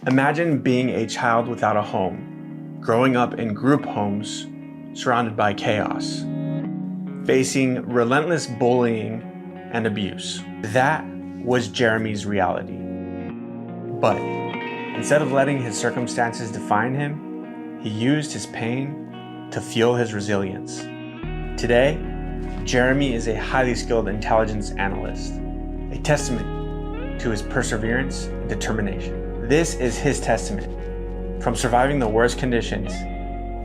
Imagine being a child without a home, growing up in group homes, surrounded by chaos, facing relentless bullying and abuse. That was Jeremy's reality. But instead of letting his circumstances define him, he used his pain to fuel his resilience. Today, Jeremy is a highly skilled intelligence analyst, a testament to his perseverance and determination. This is his testament, from surviving the worst conditions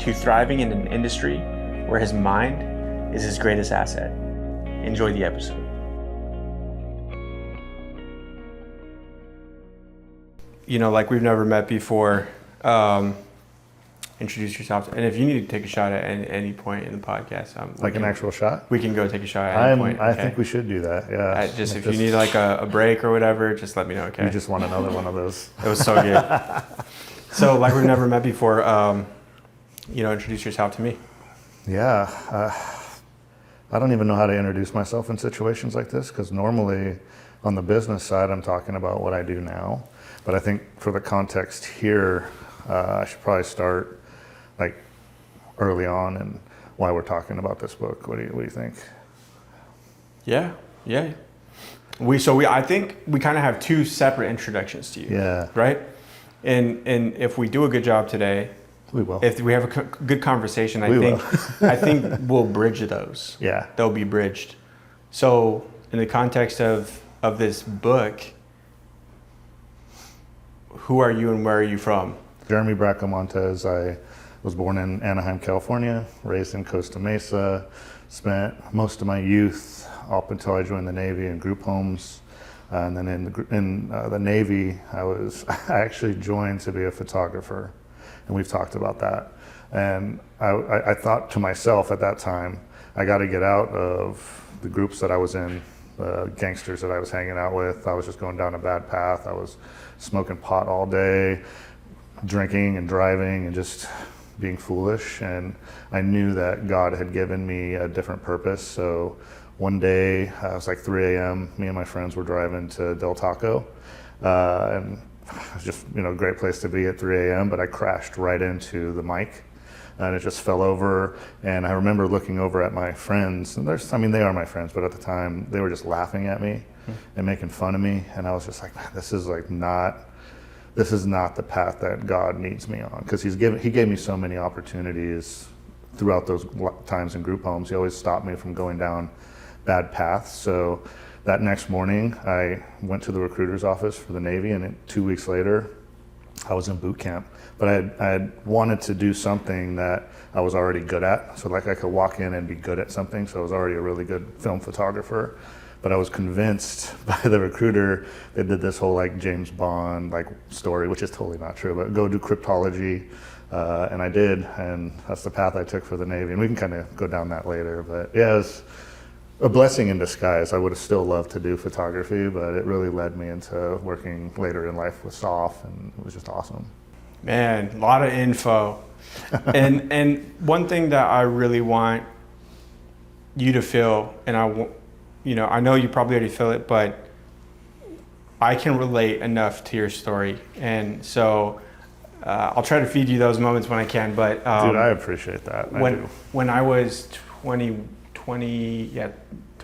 to thriving in an industry where his mind is his greatest asset. Enjoy the episode. You know, like we've never met before, introduce yourself. And if you need to take a shot at any point in the podcast. Like an actual shot? We can go take a shot at any point. I think we should do that, yeah. If you need like a break or whatever, just let me know, okay? You just want another one of those. It was so good. So like we've never met before, introduce yourself to me. Yeah, I don't even know how to introduce myself in situations like this, because normally on the business side, I'm talking about what I do now. But I think for the context here, I should probably start like early on and why we're talking about this book. What do you think? Yeah. I think we kind of have two separate introductions to you. Yeah. Right? And if we do a good job today, we will. If we have a good conversation, I think we'll bridge those. Yeah. They'll be bridged. So in the context of this book, who are you and where are you from? Jeremy Bracamontes. I was born in Anaheim, California, raised in Costa Mesa, spent most of my youth up until I joined the Navy in group homes. And then in the Navy, I actually joined to be a photographer, and we've talked about that. And I thought to myself at that time, I got to get out of the groups that I was in, the gangsters that I was hanging out with. I was just going down a bad path. I was smoking pot all day, drinking and driving and just being foolish. And I knew that God had given me a different purpose. So one day, it was like 3 a.m., me and my friends were driving to Del Taco. And it was just, a great place to be at 3 a.m., but I crashed right into the mic. And it just fell over, and I remember looking over at my friends, and they are my friends, but at the time, they were just laughing at me and making fun of me, and I was just like, man, this is not the path that God needs me on, because He gave me so many opportunities throughout those times in group homes. He always stopped me from going down bad paths. So that next morning, I went to the recruiter's office for the Navy, and 2 weeks later, I was in boot camp. But I had wanted to do something that I was already good at. So like I could walk in and be good at something. So I was already a really good film photographer. But I was convinced by the recruiter, they did this whole like James Bond like story, which is totally not true, but go do cryptology. And I did, and that's the path I took for the Navy. And we can kind of go down that later. But yeah, it was a blessing in disguise. I would have still loved to do photography, but it really led me into working later in life with SOF, and it was just awesome. Man, a lot of info. and one thing that I really want you to feel, and I know you probably already feel it, but I can relate enough to your story. And so I'll try to feed you those moments when I can. But dude, I appreciate that. When I was 20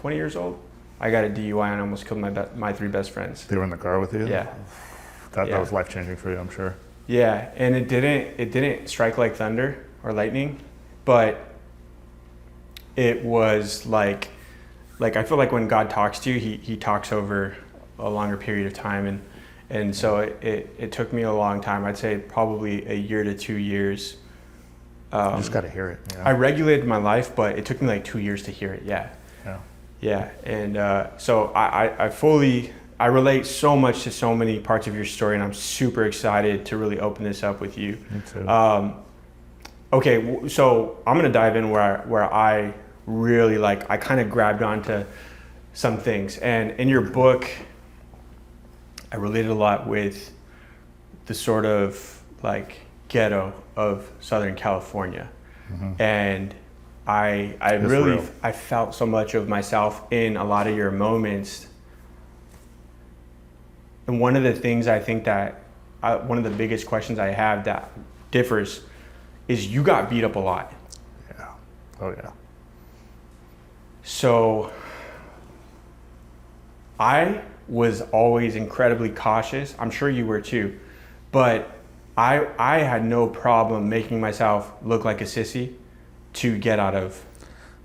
years old, I got a DUI and almost killed my three best friends. They were in the car with you? Yeah. That was life-changing for you, I'm sure. Yeah, and it didn't strike like thunder or lightning, but it was like I feel like when God talks to you, he talks over a longer period of time, and so it took me a long time. I'd say probably a year to 2 years. You just got to hear it. Yeah. I regulated my life, but it took me like 2 years to hear it. Yeah, and so I relate so much to so many parts of your story, and I'm super excited to really open this up with you. Me too. Okay, so I'm gonna dive in where I really I kind of grabbed onto some things, and in your book, I related a lot with the sort of like ghetto of Southern California, and I felt so much of myself in a lot of your moments. And one of the things I think that one of the biggest questions I have that differs is you got beat up a lot. Yeah. Oh yeah. So I was always incredibly cautious. I'm sure you were too, but I had no problem making myself look like a sissy to get out of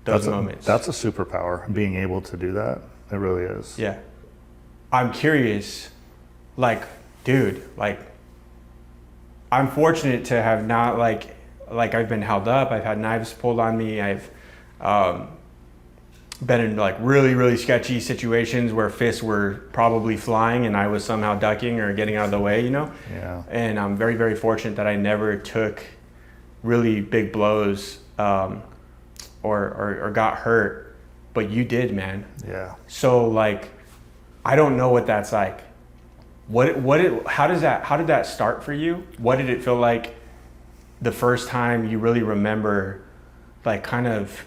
those moments. That's a superpower, being able to do that. It really is. Yeah. I'm curious, like, dude, like, I'm fortunate to have not like I've been held up. I've had knives pulled on me. I've been in like really, really sketchy situations where fists were probably flying and I was somehow ducking or getting out of the way, you know? Yeah. And I'm very, very fortunate that I never took really big blows or got hurt, but you did, man. Yeah. So like, I don't know what that's like. How did that start for you? What did it feel like the first time you really remember, like, kind of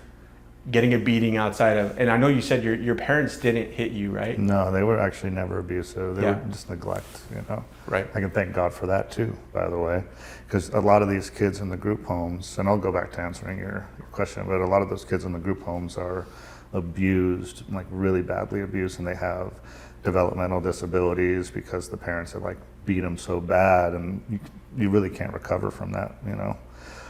getting a beating outside of, and I know you said your parents didn't hit you, right? No, they were actually never abusive. They were just neglect, you know? Right. I can thank God for that too, by the way, because a lot of these kids in the group homes, and I'll go back to answering your question, but a lot of those kids in the group homes are abused, like really badly abused, and they have developmental disabilities because the parents have like beat them so bad, and you really can't recover from that, you know?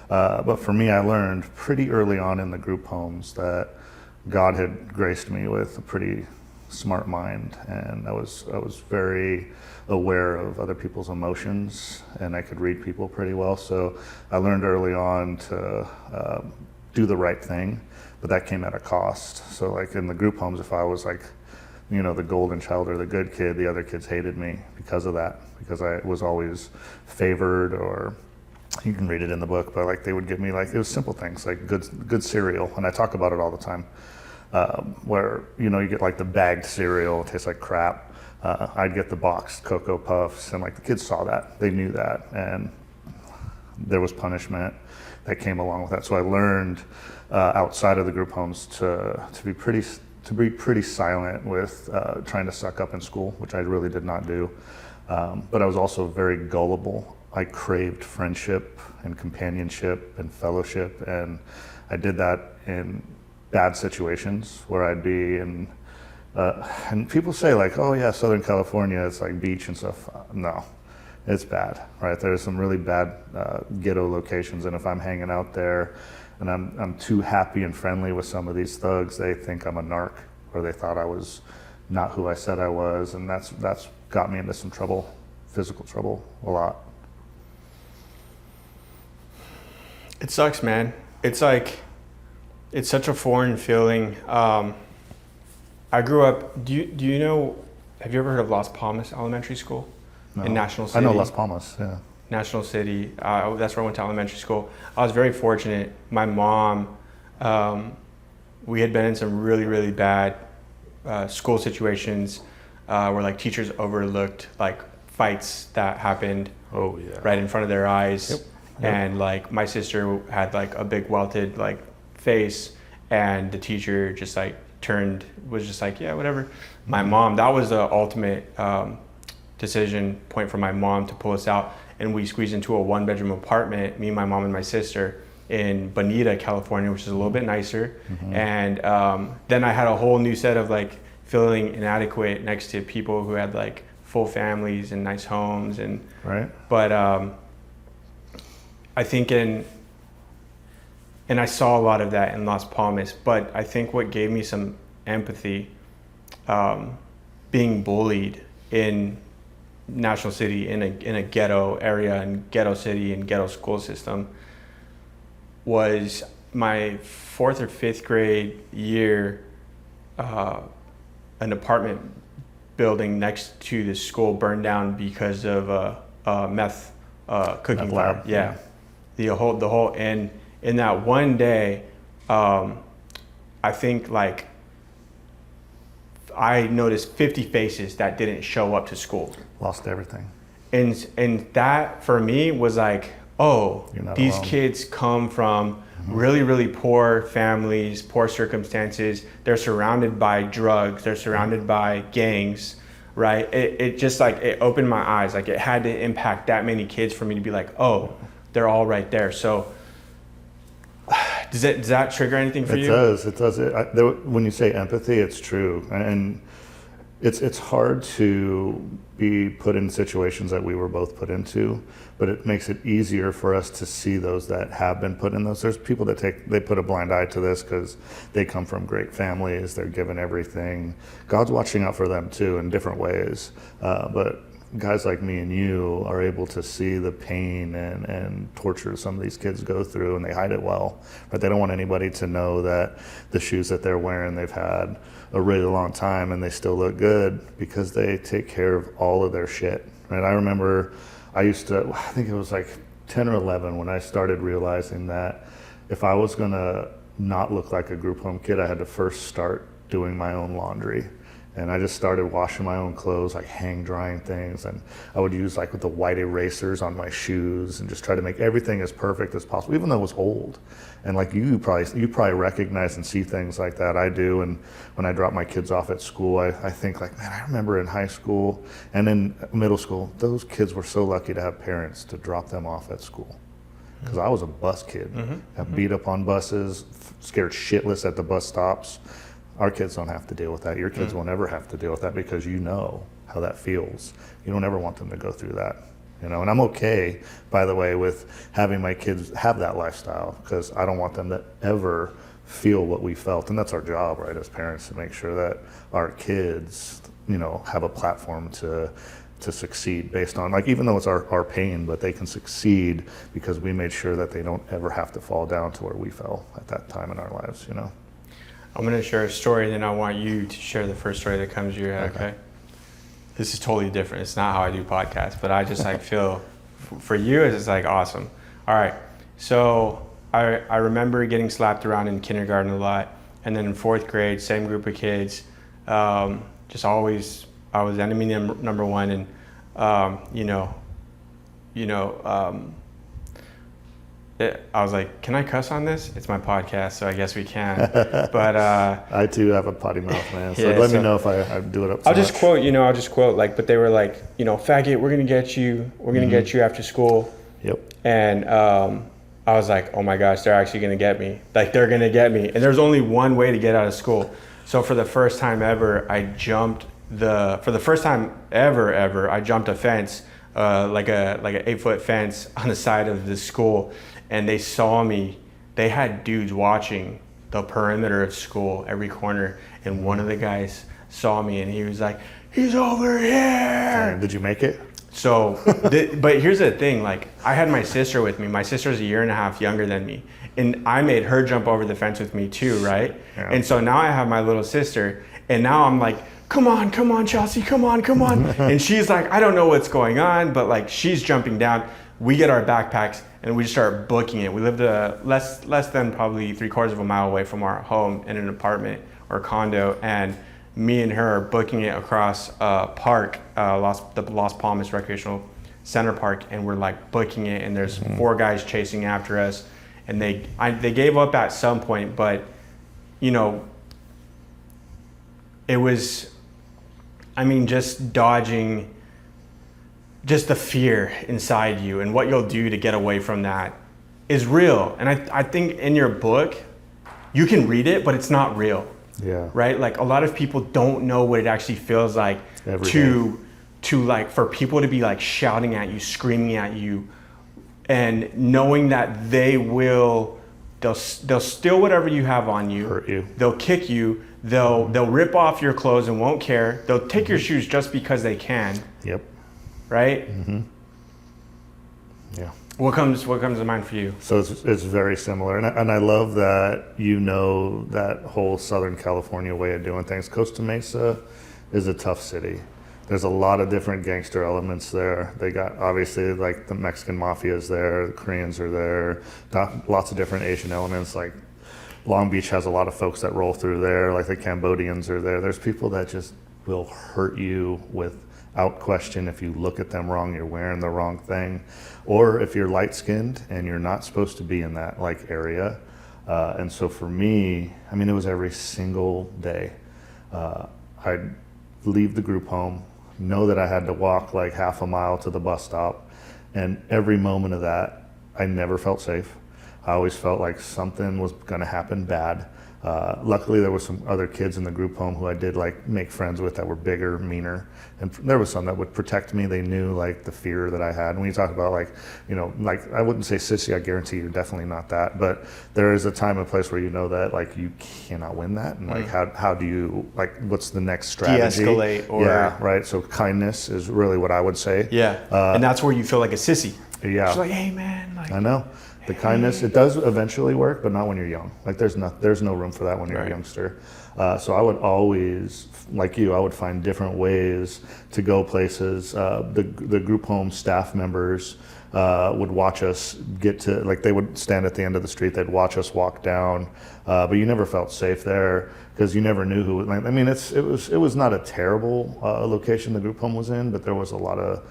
But for me, I learned pretty early on in the group homes that God had graced me with a pretty smart mind, and I was very aware of other people's emotions, and I could read people pretty well. So I learned early on to do the right thing, but that came at a cost. So like in the group homes, if I was like, you know, the golden child or the good kid, the other kids hated me because of that, because I was always favored, or you can read it in the book, but like they would give me like, it was simple things like good cereal, and I talk about it all the time, where, you know, you get like the bagged cereal, it tastes like crap. I'd get the boxed Cocoa Puffs, and like the kids saw that, they knew that, and there was punishment that came along with that. So I learned outside of the group homes to be pretty silent with trying to suck up in school, which I really did not do. But I was also very gullible. I craved friendship and companionship and fellowship, and I did that in bad situations where I'd be in, and people say like, oh yeah, Southern California, it's like beach and stuff. No, it's bad, right? There's some really bad ghetto locations, and if I'm hanging out there and I'm too happy and friendly with some of these thugs, they think I'm a narc, or they thought I was not who I said I was, and that's got me into some trouble, physical trouble, a lot. It sucks, man. It's like, it's such a foreign feeling. I grew up, do you know, have you ever heard of Las Palmas Elementary School? No. In National City? I know Las Palmas, yeah. National City, that's where I went to elementary school. I was very fortunate. My mom, we had been in some really, really bad school situations where like teachers overlooked like fights that happened right in front of their eyes. Yep. And like my sister had like a big welted like face, and the teacher just like was just like, yeah, whatever. My mom, that was the ultimate decision point for my mom to pull us out, and we squeezed into a 1-bedroom apartment, me, my mom, and my sister, in Bonita, California, which is a little bit nicer. Mm-hmm. And then I had a whole new set of like feeling inadequate next to people who had like full families and nice homes, and right. But I think and I saw a lot of that in Las Palmas, but I think what gave me some empathy, being bullied in National City, in a ghetto area and ghetto city and ghetto school system, was my 4th or 5th grade year. An apartment building next to the school burned down because of a meth cooking Meth lab. lab. Yeah. The whole, and in that one day, I think like I noticed 50 faces that didn't show up to school. Lost everything. And that for me was like, oh, these alone. kids come from really, really poor families, poor circumstances. They're surrounded by drugs. They're surrounded by gangs. right? It just like, it opened my eyes. Like it had to impact that many kids for me to be like, oh, they're all right there. So does that trigger anything for you? It does. When you say empathy, it's true. And it's hard to be put in situations that we were both put into, but it makes it easier for us to see those that have been put in those. There's people that they put a blind eye to this because they come from great families, they're given everything. God's watching out for them too in different ways, but guys like me and you are able to see the pain and torture some of these kids go through, and they hide it well, but they don't want anybody to know that the shoes that they're wearing, they've had a really long time and they still look good because they take care of all of their shit. Right? I remember I think it was like 10 or 11 when I started realizing that if I was gonna not look like a group home kid, I had to first start doing my own laundry. And I just started washing my own clothes, like hang drying things. And I would use like with the white erasers on my shoes and just try to make everything as perfect as possible, even though it was old. And like you probably recognize and see things like that. I do. And when I drop my kids off at school, I think like, man, I remember in high school and in middle school, those kids were so lucky to have parents to drop them off at school. Because I was a bus kid. Got beat up on buses, scared shitless at the bus stops. Our kids don't have to deal with that. Your kids won't ever have to deal with that because you know how that feels. You don't ever want them to go through that, you know. And I'm okay, by the way, with having my kids have that lifestyle because I don't want them to ever feel what we felt. And that's our job, right, as parents, to make sure that our kids, you know, have a platform to succeed based on, like, even though it's our pain, but they can succeed because we made sure that they don't ever have to fall down to where we fell at that time in our lives, you know. I'm going to share a story, then I want you to share the first story that comes to your head, okay? This is totally different. It's not how I do podcasts, but I just like feel, for you, it's just like awesome. All right, so I remember getting slapped around in kindergarten a lot, and then in 4th grade, same group of kids, just always, I was enemy number one, and I was like, can I cuss on this? It's my podcast, so I guess we can. But I too have a potty mouth, man. So let me know if I do it up. I'll just quote like, but they were like, faggot, we're gonna get you. We're gonna get you after school. Yep. And I was like, oh my gosh, they're actually gonna get me. Like, they're gonna get me. And there's only one way to get out of school. So for the first time ever, I jumped a fence, like an 8-foot fence on the side of the school. And they saw me. They had dudes watching the perimeter of school, every corner. And one of the guys saw me and he was like, he's over here. Did you make it? So, but here's the thing, like, I had my sister with me. My sister's 1.5 years younger than me. And I made her jump over the fence with me too, right? Yeah. And so now I have my little sister, and now I'm like, come on, Chelsea, come on. And she's like, I don't know what's going on, but like, she's jumping down. We get our backpacks and we just start booking it. We lived less than probably 3/4 of a mile away from our home in an apartment or condo, and me and her are booking it across park, the Las Palmas Recreational Center Park, and we're like booking it, and there's 4 guys chasing after us, and they gave up at some point, but it was, just dodging just the fear inside you and what you'll do to get away from that is real. And I think in your book, you can read it, but it's not real. Yeah. Right? Like, a lot of people don't know what it actually feels like to like, for people to be like shouting at you, screaming at you, and knowing that they'll steal whatever you have on you. Hurt you. They'll kick you. They'll rip off your clothes and won't care. They'll take your shoes just because they can. Yep. Right? Yeah. What comes to mind for you? So it's very similar, and I love that that whole Southern California way of doing things. Costa Mesa is a tough city. There's a lot of different gangster elements there. They got, obviously, like, the Mexican mafia is there, the Koreans are there, lots of different Asian elements. Like, Long Beach has a lot of folks that roll through there, like the Cambodians are there. There's people that just will hurt you without question. If you look at them wrong, you're wearing the wrong thing. Or if you're light-skinned and you're not supposed to be in that area. And so for me, it was every single day. I'd leave the group home. know that I had to walk like half a mile to the bus stop. And every moment of that, I never felt safe. I always felt like something was going to happen bad. Luckily, there were some other kids in the group home who I did like make friends with that were bigger, meaner, and there was some that would protect me. They knew like the fear that I had. And when you talk about like, you know, like I wouldn't say sissy, I guarantee you're definitely not that, but there is a time and place where you know that like you cannot win that, and like how do you like what's the next strategy? De-escalate or yeah, right. So kindness is really what I would say. Yeah, and that's where you feel like a sissy. Yeah, she's like, hey man, like I know. The kindness, it does eventually work, but not when you're young. Like there's no room for that when you're a youngster. So I would always, like you, I would find different ways to go places. The group home staff members would watch us get to, like they would stand at the end of the street, they'd watch us walk down, but you never felt safe there because you never knew who, like, I mean, it was not a terrible location the group home was in, but there was a lot of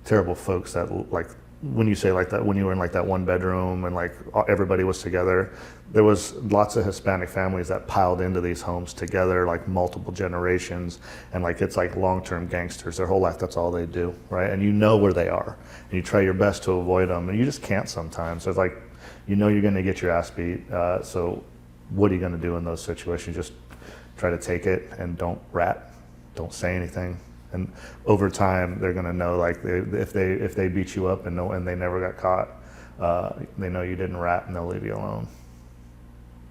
terrible folks that like, when you say like that, when you were in like that one bedroom and like everybody was together, there was lots of Hispanic families that piled into these homes together, like multiple generations, and like it's like long-term gangsters. Their whole life, that's all they do, right? And you know where they are, and you try your best to avoid them, and you just can't sometimes. So it's like, you know, you're going to get your ass beat. So what are you going to do in those situations? Just try to take it and don't rat, don't say anything. And over time, they're going to know, like, if they beat you up and they never got caught, they know you didn't rat, and they'll leave you alone.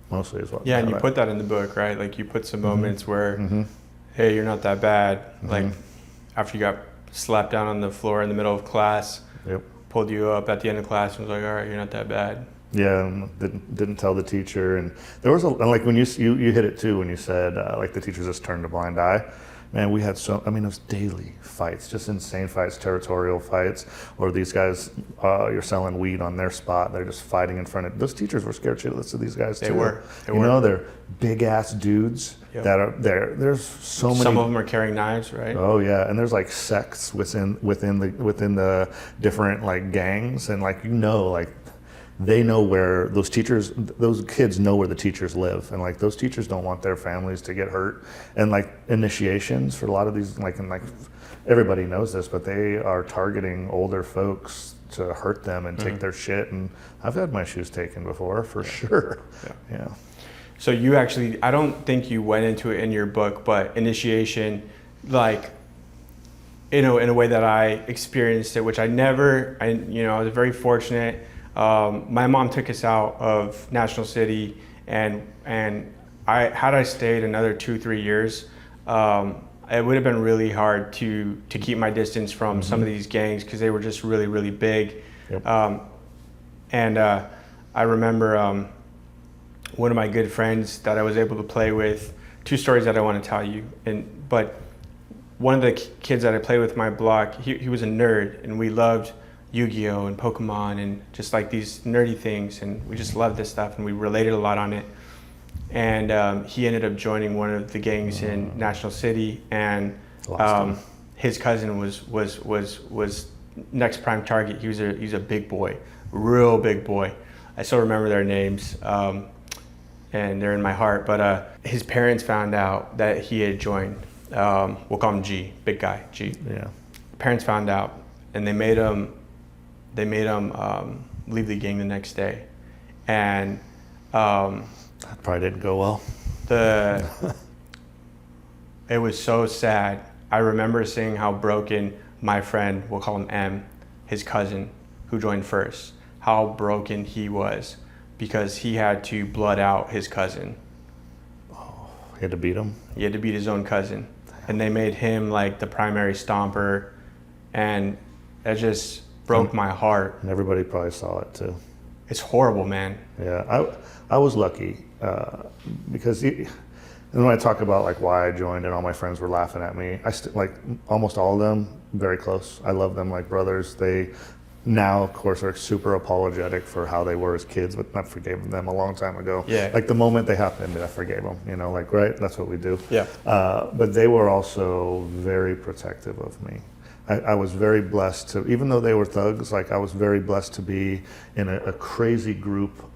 Mostly is what. Yeah, and you put that in the book, right? Like you put some moments where, hey, you're not that bad. Like after you got slapped down on the floor in the middle of class, pulled you up at the end of class and was like, all right, you're not that bad. Yeah, and didn't tell the teacher, and there was like when you hit it too when you said like the teachers just turned a blind eye. Man, we had it was daily fights, just insane fights, territorial fights, or these guys, you're selling weed on their spot, they're just fighting in front of, those teachers were scared shitless of these guys too. They were. You know, they're big ass dudes that are there. There's so many. Some of them are carrying knives, right? Oh yeah, and there's like sects within the different like gangs, and like, you know, like, they know where those kids know where the teachers live, and like those teachers don't want their families to get hurt. And like initiations for a lot of these, like, and like everybody knows this, but they are targeting older folks to hurt them and take their shit. And I've had my shoes taken before, for sure. Yeah. So you actually, I don't think you went into it in your book, but initiation, like, you know, in a way that I experienced it, which I was very fortunate. My mom took us out of National City, and had I stayed another 2-3 years, it would have been really hard to keep my distance from some of these gangs, because they were just really, really big. And I remember one of my good friends that I was able to play with, two stories that I want to tell you. But one of the kids that I played with in my block, he was a nerd, and we loved Yu-Gi-Oh! And Pokemon and just like these nerdy things, and we just loved this stuff, and we related a lot on it. And he ended up joining one of the gangs in National City, and his cousin was next prime target. He's a big boy, real big boy. I still remember their names, and they're in my heart. But his parents found out that he had joined. We'll call him G, big guy, G. Yeah. Parents found out, and they made him leave the gang the next day. And that probably didn't go well. It was so sad. I remember seeing how broken my friend, we'll call him M, his cousin, who joined first, how broken he was, because he had to blood out his cousin. Oh, he had to beat him? He had to beat his own cousin. And they made him like the primary stomper, and it just broke my heart. And everybody probably saw it too. It's horrible, man. Yeah, I was lucky because and when I talk about like why I joined and all my friends were laughing at me, like almost all of them, very close. I love them like brothers. They now, of course, are super apologetic for how they were as kids, but I forgave them a long time ago. Yeah. Like the moment they happened, I forgave them, you know, like, right? That's what we do. Yeah. But they were also very protective of me. I was very blessed to, even though they were thugs, like I was very blessed to be in a crazy group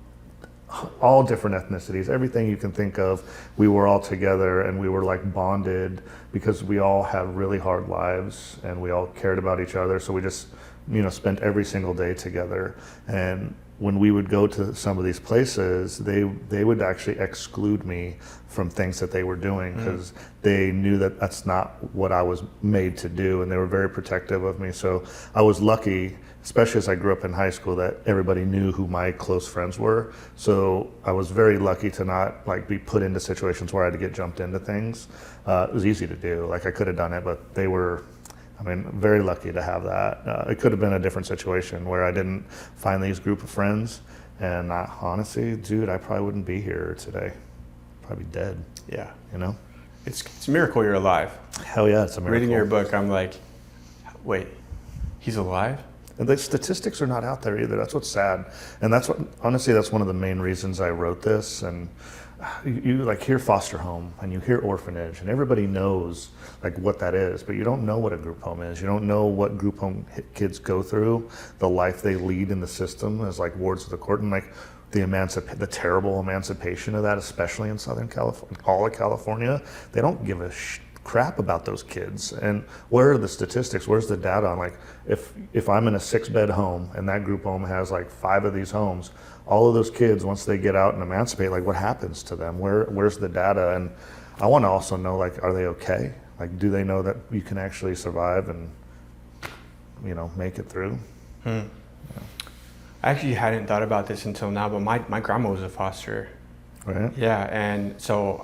all different ethnicities, everything you can think of. We were all together and we were like bonded because we all have really hard lives and we all cared about each other. So we just, spent every single day together. And when we would go to some of these places, they would actually exclude me from things that they were doing because they knew that that's not what I was made to do, and they were very protective of me. So I was lucky, especially as I grew up in high school, that everybody knew who my close friends were. So I was very lucky to not like be put into situations where I had to get jumped into things. It was easy to do, like I could have done it, but they were, very lucky to have that. It could have been a different situation where I didn't find these group of friends, and honestly, dude, I probably wouldn't be here today. Probably dead. Yeah. It's a miracle you're alive. Hell yeah, it's a miracle. Reading your book, I'm like, wait, he's alive? And the statistics are not out there either. That's what's sad. And that's one of the main reasons I wrote this. And you like hear foster home and you hear orphanage and everybody knows like what that is, but you don't know what a group home is. You don't know what group home kids go through, the life they lead in the system as like wards of the court, and like the terrible emancipation of that, especially in Southern California, all of California. They don't give a crap about those kids. And where are the statistics? Where's the data on like if I'm in a 6-bed home and that group home has like 5 of these homes, all of those kids, once they get out and emancipate, like what happens to them? Where's the data? And I want to also know, like, are they okay? Like, do they know that you can actually survive and make it through? I actually hadn't thought about this until now, but my grandma was a foster. Right. Yeah, and so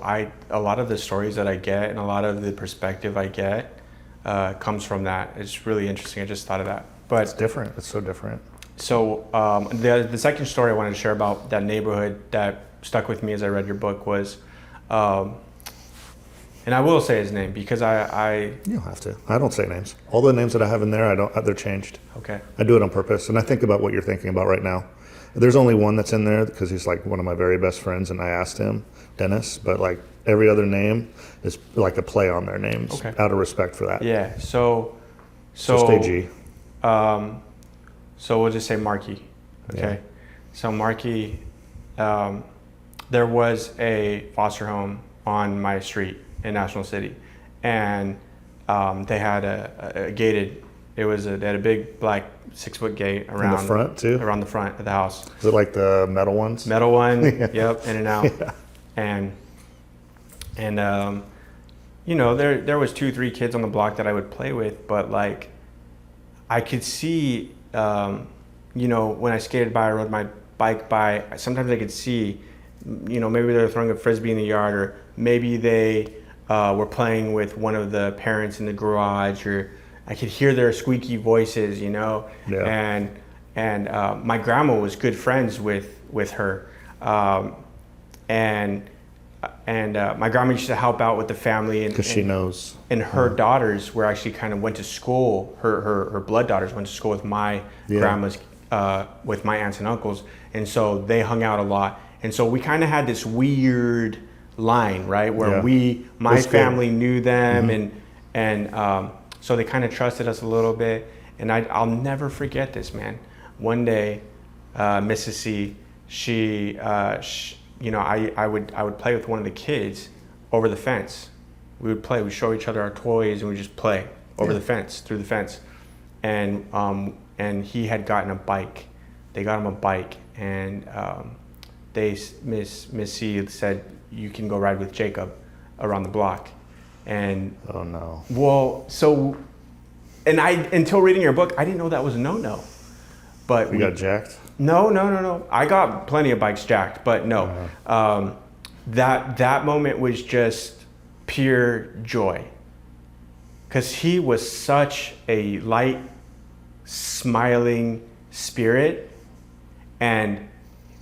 a lot of the stories that I get and a lot of the perspective I get comes from that. It's really interesting. I just thought of that. But it's different. It's so different. So the second story I wanted to share about that neighborhood that stuck with me as I read your book was, and I will say his name because I You don't have to. I don't say names. All the names that I have in there, they're changed. Okay. I do it on purpose, and I think about what you're thinking about right now. There's only one that's in there because he's like one of my very best friends, and I asked him, Dennis, but like every other name is like a play on their names, okay, out of respect for that. Yeah. So stay G. So we'll just say Marky. Okay. Yeah. So Marky, there was a foster home on my street in National City, and they had a gated. They had a big black 6-foot gate around the front too. Around the front of the house. Is it like the metal ones? Metal one. Yeah. Yep. In and out. Yeah. And there was 2-3 kids on the block that I would play with, but like I could see, when I skated by, I rode my bike by. Sometimes I could see, maybe they were throwing a frisbee in the yard, or maybe they were playing with one of the parents in the garage, or I could hear their squeaky voices, Yeah. And my grandma was good friends with her, and my grandma used to help out with the family, because she knows. And her daughters were actually kind of went to school. Her blood daughters went to school with my grandma's, with my aunts and uncles, and so they hung out a lot. And so we kind of had this weird line, right, where my family knew them, and so they kind of trusted us a little bit. And I'll never forget this, man. One day, Mrs. C, I would play with one of the kids over the fence. We would play. We'd show each other our toys, and we'd just play over the fence, through the fence. And he had gotten a bike. They got him a bike, and Miss C said, "You can go ride with Jacob around the block." And oh no. Well, so, and until reading your book, I didn't know that was a no-no. But we got jacked? No. I got plenty of bikes jacked, but no. That moment was just pure joy, because he was such a light, smiling spirit, and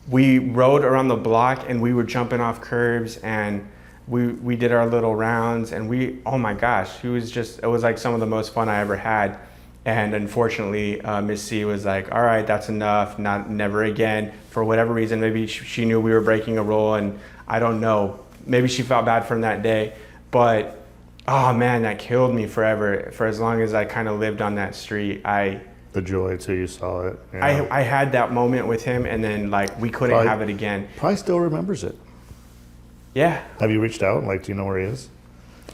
we rode around the block and we were jumping off curbs, and we did our little rounds, and oh my gosh, it was like some of the most fun I ever had. And unfortunately, Miss C was like, all right, that's enough, never again. For whatever reason, maybe she knew we were breaking a rule, and I don't know, maybe she felt bad from that day. But oh man, that killed me forever. For as long as I kind of lived on that street, I The joy too, you saw it. I had that moment with him, and then like we couldn't Probably- have it again. Probably still remembers it. Yeah, Have you reached out? Like, do you know where he is?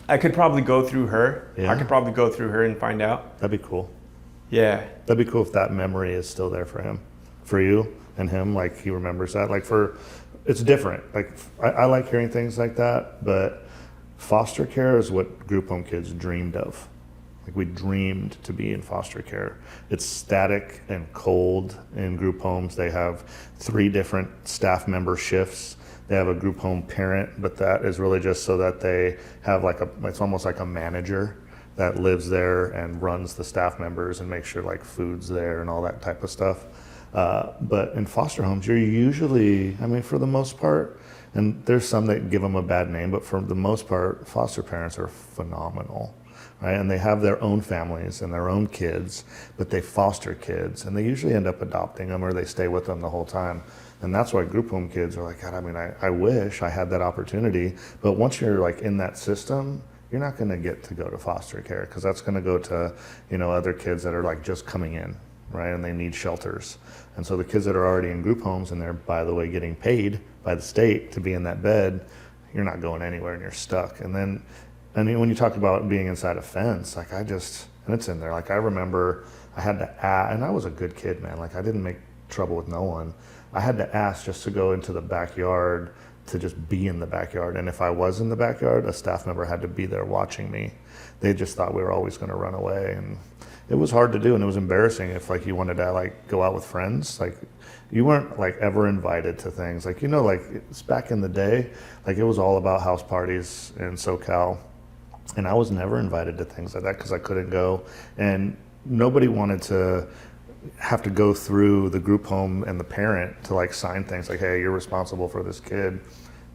I could probably go through her. Yeah. I could probably go through her and find out. That'd be cool. Yeah. That'd be cool if that memory is still there for him, for you and him. Like he remembers that. Like it's different. Like I like hearing things like that, but foster care is what group home kids dreamed of. Like we dreamed to be in foster care. It's static and cold in group homes. They have 3 different staff member shifts. They have a group home parent, but that is really just so that they have it's almost like a manager that lives there and runs the staff members and makes sure like food's there and all that type of stuff. But in foster homes, you're usually, I mean, for the most part, and there's some that give them a bad name, but for the most part, foster parents are phenomenal. Right? And they have their own families and their own kids, but they foster kids, and they usually end up adopting them or they stay with them the whole time. And that's why group home kids are like, God, I mean, I wish I had that opportunity. But once you're like in that system, you're not going to get to go to foster care because that's going to go to, other kids that are like just coming in, right? And they need shelters. And so the kids that are already in group homes and they're, by the way, getting paid by the state to be in that bed, you're not going anywhere and you're stuck. And then, when you talk about being inside a fence, like and it's in there. Like I remember I had to ask, and I was a good kid, man. Like I didn't make trouble with no one. I had to ask just to go into the backyard, to just be in the backyard. And if I was in the backyard, a staff member had to be there watching me. They just thought we were always going to run away. And it was hard to do. And it was embarrassing if like you wanted to like go out with friends, like you weren't like ever invited to things. Like, like it's back in the day, like it was all about house parties in SoCal. And I was never invited to things like that because I couldn't go. And nobody wanted to have to go through the group home and the parent to like sign things like, hey, you're responsible for this kid.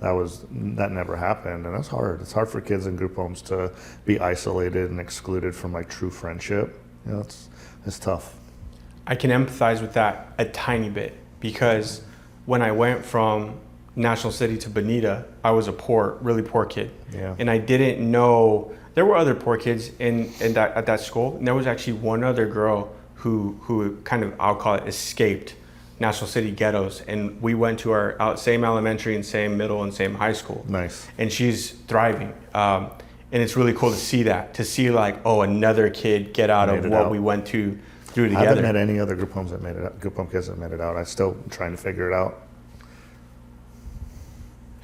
That never happened. And that's hard. It's hard for kids in group homes to be isolated and excluded from like true friendship. It's tough. I can empathize with that a tiny bit because when I went from National City to Bonita, I was a really poor kid. Yeah. And I didn't know, there were other poor kids at that school. And there was actually one other girl who kind of, I'll call it, escaped National City ghettos. And we went to our same elementary and same middle and same high school. Nice. And she's thriving. And it's really cool to see that, to see like, another kid get out of what we went through together. I haven't had any other group homes that made it out, group home kids that made it out. I'm still trying to figure it out.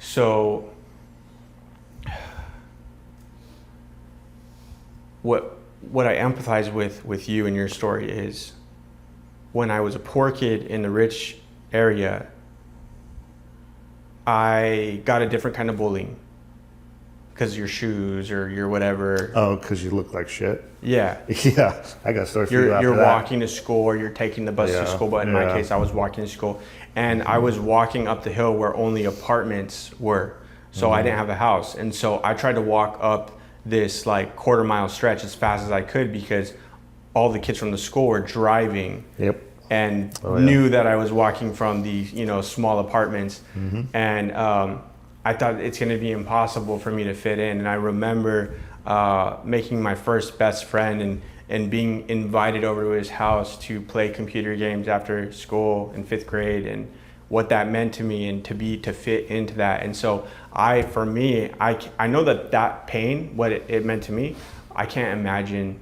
So what I empathize with you and your story is when I was a poor kid in the rich area, I got a different kind of bullying because of your shoes or your whatever. Oh, because you look like shit? Yeah. Yeah, I got a story for you after You're that. walking to school or you're taking the bus to school, but in my case, I was walking to school. And I was walking up the hill where only apartments were. So I didn't have a house. And so I tried to walk up this like quarter-mile stretch as fast as I could because all the kids from the school were driving. Yep. And knew that I was walking from the small apartments. And I thought it's going to be impossible for me to fit in. And I remember making my first best friend and being invited over to his house to play computer games after school in 5th grade and what that meant to me and to fit into that. And so I know that pain, what it meant to me, I can't imagine.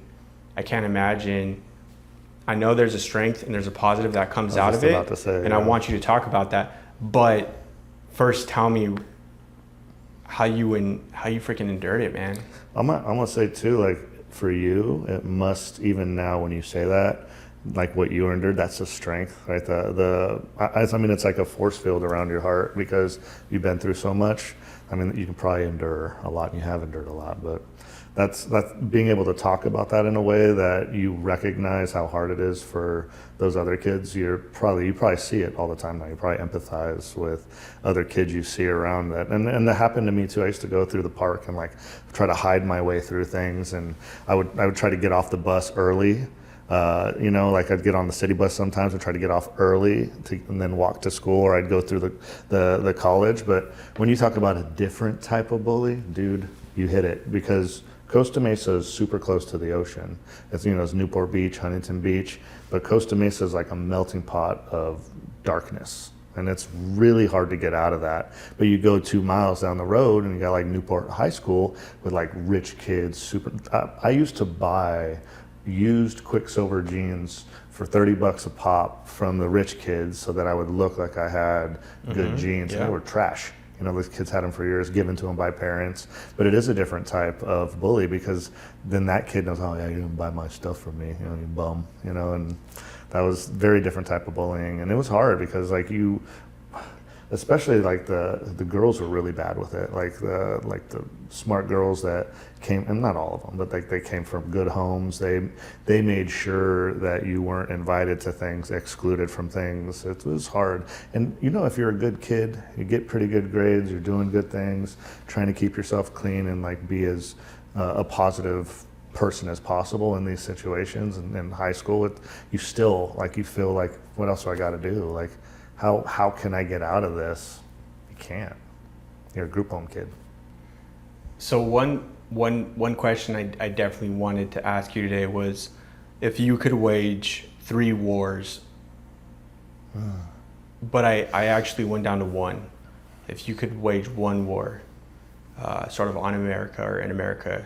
I know there's a strength and there's a positive that comes out of it. I want you to talk about that. But first tell me how you freaking endured it, man. I'm gonna say too, like for you, it must, even now when you say that, like what you endured, that's a strength, right? I mean, it's like a force field around your heart because you've been through so much. I mean, you can probably endure a lot, and you have endured a lot, but that's being able to talk about that in a way that you recognize how hard it is for those other kids. You probably see it all the time now. You probably empathize with other kids you see around that. And that happened to me too. I used to go through the park and like try to hide my way through things, and I would try to get off the bus early. Like I'd get on the city bus sometimes and try to get off early and then walk to school, or I'd go through the college. But when you talk about a different type of bully, dude, you hit it, because Costa Mesa is super close to the ocean. It's, it's Newport Beach, Huntington Beach, but Costa Mesa is like a melting pot of darkness. And it's really hard to get out of that. But you go 2 miles down the road and you got like Newport High School with like rich kids, I used to buy used Quicksilver jeans for $30 a pop from the rich kids so that I would look like I had good jeans. And they were trash. These kids had them for years, given to them by parents. But it is a different type of bully, because then that kid knows, oh yeah, you didn't buy my stuff from me, you bum, and that was very different type of bullying. And it was hard because like especially like the girls were really bad with it. Like the smart girls that came, and not all of them, but they came from good homes. They made sure that you weren't invited to things, excluded from things. It was hard. And if you're a good kid, you get pretty good grades, you're doing good things, trying to keep yourself clean and like be as a positive person as possible in these situations. And in high school, you still like, you feel like, what else do I got to do? Like, how can I get out of this? You can't. You're a group home kid. So one question I definitely wanted to ask you today was, if you could wage 3 wars, but I actually went down to 1. If you could wage 1 war, sort of on America or in America,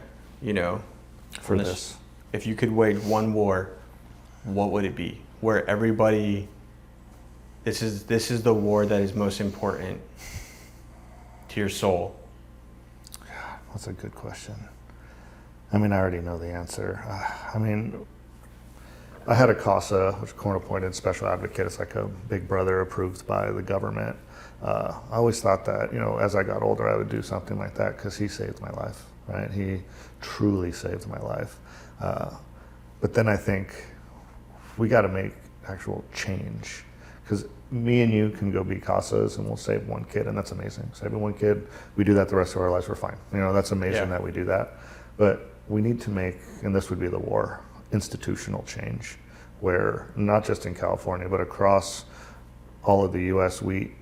For this. If you could wage 1 war, what would it be? Where everybody, this is the war that is most important to your soul. That's a good question. I already know the answer. I had a CASA, which is Court Appointed Special Advocate. It's like a big brother approved by the government. I always thought that, as I got older, I would do something like that because he saved my life, right? He truly saved my life. But then I think we got to make actual change, because me and you can go be CASAs and we'll save 1 kid, and that's amazing. Saving 1 kid, we do that the rest of our lives, we're fine. That's amazing that we do that. But we need to make, and this would be the war, institutional change, where not just in California, but across all of the US, we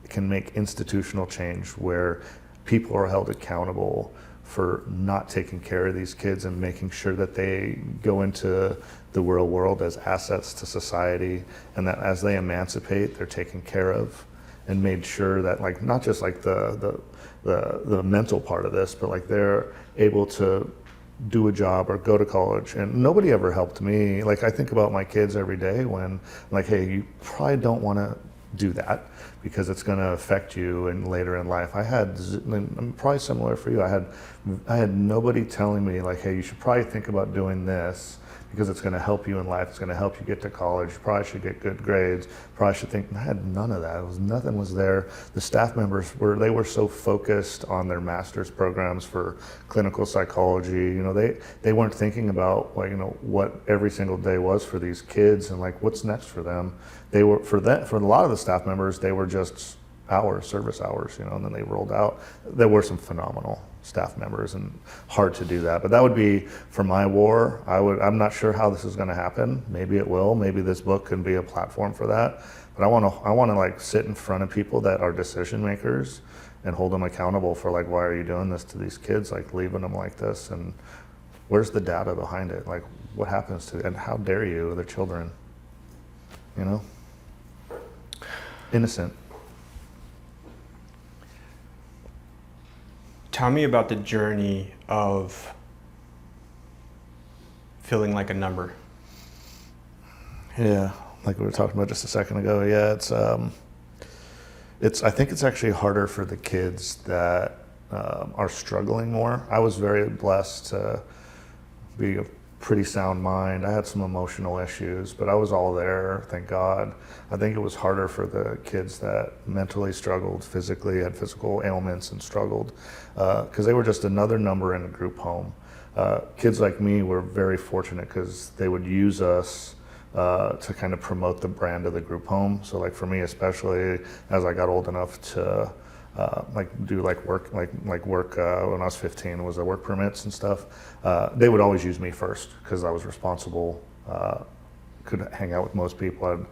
can make institutional change where people are held accountable for not taking care of these kids and making sure that they go into the real world as assets to society, and that as they emancipate, they're taken care of, and made sure that like not just like the mental part of this, but like they're able to do a job or go to college. And nobody ever helped me. Like I think about my kids every day when like, hey, you probably don't want to do that because it's going to affect you and later in life. I'm probably similar for you. I had nobody telling me like, hey, you should probably think about doing this because it's going to help you in life. It's going to help you get to college. You probably should get good grades. Probably should think. I had none of that. Nothing was there. The staff members were so focused on their master's programs for clinical psychology. They weren't thinking about like, what every single day was for these kids and like what's next for them. They were for a lot of the staff members, they were just service hours, and then they rolled out. There were some phenomenal staff members and hard to do that. But that would be for my war. I'm not sure how this is going to happen. Maybe it will. Maybe this book can be a platform for that. But I want to like sit in front of people that are decision makers and hold them accountable for like, why are you doing this to these kids? Like leaving them like this, and where's the data behind it? Like what happens to, and how dare you, they're children, innocent. Tell me about the journey of feeling like a number. Yeah, like we were talking about just a second ago. Yeah, I think it's actually harder for the kids that are struggling more. I was very blessed to be a pretty sound mind. I had some emotional issues, but I was all there, thank God. I think it was harder for the kids that mentally struggled, physically had physical ailments and struggled, because they were just another number in a group home. Kids like me were very fortunate because they would use us to kind of promote the brand of the group home. So like for me, especially as I got old enough to do work when I was 15 was the work permits and stuff. They would always use me first because I was responsible, could hang out with most people. I had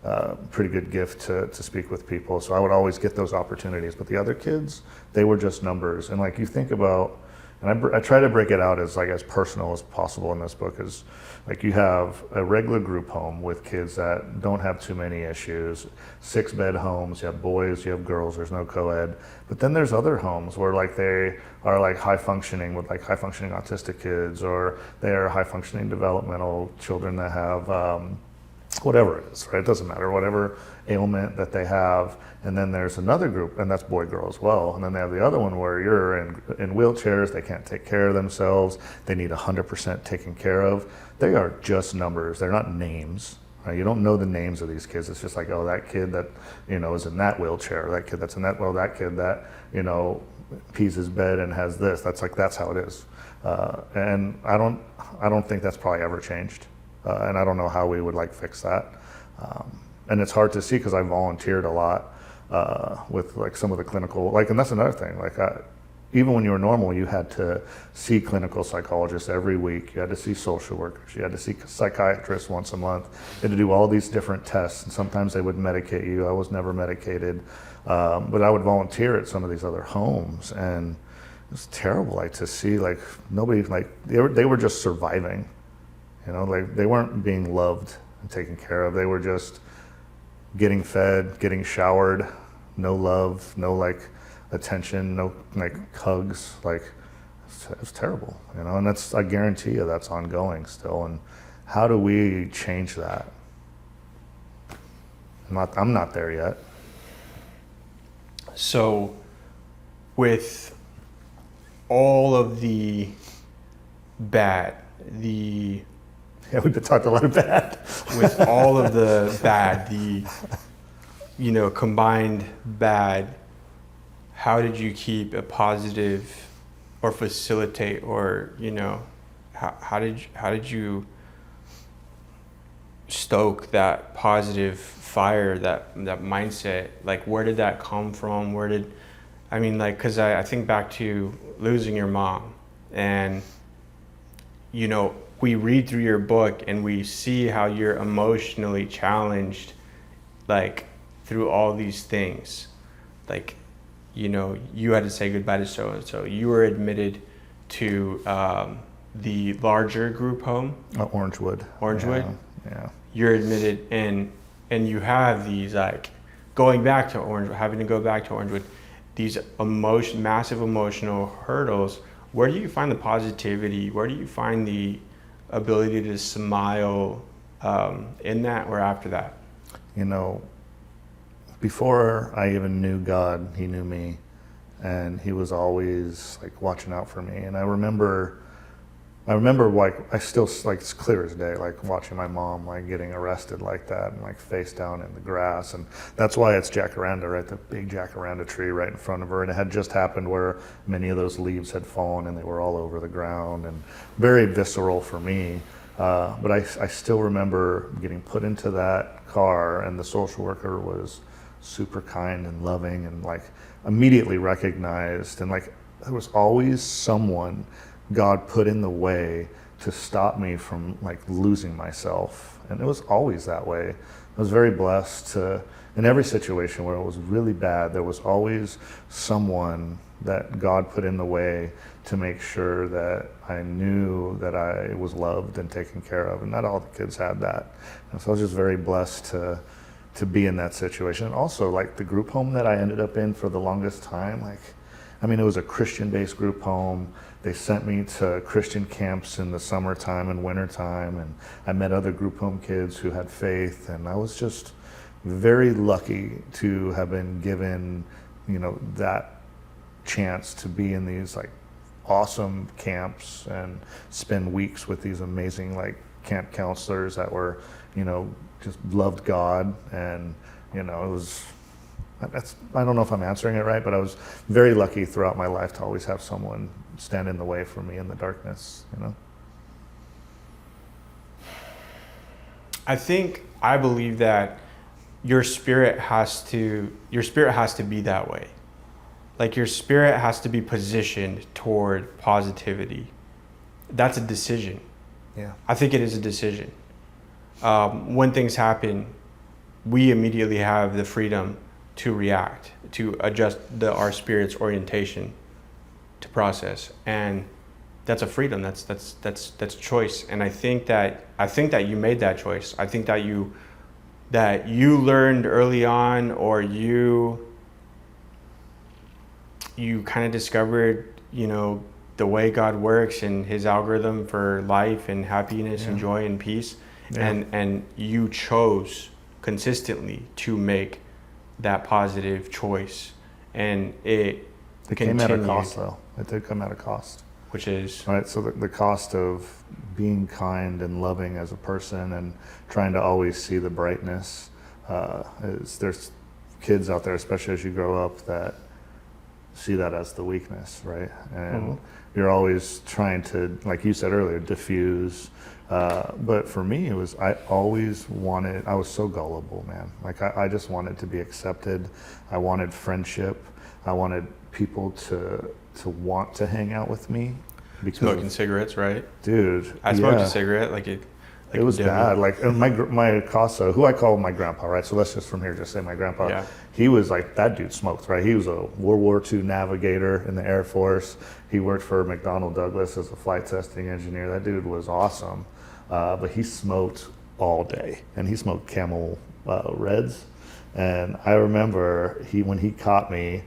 a pretty good gift to speak with people. So I would always get those opportunities. But the other kids, they were just numbers. And like you think about, And I try to break it out as like as personal as possible in this book. Is like you have a regular group home with kids that don't have too many issues, 6-bed homes, you have boys, you have girls, there's no co-ed. But then there's other homes where like they are like high functioning with like high functioning autistic kids, or they are high functioning developmental children that have whatever it is, right? It doesn't matter, whatever ailment that they have. And then there's another group, and that's boy, girl as well. And then they have the other one where you're in wheelchairs, they can't take care of themselves, they need 100% taken care of. They are just numbers, they're not names, right? You don't know the names of these kids. It's just like, oh, that kid that, is in that wheelchair, that kid that's in that, well, that kid that, pees his bed and has this. That's how it is. And I don't think that's probably ever changed. And I don't know how we would like fix that. And it's hard to see because I volunteered a lot with like some of the clinical, like, and that's another thing. Like, even when you were normal, you had to see clinical psychologists every week. You had to see social workers. You had to see psychiatrists once a month. You had to do all these different tests, and sometimes they would medicate you. I was never medicated, but I would volunteer at some of these other homes, and it was terrible. Like to see like nobody, like they were just surviving. Like they weren't being loved and taken care of. They were just getting fed, getting showered, no love, no like attention, no like hugs. Like it was terrible, and that's, I guarantee you that's ongoing still. And how do we change that? I'm not there yet. So with all of the bad, Yeah, we've been talking a lot of bad. With all of the bad, the combined bad, how did you keep a positive, or facilitate, or how did you stoke that positive fire, that mindset? Like, where did that come from? Because I think back to losing your mom, and we read through your book and we see how you're emotionally challenged, like through all these things. Like, you had to say goodbye to so-and-so. You were admitted to the larger group home. Orangewood. Yeah. You're admitted, and you have these like having to go back to Orangewood, these massive emotional hurdles. Where do you find the positivity? Where do you find the ability to smile in that, or after that? Before I even knew God, he knew me, and he was always like watching out for me. And I remember like, I still, like, it's clear as day, like watching my mom like getting arrested like that, and like face down in the grass. And that's why it's jacaranda, right? The big jacaranda tree right in front of her. And it had just happened where many of those leaves had fallen and they were all over the ground, and very visceral for me. But I still remember getting put into that car, and the social worker was super kind and loving, and like immediately recognized, and like there was always someone God put in the way to stop me from like losing myself. And it was always that way. I was very blessed to, in every situation where it was really bad, there was always someone that God put in the way to make sure that I knew that I was loved and taken care of. And not all the kids had that. And so I was just very blessed to be in that situation. And also like the group home that I ended up in for the longest time, it was a Christian-based group home. They sent me to Christian camps in the summertime and wintertime, and I met other group home kids who had faith, and I was just very lucky to have been given, that chance to be in these like awesome camps and spend weeks with these amazing like camp counselors that were, just loved God. And, it was, I don't know if I'm answering it right, but I was very lucky throughout my life to always have someone stand in the way for me in the darkness, I believe that your spirit has to be that way. Like, your spirit has to be positioned toward positivity. That's a decision. Yeah. I think it is a decision. When things happen, we immediately have the freedom to react, to adjust our spirit's orientation. to process, and that's a freedom. That's choice. And I think that you made that choice. I think that you learned early on, or you kind of discovered, the way God works and his algorithm for life and happiness and joy and peace. Yeah. And you chose consistently to make that positive choice. And it came at a cost, though. It did come at a cost. Which is? Right, so the cost of being kind and loving as a person and trying to always see the brightness. There's kids out there, especially as you grow up, that see that as the weakness, right? And you're always trying to, like you said earlier, diffuse. But for me, I was so gullible, man. Like I just wanted to be accepted. I wanted friendship. I wanted people to want to hang out with me. Smoking cigarettes, right? Dude. I smoked a cigarette, it was bad. Like my Casa, who I call my grandpa, right? So let's just from here just say my grandpa. Yeah. He was like, that dude smoked, right? He was a World War II navigator in the Air Force. He worked for McDonnell Douglas as a flight testing engineer. That dude was awesome. But he smoked all day, and he smoked Camel Reds. And I remember when he caught me,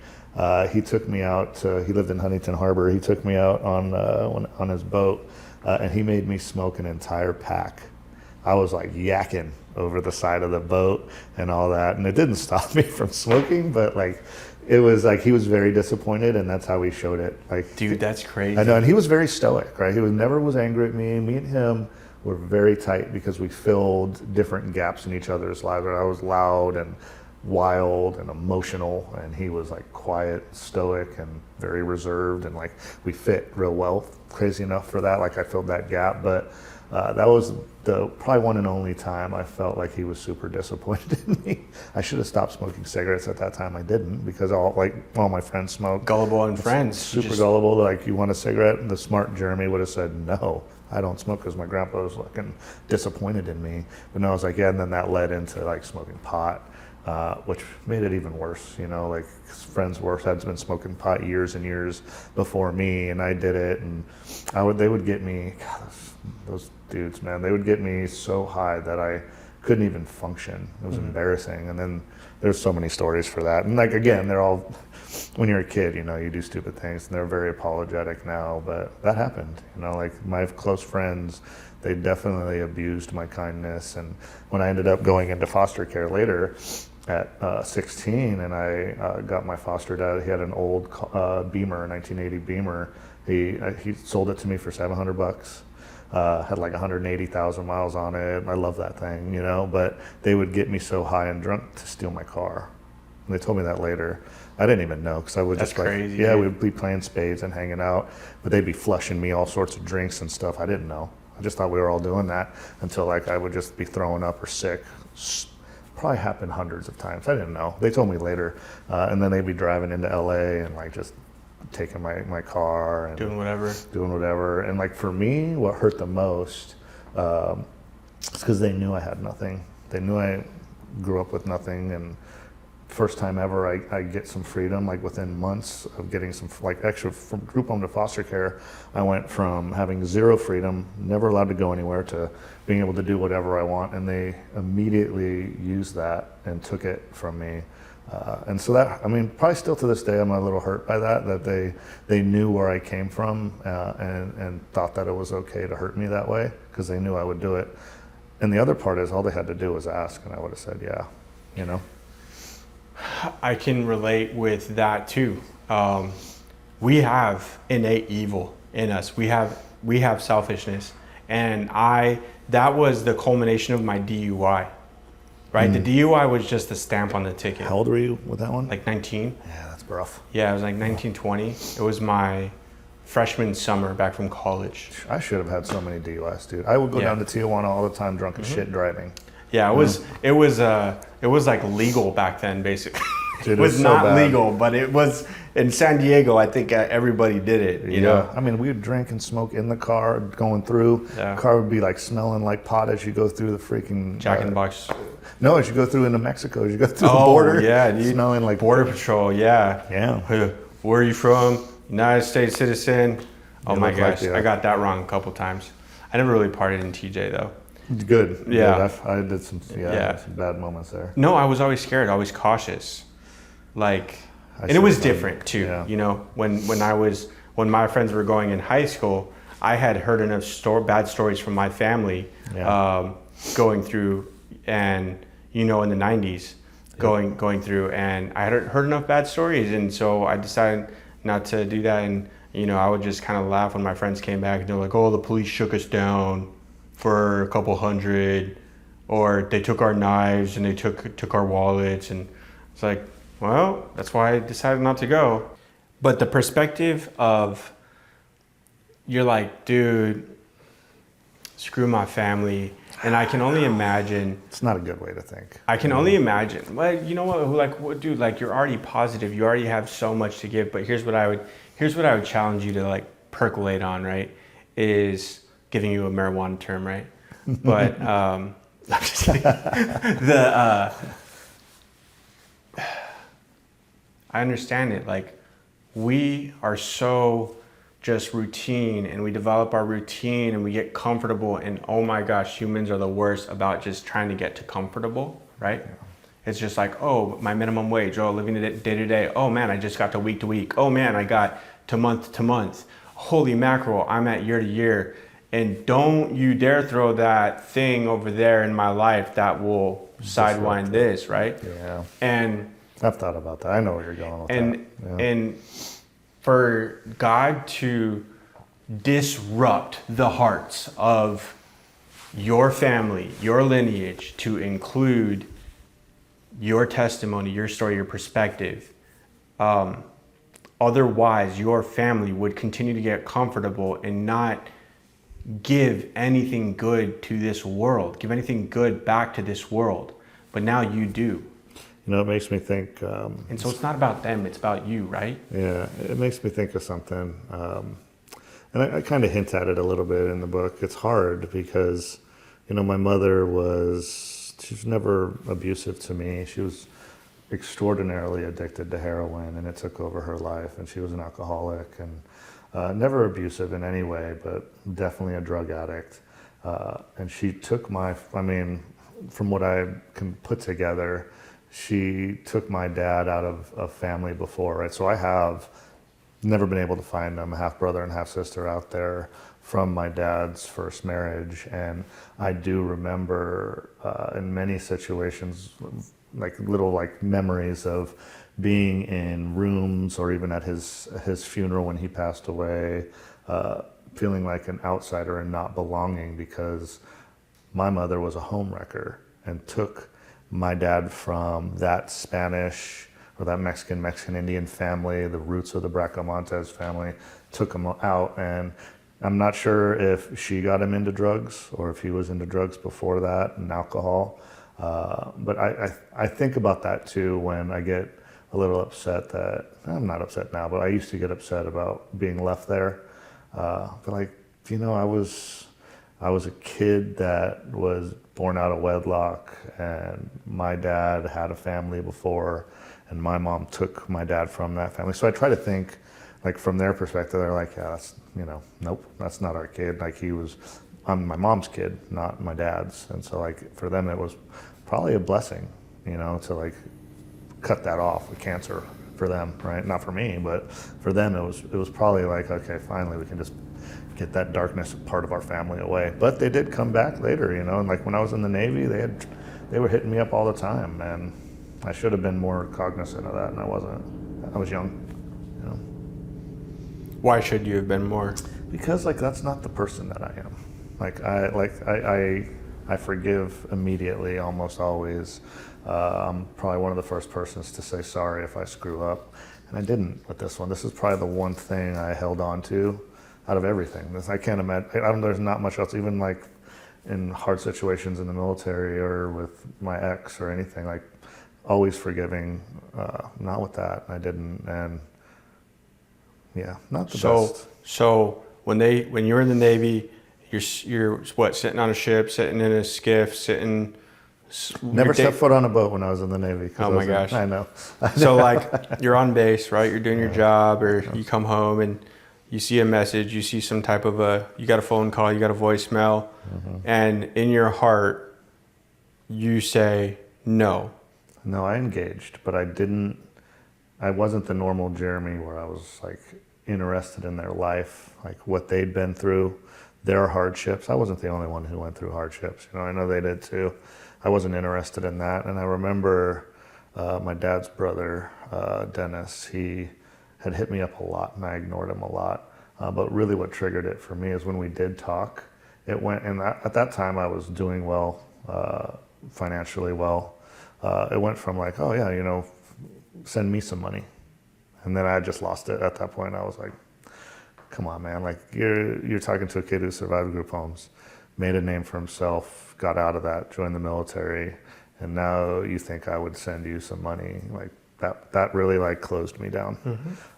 he took me out he lived in Huntington Harbor. He took me out on his boat, and he made me smoke an entire pack. I was like yakking over the side of the boat and all that, and it didn't stop me from smoking, but it was like he was very disappointed, and that's how he showed it. Like, dude, that's crazy. I know, and he was very stoic, right? He never was angry at me. Me and him were very tight because we filled different gaps in each other's lives. I was loud and wild and emotional, and he was like quiet, stoic, and very reserved, and we fit real well. Crazy enough for that, I filled that gap, but that was the probably one and only time I felt like he was super disappointed in me. I should have stopped smoking cigarettes at that time. I didn't, because all my friends smoked. Gullible and friends. Super gullible. You want a cigarette? And the smart Jeremy would have said, no, I don't smoke, because my grandpa was looking disappointed in me. But no, I was like, yeah, and then that led into smoking pot. Which made it even worse, friends had been smoking pot years and years before me, and I did it, and they would get me, God, those dudes, man, they would get me so high that I couldn't even function. It was embarrassing. And then there's so many stories for that. And again, they're all, when you're a kid, you do stupid things, and they're very apologetic now, but that happened, my close friends, they definitely abused my kindness. And when I ended up going into foster care later at 16, and I got my foster dad, he had an old Beamer, 1980 Beamer. He sold it to me for $700. Had 180,000 miles on it. I love that thing, but they would get me so high and drunk to steal my car. And they told me that later. I didn't even know, because I would just crazy, yeah, we'd be playing spades and hanging out, but they'd be flushing me all sorts of drinks and stuff. I didn't know. I just thought we were all doing that until I would just be throwing up or sick. Probably happened hundreds of times. I didn't know. They told me later. And then they'd be driving into LA and just taking my car and doing whatever. And for me, what hurt the most is because they knew I had nothing. They knew I grew up with nothing, and first time ever I get some freedom, within months of getting some, actually from group home to foster care, I went from having zero freedom, never allowed to go anywhere, to being able to do whatever I want. And they immediately used that and took it from me. And so that, probably still to this day, I'm a little hurt by that they knew where I came from, and thought that it was okay to hurt me that way, because they knew I would do it. And the other part is, all they had to do was ask, and I would have said, yeah, I can relate with that too. We have innate evil in us. We have selfishness, and that was the culmination of my DUI. Right, the DUI was just the stamp on the ticket. How old were you with that one? 19. Yeah, that's rough. Yeah, I was 19, 20. It was my freshman summer back from college. I should have had so many DUIs, dude. I would go down to Tijuana all the time, drunk as shit, driving. Yeah, it was legal back then, basically. Dude, it was so not bad. legal, but it was in San Diego. I think everybody did it. You know. We would drink and smoke in the car going through. Yeah. The car would be smelling like pot as you go through the freaking Jack in the Box. No, as you go through into Mexico, as you go through the border. Yeah, dude. Smelling like Border Patrol. Yeah. Yeah. Where are you from? United States citizen. Oh my look like gosh, the- I got that wrong a couple times. I never really partied in TJ though. Good. Yeah. Good. I did some some bad moments there. No, I was always scared, always cautious. Like, I and it was should've done- different too. yeah. You know, when my friends were going in high school, I had heard enough bad stories from my family Yeah. going through, and in the 90s, going through, and I had heard enough bad stories, and so I decided not to do that. And I would just kind of laugh when my friends came back and they're like, "Oh, the police shook us down for a couple hundred, or they took our knives and they took our wallets," and it's like, well, that's why I decided not to go. But the perspective of, you're like, dude, screw my family. And I can only imagine. It's not a good way to think. I can only imagine. Well, you know what? Dude, like, you're already positive. You already have so much to give. But here's what I would challenge you to like percolate on. Right, is giving you a marijuana term. Right, but I'm just kidding. I understand it. Like, we are so just routine, and we develop our routine and we get comfortable, and oh my gosh, humans are the worst about just trying to get to comfortable, right? Yeah. It's just like, oh, my minimum wage, oh, living day to day, oh man, I just got to week to week, oh man, I got to month, holy mackerel, I'm at year to year. And don't you dare throw that thing over there in my life that will sidewind this, right? Yeah. And I've thought about that. I know where you're going with that. Yeah. And for God to disrupt the hearts of your family, your lineage, to include your testimony, your story, your perspective, otherwise your family would continue to get comfortable and not give anything good to this world, give anything good back to this world. But now you do. It makes me think. And so it's not about them, it's about you, right? Yeah, it makes me think of something. And I kind of hint at it a little bit in the book. It's hard because, my mother she's never abusive to me. She was extraordinarily addicted to heroin, and it took over her life, and she was an alcoholic, and never abusive in any way, but definitely a drug addict. And she took from what I can put together, she took my dad out of a family before, right? So I have never been able to find them, a half brother and half sister out there from my dad's first marriage. And I do remember in many situations, like little memories of being in rooms or even at his funeral when he passed away, feeling like an outsider and not belonging because my mother was a homewrecker and took my dad from that Spanish or that Mexican Indian family, the roots of the Bracamontes family, took him out. And I'm not sure if she got him into drugs or if he was into drugs before that and alcohol. But I think about that too when I get a little upset that, I'm not upset now, but I used to get upset about being left there. But I was a kid that was born out of wedlock, and my dad had a family before, and my mom took my dad from that family. So I try to think, from their perspective, they're like, yeah, that's, nope, that's not our kid. I'm my mom's kid, not my dad's. And so for them, it was probably a blessing, to cut that off with cancer for them, right? Not for me, but for them, it was probably okay, finally we can just get that darkness part of our family away. But they did come back later, and when I was in the Navy, they were hitting me up all the time, and I should have been more cognizant of that, and I wasn't. I was young, Why should you have been more? Because that's not the person that I am. I forgive immediately, almost always. I'm probably one of the first persons to say sorry if I screw up, and I didn't with this one. This is probably the one thing I held on to out of everything. I can't imagine. There's not much else. Even in hard situations in the military or with my ex or anything, always forgiving. Not with that. I didn't, and yeah, not the best. So when you're in the Navy, you're what, sitting on a ship, sitting in a skiff, sitting Never set foot on a boat when I was in the Navy. Oh my gosh. I know. So like you're on base, right? You're doing your job, or you come home and you see a message, you see some type of you got a phone call, you got a voicemail, and in your heart, you say no. No, I engaged, but I wasn't the normal Jeremy where I was like interested in their life, like what they'd been through, their hardships. I wasn't the only one who went through hardships. I know they did too. I wasn't interested in that. And I remember my dad's brother, Dennis, he had hit me up a lot and I ignored him a lot. But really what triggered it for me is when we did talk, it went, and at that time I was doing well, financially well. It went from like, oh yeah, send me some money. And then I just lost it at that point. I was like, come on, man. Like you're talking to a kid who survived group homes, made a name for himself, got out of that, joined the military, and now you think I would send you some money. Like that really like closed me down.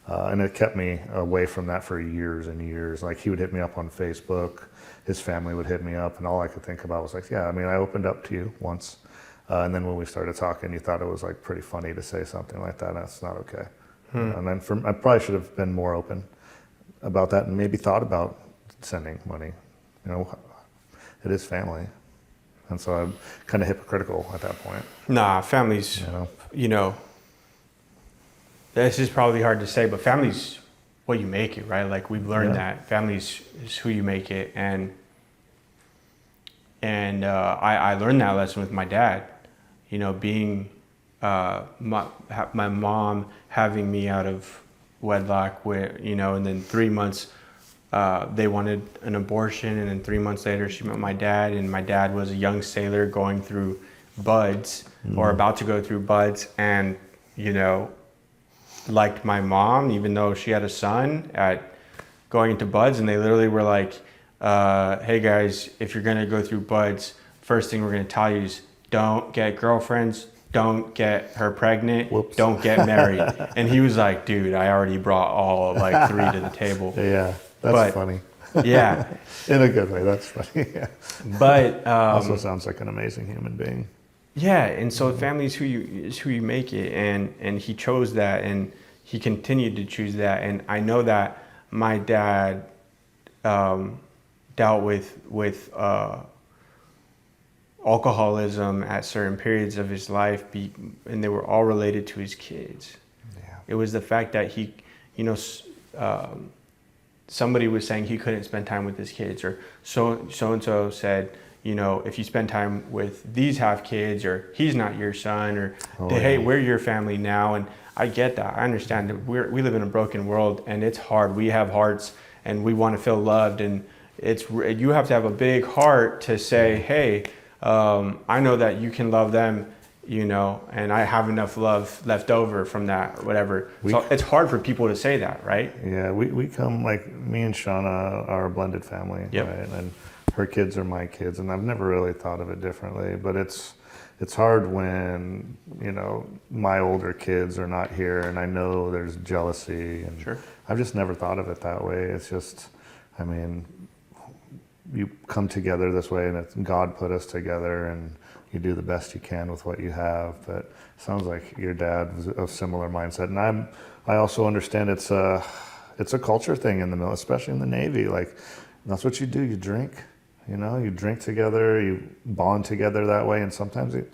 And it kept me away from that for years and years. Like he would hit me up on Facebook, his family would hit me up, and all I could think about was like, yeah, I mean, I opened up to you once. And then when we started talking, you thought it was like pretty funny to say something like that. That's not okay. And then I probably should have been more open about that and maybe thought about sending money. It is family. And so I'm kind of hypocritical at that point. Nah, families, this is probably hard to say, but family's what you make it, right? Like we've learned that families is who you make it. And I learned that lesson with my dad, being my mom having me out of wedlock, and then 3 months they wanted an abortion, and then 3 months later she met my dad, and my dad was a young sailor going through buds or about to go through buds, and liked my mom even though she had a son at going into buds, and they literally were like, hey guys, if you're gonna go through buds, first thing we're gonna tell you is don't get girlfriends, don't get her pregnant, Whoops. Don't get married. And he was like, dude, I already brought all like 3 to the table. Yeah, that's funny. Yeah. In a good way, that's funny. Yeah. But also sounds like an amazing human being. Yeah, and so family is who you make it, and he chose that, and he continued to choose that. And I know that my dad dealt with alcoholism at certain periods of his life, and they were all related to his kids. Yeah. It was the fact that he, somebody was saying he couldn't spend time with his kids, or so and so said, if you spend time with these half kids, or he's not your son, or hey, we're your family now. And I get that. I understand that we live in a broken world, and it's hard. We have hearts, and we want to feel loved, and you have to have a big heart to say, hey, I know that you can love them, and I have enough love left over from that, or whatever. So it's hard for people to say that, right? Yeah, we come, like me and Shauna are a blended family, Yep. right? And her kids are my kids, and I've never really thought of it differently. But it's hard when my older kids are not here, and I know there's jealousy, and Sure. I've just never thought of it that way. It's just, I mean, you come together this way, and God put us together, and you do the best you can with what you have. But it sounds like your dad was of similar mindset, and I also understand it's a culture thing in the military, especially in the Navy. Like that's what you do. You drink. You drink together, you bond together that way, and sometimes it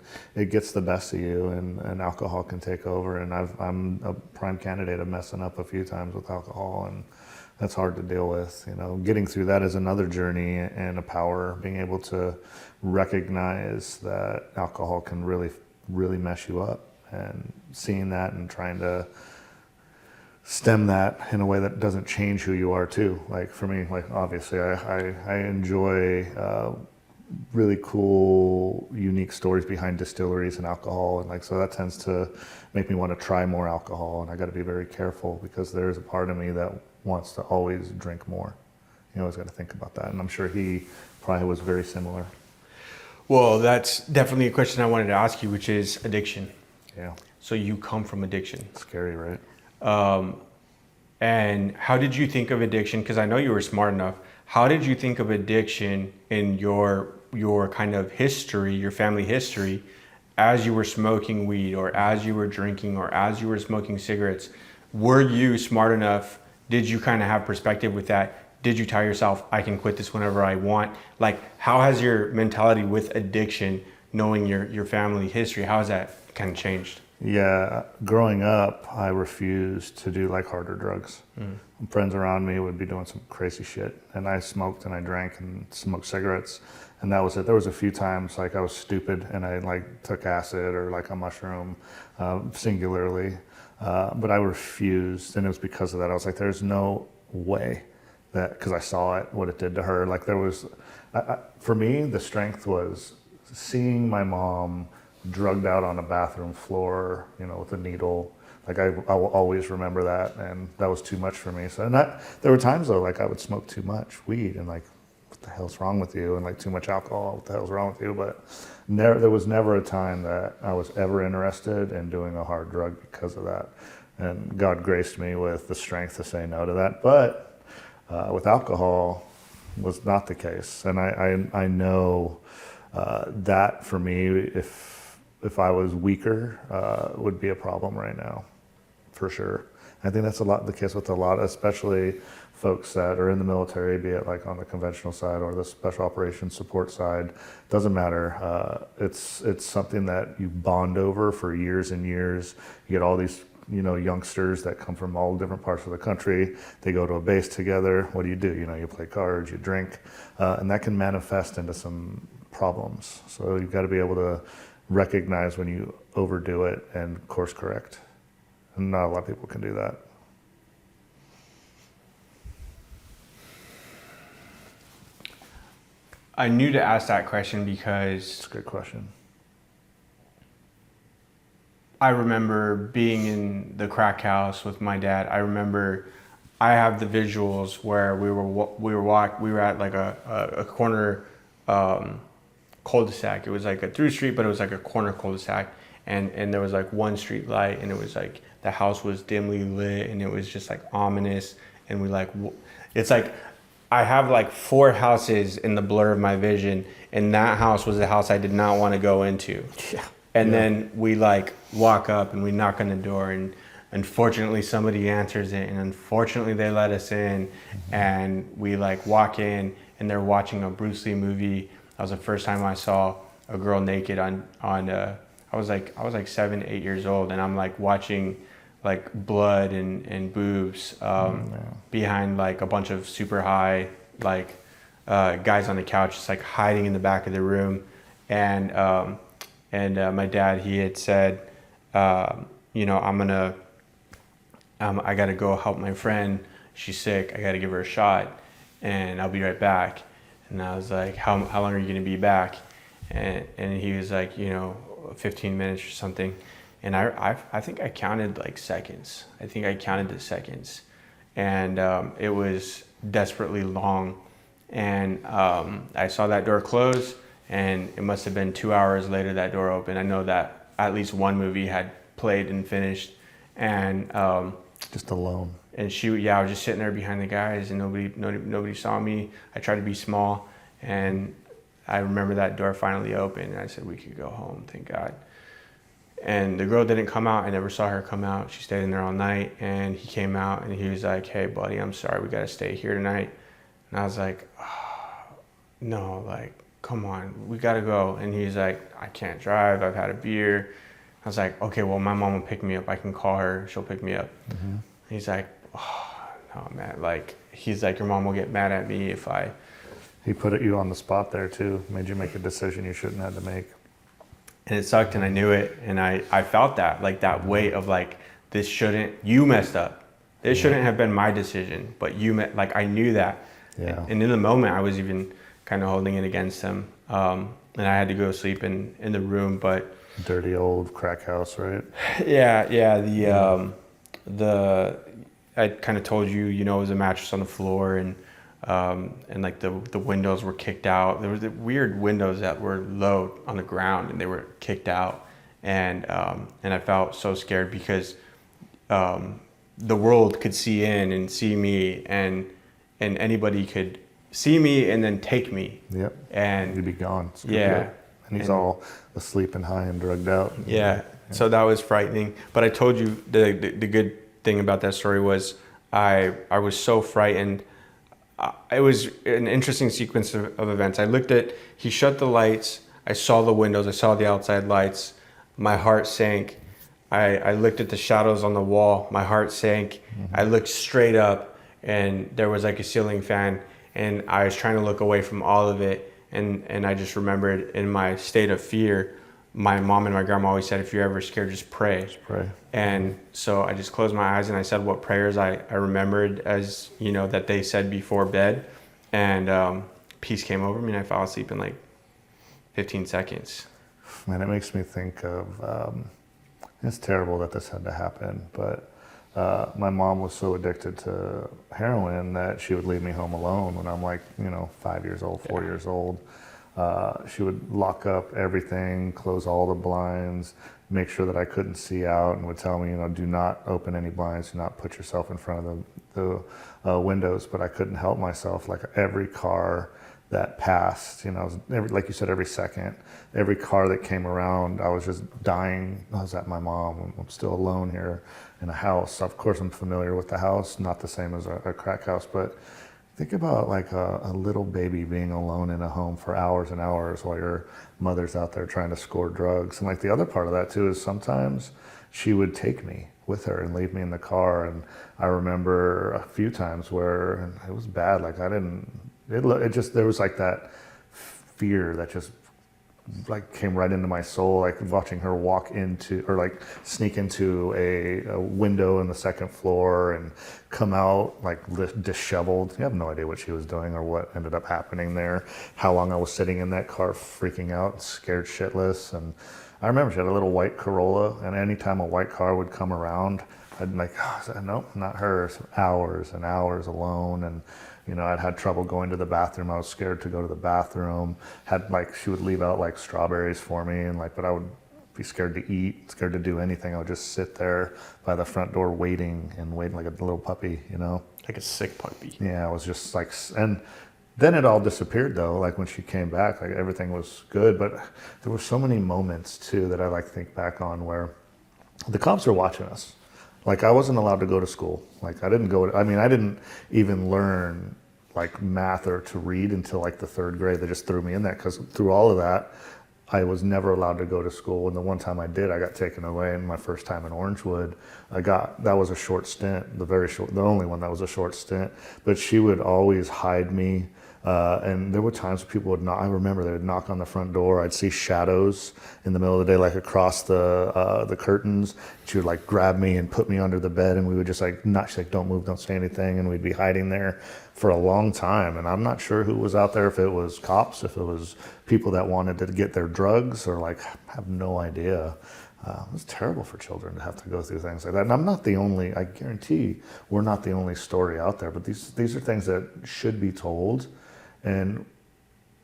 gets the best of you, and alcohol can take over. And I'm a prime candidate of messing up a few times with alcohol, and that's hard to deal with. Getting through that is another journey and a power, being able to recognize that alcohol can really, really mess you up, and seeing that and trying to stem that in a way that doesn't change who you are too. Like for me, like obviously I enjoy really cool, unique stories behind distilleries and alcohol, and like so that tends to make me want to try more alcohol, and I got to be very careful because there's a part of me that wants to always drink more. You always got to think about that, and I'm sure he probably was very similar. Well, that's definitely a question I wanted to ask you, which is addiction. Yeah. So you come from addiction. Scary, right? And how did you think of addiction? Because I know you were smart enough. How did you think of addiction in your your kind of history, your family history, as you were smoking weed or as you were drinking or as you were smoking cigarettes, were you smart enough? Did you kind of have perspective with that? Did you tell yourself, I can quit this whenever I want? Like, how has your mentality with addiction, knowing your family history, how has that kind of changed? Yeah, growing up, I refused to do like harder drugs. Friends around me would be doing some crazy shit, and I smoked and I drank and smoked cigarettes, and that was it. There was a few times like I was stupid and I like took acid or like a mushroom, singularly, but I refused, and it was because of that. I was like, there's no way that, because I saw it, what it did to her. Like there was, for me, the strength was seeing my mom drugged out on a bathroom floor, with a needle. Like I will always remember that, and that was too much for me. So, and there were times though, like I would smoke too much weed, and like, what the hell's wrong with you? And like too much alcohol, what the hell's wrong with you? But there was never a time that I was ever interested in doing a hard drug because of that. And God graced me with the strength to say no to that. But with alcohol, was not the case. And I know that for me, if I was weaker, would be a problem right now, for sure. I think that's the case with a lot, especially folks that are in the military, be it like on the conventional side or the special operations support side. Doesn't matter. It's something that you bond over for years and years. You get all these youngsters that come from all different parts of the country. They go to a base together. What do? You play cards, you drink, and that can manifest into some problems. So you've got to be able to recognize when you overdo it and course correct. And not a lot of people can do that. I knew to ask that question because It's a good question. I remember being in the crack house with my dad. I have the visuals where we were at like a corner cul-de-sac. It was like a through street, but it was like a corner cul-de-sac, and there was like one street light, and it was like the house was dimly lit, and it was just like ominous. And it's like I have like 4 houses in the blur of my vision, and that house was the house I did not want to go into. Yeah. And then we like walk up and we knock on the door, and unfortunately somebody answers it, and unfortunately they let us in, and we like walk in and they're watching a Bruce Lee movie. That was the first time I saw a girl naked on I was like 7, 8 years old, and I'm like watching like blood and boobs behind like a bunch of super high like guys on the couch, just like hiding in the back of the room. And my dad, he had said, I gotta go help my friend. She's sick. I gotta give her a shot, and I'll be right back. And I was like, how long are you gonna be back? And he was like, 15 minutes or something. And I think I counted like seconds. I think I counted the seconds, and it was desperately long. And I saw that door close, and it must have been 2 hours later that door opened. I know that at least one movie had played and finished, and Just alone. and I was just sitting there behind the guys, and nobody saw me. I tried to be small, and I remember that door finally opened, and I said we could go home, thank God. And the girl didn't come out. I never saw her come out. She stayed in there all night, and he came out, and he was like, hey buddy, I'm sorry, we gotta stay here tonight. And I was like, no, like, come on, we gotta go. And he's like, I can't drive, I've had a beer. I was like, okay, well, my mom will pick me up. I can call her, she'll pick me up. Mm-hmm. He's like, oh, no, man. Like, he's like, your mom will get mad at me if I... He put you on the spot there too, made you make a decision you shouldn't have to make. And it sucked, and I knew it, and I felt that, like, that weight of like, you messed up. This shouldn't have been my decision, but I knew that. Yeah. And in the moment, I was even kind of holding it against him. And I had to go sleep in the room, but... Dirty old crack house, right? Yeah. I kind of told you, it was a mattress on the floor, and like the windows were kicked out. There was the weird windows that were low on the ground, and they were kicked out. And I felt so scared because the world could see in and see me, and anybody could see me and then take me. Yep. And You'd be gone. yeah. And he's all asleep and high and drugged out. Yeah. So that was frightening. But I told you the good thing about that story was I was so frightened. It was an interesting sequence of events. He shut the lights. I saw the windows. I saw the outside lights. My heart sank. I looked at the shadows on the wall. My heart sank. Mm-hmm. I looked straight up, and there was like a ceiling fan, and I was trying to look away from all of it. And I just remembered in my state of fear, my mom and my grandma always said, if you're ever scared, just pray. Just pray. And so I just closed my eyes and I said what prayers I remembered as, that they said before bed. And peace came over me and I fell asleep in like 15 seconds. Man, it makes me think of, it's terrible that this had to happen, but my mom was so addicted to heroin that she would leave me home alone when I'm like, 5 years old, 4 years old. She would lock up everything, close all the blinds, make sure that I couldn't see out, and would tell me, do not open any blinds, do not put yourself in front of the windows. But I couldn't help myself. Like every car that passed, like you said, every second, every car that came around, I was just dying. I was at my mom. I'm still alone here in a house. Of course, I'm familiar with the house, not the same as a crack house, but think about like a little baby being alone in a home for hours and hours while your mother's out there trying to score drugs. And like the other part of that too is sometimes she would take me with her and leave me in the car. And I remember a few times where it was bad. Like there was like that fear that just like came right into my soul, like watching her walk into or like sneak into a window in the second floor and come out like disheveled. You have no idea what she was doing or what ended up happening there, how long I was sitting in that car freaking out, scared shitless. And I remember she had a little white Corolla, and anytime a white car would come around, I'd like, nope, not her. Hours and hours alone. And I'd had trouble going to the bathroom. I was scared to go to the bathroom. She would leave out like strawberries for me, and but I would be scared to eat, scared to do anything. I would just sit there by the front door waiting like a little puppy, Like a sick puppy. Yeah, I was just like, and then it all disappeared though. Like when she came back, like everything was good. But there were so many moments too that I think back on where the cops were watching us. Like I wasn't allowed to go to school. Like I didn't even learn like math or to read until like the third grade. They just threw me in that because through all of that, I was never allowed to go to school. And the one time I did, I got taken away. And my first time in Orangewood, that was a short stint, the only one that was a short stint. But she would always hide me. And there were times people would knock. I remember they would knock on the front door. I'd see shadows in the middle of the day, like across the curtains. She would like grab me and put me under the bed, and we would just like she's like, "Don't move, don't say anything," and we'd be hiding there for a long time. And I'm not sure who was out there, if it was cops, if it was people that wanted to get their drugs, or like I have no idea. It was terrible for children to have to go through things like that. And I'm not the only. I guarantee we're not the only story out there. But these are things that should be told. And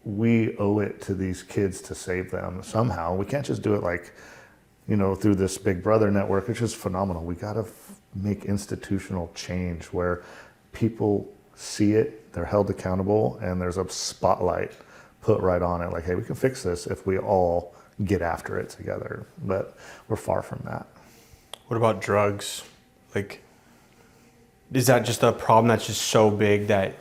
we owe it to these kids to save them somehow. We can't just do it through this Big Brother network, which is phenomenal. We got to make institutional change where people see it, they're held accountable, and there's a spotlight put right on it. Like, hey, we can fix this if we all get after it together. But we're far from that. What about drugs? Like, is that just a problem that's just so big that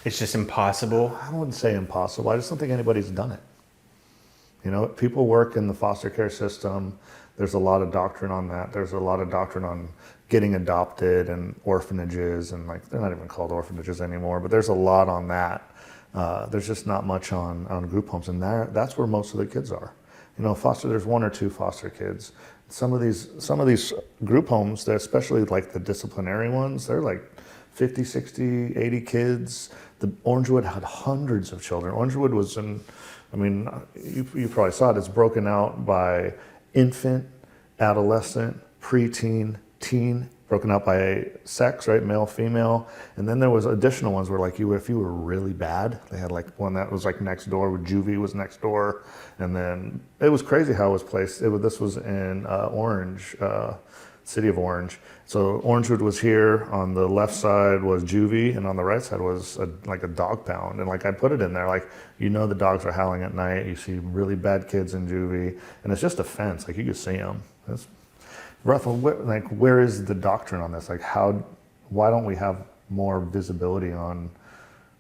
it's just impossible? I wouldn't say impossible. I just don't think anybody's done it. People work in the foster care system. There's a lot of doctrine on that. There's a lot of doctrine on getting adopted and orphanages, and they're not even called orphanages anymore, but there's a lot on that. There's just not much on group homes, and that's where most of the kids are. There's one or two foster kids. Some of these group homes, especially like the disciplinary ones, they're like 50, 60, 80 kids. The Orangewood had hundreds of children. Orangewood was you probably saw it. It's broken out by infant, adolescent, preteen, teen, broken out by sex, right? Male, female. And then there was additional ones where if you were really bad, they had one that was next door, with juvie was next door. And then it was crazy how it was placed. This was in Orange. city of Orange. So Orangewood was here. On the left side was juvie, and on the right side was like a dog pound. And like I put it in there, like the dogs are howling at night. You see really bad kids in juvie, and it's just a fence. Like you can see them. It's rough. Like where is the doctrine on this? Like why don't we have more visibility on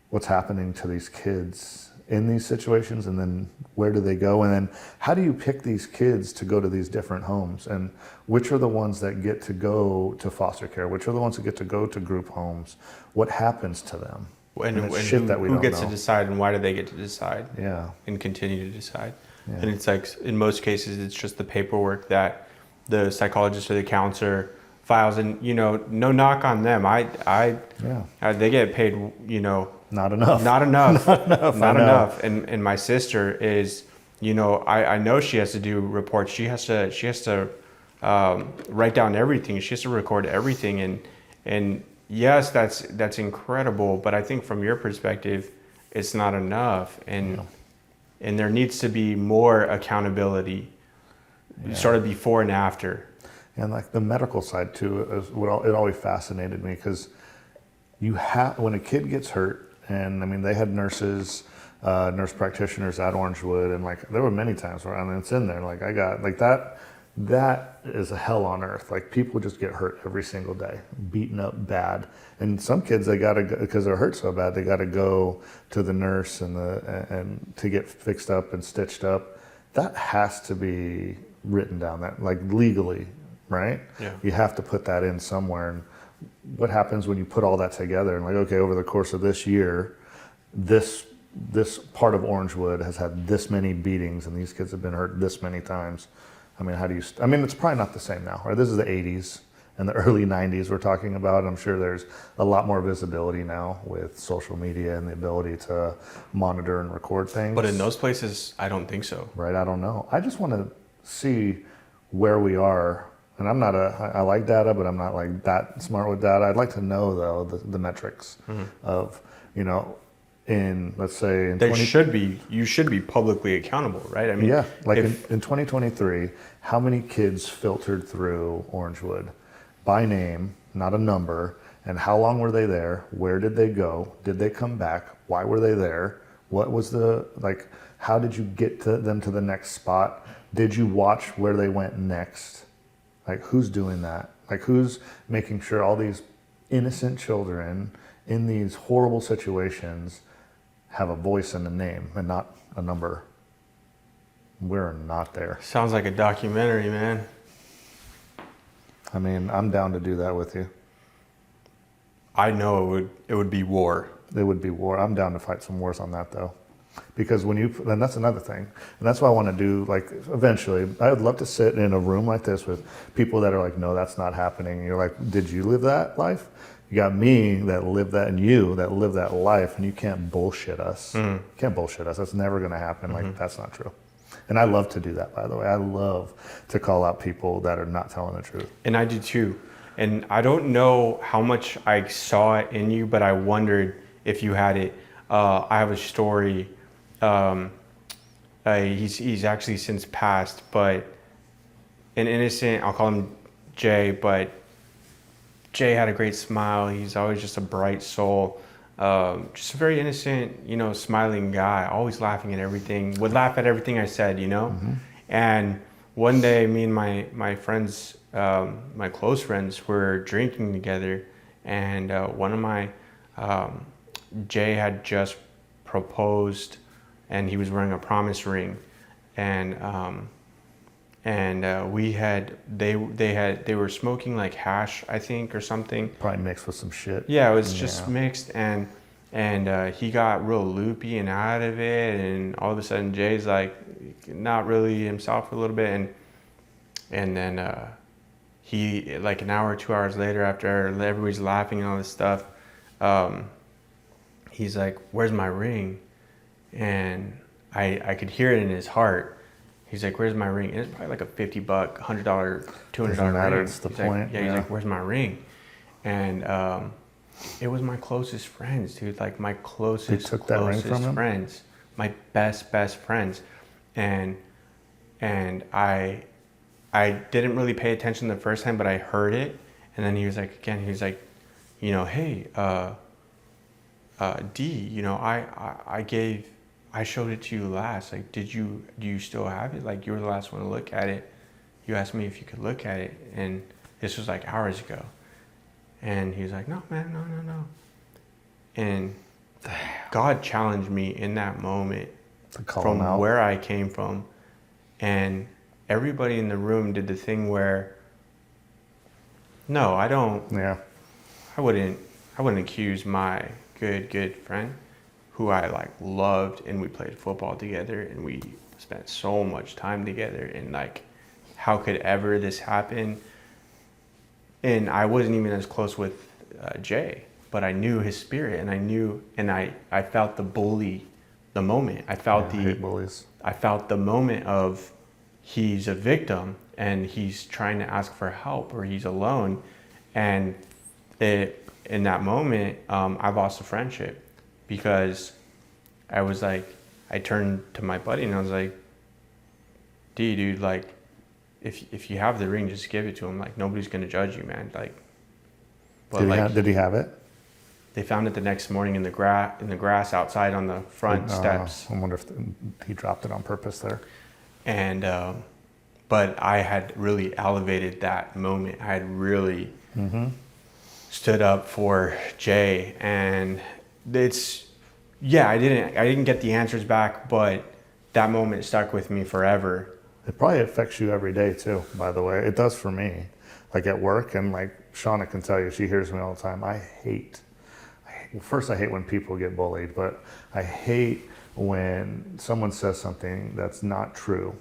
what's happening to these kids in these situations, and then where do they go, and then how do you pick these kids to go to these different homes, and which are the ones that get to go to foster care, which are the ones that get to go to group homes, what happens to them, and shit who, that we who don't gets know. to decide, and why do they get to decide? Yeah. And continue to decide. Yeah. And it's like in most cases it's just the paperwork that the psychologist or the counselor files, and no knock on them. They get paid, Not enough. Not enough. Not enough. I know. And my sister is, I know she has to do reports. She has to write down everything. She has to record everything. And yes, that's incredible. But I think from your perspective, it's not enough. And there needs to be more accountability, sort of before and after. And like the medical side too, it always fascinated me, because when a kid gets hurt, and I mean they had nurse practitioners at Orangewood, and like there were many times where, it's in there, like I got like that is a hell on earth. Like people just get hurt every single day, beaten up bad, and some kids, they gotta go, because they're hurt so bad, they gotta go to the nurse and to get fixed up and stitched up. That has to be written down, that like legally, right? Yeah. You have to put that in somewhere. And what happens when you put all that together and like, okay, over the course of this year, this part of Orangewood has had this many beatings and these kids have been hurt this many times. I mean, it's probably not the same now, right? This is the 80s and the early 90s we're talking about. I'm sure there's a lot more visibility now with social media and the ability to monitor and record things. But in those places, I don't think so. Right, I don't know. I just want to see where we are. And I like data, but I'm not like that smart with data. I'd like to know though the metrics of, in, let's say in you should be publicly accountable, right? I mean, yeah, like in 2023, how many kids filtered through Orangewood by name, not a number, and how long were they there? Where did they go? Did they come back? Why were they there? What was how did you get them to the next spot? Did you watch where they went next? Like who's doing that? Like who's making sure all these innocent children in these horrible situations have a voice and a name and not a number? We're not there. Sounds like a documentary, man. I mean, I'm down to do that with you. I know it would be war. It would be war. I'm down to fight some wars on that though. Because and that's another thing. And that's why I want to do, like, eventually, I would love to sit in a room like this with people that are like, no, that's not happening. And you're like, did you live that life? You got me that lived that, and you that lived that life, and you can't bullshit us. You can't bullshit us. That's never going to happen. Like, that's not true. And I love to do that, by the way. I love to call out people that are not telling the truth. And I do too. And I don't know how much I saw it in you, but I wondered if you had it. I have a story. He's actually since passed, but an innocent, I'll call him Jay, but Jay had a great smile. He's always just a bright soul. Just a very innocent, smiling guy, always laughing at everything, would laugh at everything I said, And one day, me and my friends, my close friends, were drinking together, and one of my, Jay had just proposed, and he was wearing a promise ring, and they were smoking like hash, I think, or something. Probably mixed with some shit. Yeah, it was just mixed, and he got real loopy and out of it, and all of a sudden Jay's like not really himself for a little bit, and then he, like an hour or 2 hours later, after everybody's laughing and all this stuff, he's like, "Where's my ring?" And I could hear it in his heart. He's like, "Where's my ring?" And it's probably like a $50, $100, $200 ring. That's the He's point. Like, yeah, he's like, "Where's my ring?" And it was my closest friends, dude. Like my closest friends, my best friends, and I didn't really pay attention the first time, but I heard it. And then he was like, again, he was like, hey, D, I showed it to you last. Like, do you still have it? Like, you were the last one to look at it. You asked me if you could look at it. And this was like hours ago. And he was like, no, man, no. And God challenged me in that moment from where I came from. And everybody in the room did the thing where, no, I don't. Yeah. I wouldn't accuse my good friend who I like loved, and we played football together and we spent so much time together, and like, how could ever this happen? And I wasn't even as close with Jay, but I knew his spirit, and I felt the moment. I felt I hate bullies. I felt the moment of he's a victim and he's trying to ask for help, or he's alone. And in that moment, I lost a friendship, because I was like, I turned to my buddy and I was like, D, dude, like, if you have the ring, just give it to him. Like, nobody's gonna judge you, man. Like, but did he have it? They found it the next morning in the grass outside on the front steps. I wonder if he dropped it on purpose there. And but I had really elevated that moment. I had really stood up for Jay, and I didn't get the answers back, but that moment stuck with me forever. It probably affects you every day too, by the way. It does for me. Like at work, and like Shauna can tell you, she hears me all the time. I hate when people get bullied, but I hate when someone says something that's not true,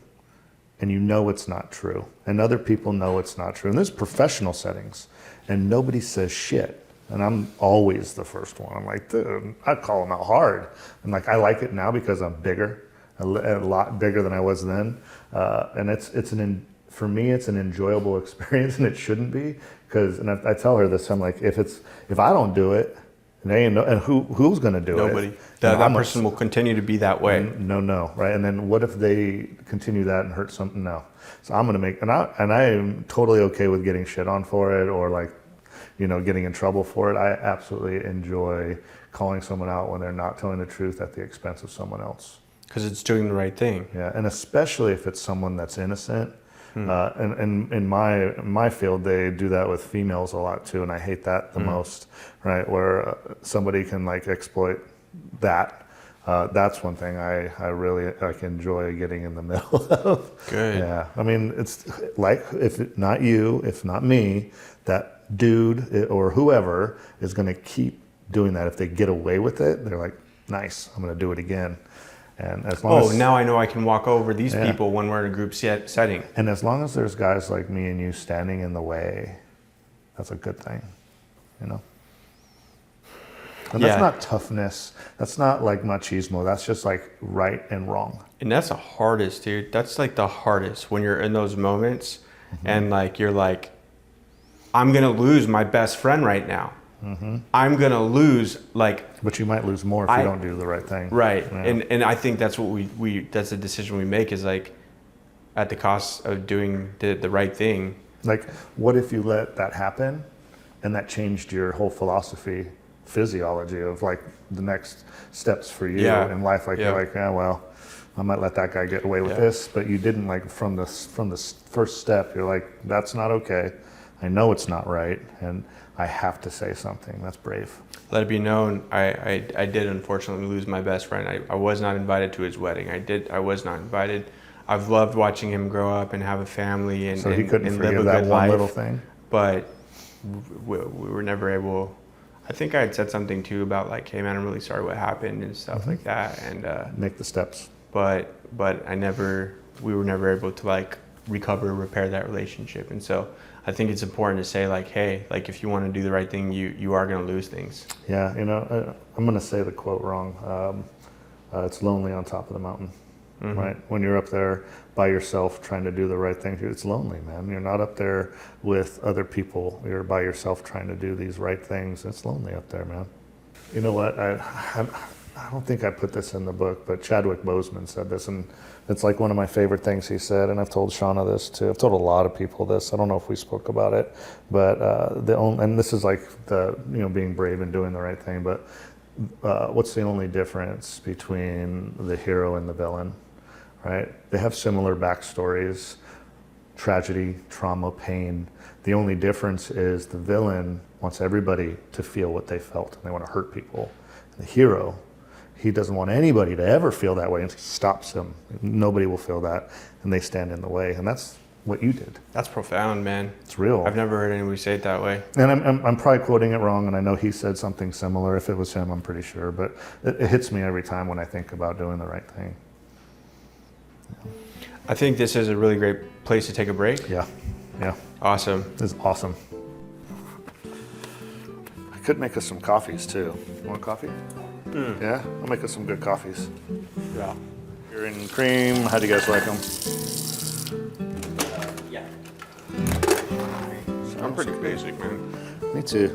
and you know it's not true, and other people know it's not true. And there's professional settings, and nobody says shit. And I'm always the first one. I'm like, dude, I call them out hard. And like, I like it now because I'm bigger, a lot bigger than I was then. And for me, it's an enjoyable experience, and it shouldn't be. And I tell her this, I'm like, if I don't do it, and who's going to do it? Nobody. That person will continue to be that way. No, right? And then what if they continue that and hurt something? No. So I'm going to I am totally okay with getting shit on for it, or like, getting in trouble for it. I absolutely enjoy calling someone out when they're not telling the truth at the expense of someone else. Because it's doing the right thing. Yeah, and especially if it's someone that's innocent. And in my field, they do that with females a lot too, and I hate that the most, right? Where somebody can like exploit that. That's one thing I really enjoy getting in the middle of. Good. Yeah, I mean, it's like, if not you, if not me, that dude or whoever is going to keep doing that. If they get away with it, they're like, nice, I'm going to do it again. And as long as, now I know I can walk over these people when we're in a group setting. And as long as there's guys like me and you standing in the way, that's a good thing, And that's not toughness. That's not like machismo. That's just like right and wrong. And that's the hardest, dude. That's like the hardest, when you're in those moments and like, you're like, I'm going to lose my best friend right now. I'm going to lose, like... But you might lose more if you don't do the right thing. Right. Yeah. And I think that's what that's the decision we make, is like, at the cost of doing the right thing. Like, what if you let that happen and that changed your whole physiology of like the next steps for you in life? Like, you're like, well, I might let that guy get away with this, but you didn't, like, from the first step, you're like, that's not okay. I know it's not right, and I have to say something. That's brave. Let it be known, I did unfortunately lose my best friend. I was not invited to his wedding. I was not invited. I've loved watching him grow up and have a family and, so he couldn't and forgive live a that good one life. little thing? But we were never able. I think I had said something too about like, hey man, I'm really sorry what happened and stuff like that. And make the steps. But we were never able to like repair that relationship. And so I think it's important to say like, hey, like if you want to do the right thing, you are going to lose things. Yeah, I'm going to say the quote wrong. It's lonely on top of the mountain, right? When you're up there by yourself trying to do the right thing, it's lonely, man. You're not up there with other people. You're by yourself trying to do these right things. It's lonely up there, man. You know what? I don't think I put this in the book, but Chadwick Boseman said this, and it's like one of my favorite things he said. And I've told Shauna this too. I've told a lot of people this. I don't know if we spoke about it, but and this is like the being brave and doing the right thing. But what's the only difference between the hero and the villain? Right? They have similar backstories, tragedy, trauma, pain. The only difference is the villain wants everybody to feel what they felt, and they want to hurt people. The hero, he doesn't want anybody to ever feel that way, and stops him. Nobody will feel that, and they stand in the way. And that's what you did. That's profound, man. It's real. I've never heard anybody say it that way. And I'm probably quoting it wrong, and I know he said something similar. If it was him, I'm pretty sure. But it hits me every time when I think about doing the right thing. I think this is a really great place to take a break. Yeah. Awesome. This is awesome. I could make us some coffees too. You want coffee? Yeah, I'll make us some good coffees. Yeah. Beer and cream. How do you guys like them? Yeah. I'm pretty basic, man. Me too.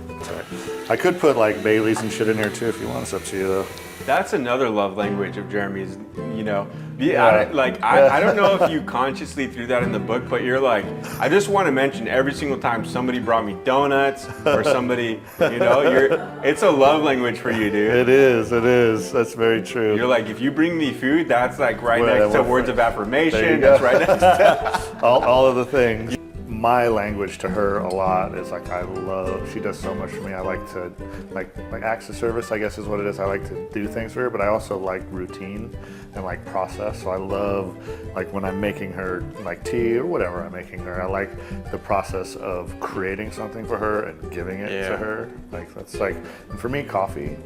That's right. I could put like Baileys and shit in here too if you want. It's up to you though. That's another love language of Jeremy's, Yeah. I don't know if you consciously threw that in the book, but you're like, I just want to mention every single time somebody brought me donuts or somebody, it's a love language for you, dude. It is. That's very true. You're like, if you bring me food, that's like right Well, next to well, words of there you affirmation. go. That's right next to all of the things. My language to her a lot is like, she does so much for me. I like to, like acts of service, I guess is what it is. I like to do things for her, but I also like routine and like process. So I love, like when I'm making her like tea or whatever I'm making her, I like the process of creating something for her and giving it to her. Like that's like, and for me, coffee.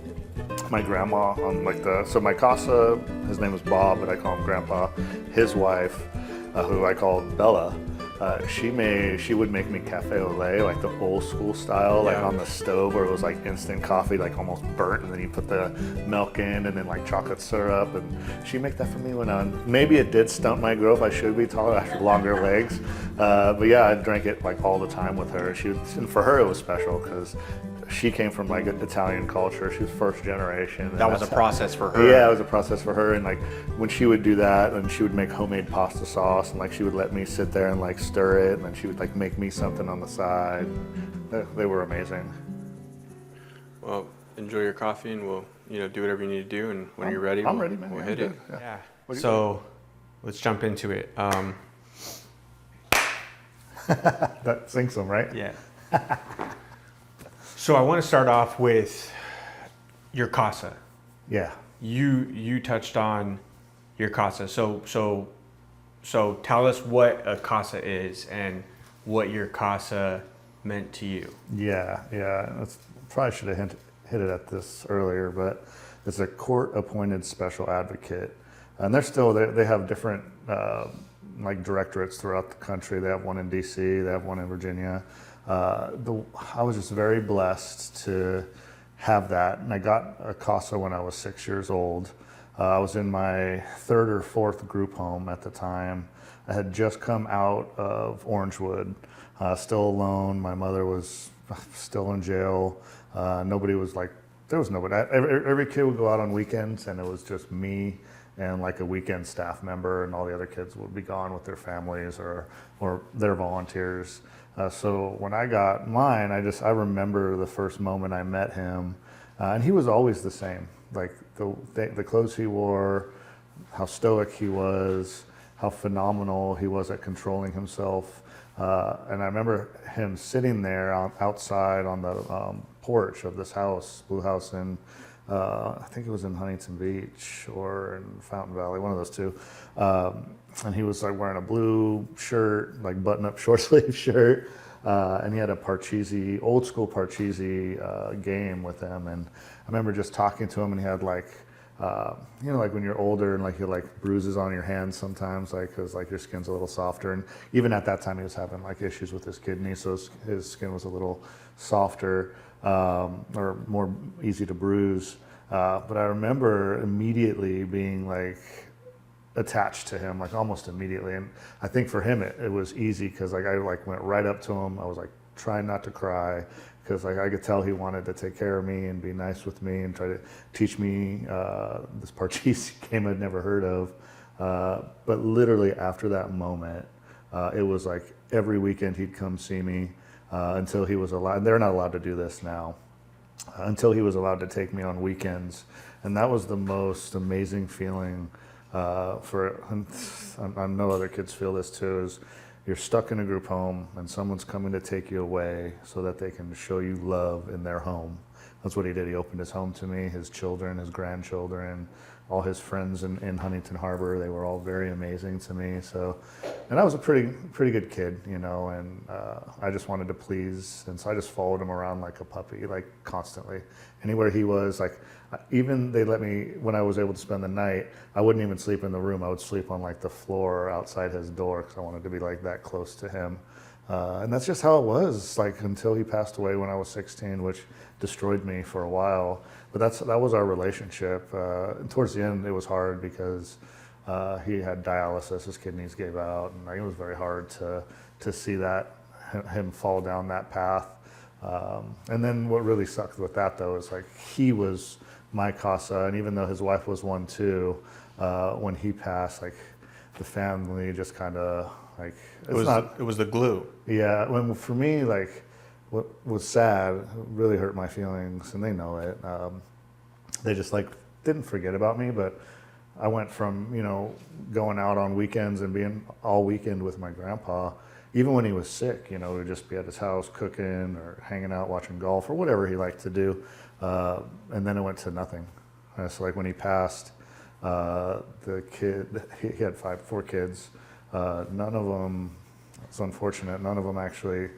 My grandma on so my casa, his name was Bob, but I call him Grandpa. His wife, who I call Bella, she would make me cafe au lait, like the old school style, like on the stove where it was like instant coffee, like almost burnt, and then you put the milk in and then like chocolate syrup, and she'd make that for me maybe it did stunt my growth. I should be taller after longer legs, but yeah, I drank it like all the time with her. And for her it was special because she came from like Italian culture. She was first generation. That was a process for her. Yeah, it was a process for her. And like when she would do that, and she would make homemade pasta sauce, and like she would let me sit there and like stir it, and then she would like make me something on the side. They were amazing. Well, enjoy your coffee, and we'll do whatever you need to do. And when you're ready, I'm ready, man. We'll Yeah, hit it. Yeah. So let's jump into it. That sinks them, right? Yeah. So I want to start off with your casa. Yeah. You touched on your casa. So tell us what a casa is and what your casa meant to you. Yeah. Probably should have hit it at this earlier, but it's a court-appointed special advocate, and they have different like directorates throughout the country. They have one in DC. They have one in Virginia. I was just very blessed to have that, and I got a casa when I was 6 years old. I was in my third or fourth group home at the time. I had just come out of Orangewood, still alone. My mother was still in jail. There was nobody. Every kid would go out on weekends, and it was just me and like a weekend staff member, and all the other kids would be gone with their families or their volunteers. So when I got mine, I remember the first moment I met him, and he was always the same. Like the clothes he wore, how stoic he was, how phenomenal he was at controlling himself. And I remember him sitting there outside on the porch of this house, Blue House in, I think it was in Huntington Beach or in Fountain Valley, one of those two. And he was like wearing a blue shirt, like button-up short sleeve shirt. And he had a old school Parcheesi game with him. And I remember just talking to him, and he had like, like when you're older and like you like bruises on your hands sometimes, like because like your skin's a little softer. And even at that time, he was having like issues with his kidney, so his skin was a little softer or more easy to bruise. But I remember immediately being like attached to him, like almost immediately. And I think for him it was easy because like I like went right up to him. I was like trying not to cry, because like I could tell he wanted to take care of me and be nice with me and try to teach me this Parcheesi game I'd never heard of. But literally after that moment, it was like every weekend he'd come see me until he was allowed. They're not allowed to do this now. Until he was allowed to take me on weekends, and that was the most amazing feeling. I know other kids feel this too. Is you're stuck in a group home and someone's coming to take you away so that they can show you love in their home. That's what he did. He opened his home to me, his children, his grandchildren, all his friends in Huntington Harbor. They were all very amazing to me. So, and I was a pretty good kid, you know, and I just wanted to please. And so I just followed him around like a puppy, like constantly. Anywhere he was, like even they let me, when I was able to spend the night, I wouldn't even sleep in the room. I would sleep on like the floor outside his door because I wanted to be like that close to him. And that's just how it was, like until he passed away when I was 16, which destroyed me for a while. But that was our relationship. Towards the end, it was hard because he had dialysis, his kidneys gave out, and it was very hard to see that him fall down that path. And then what really sucked with that though is like he was my casa, and even though his wife was one too, when he passed, like the family just kind of like it was the glue. Yeah, when for me, like what was sad, really hurt my feelings, and they know it. They just like didn't forget about me, but I went from, you know, going out on weekends and being all weekend with my grandpa. Even when he was sick, you know, we'd just be at his house cooking or hanging out watching golf or whatever he liked to do. And then it went to nothing. So like when he passed, the kid, he had four kids. None of them, it's unfortunate, none of them actually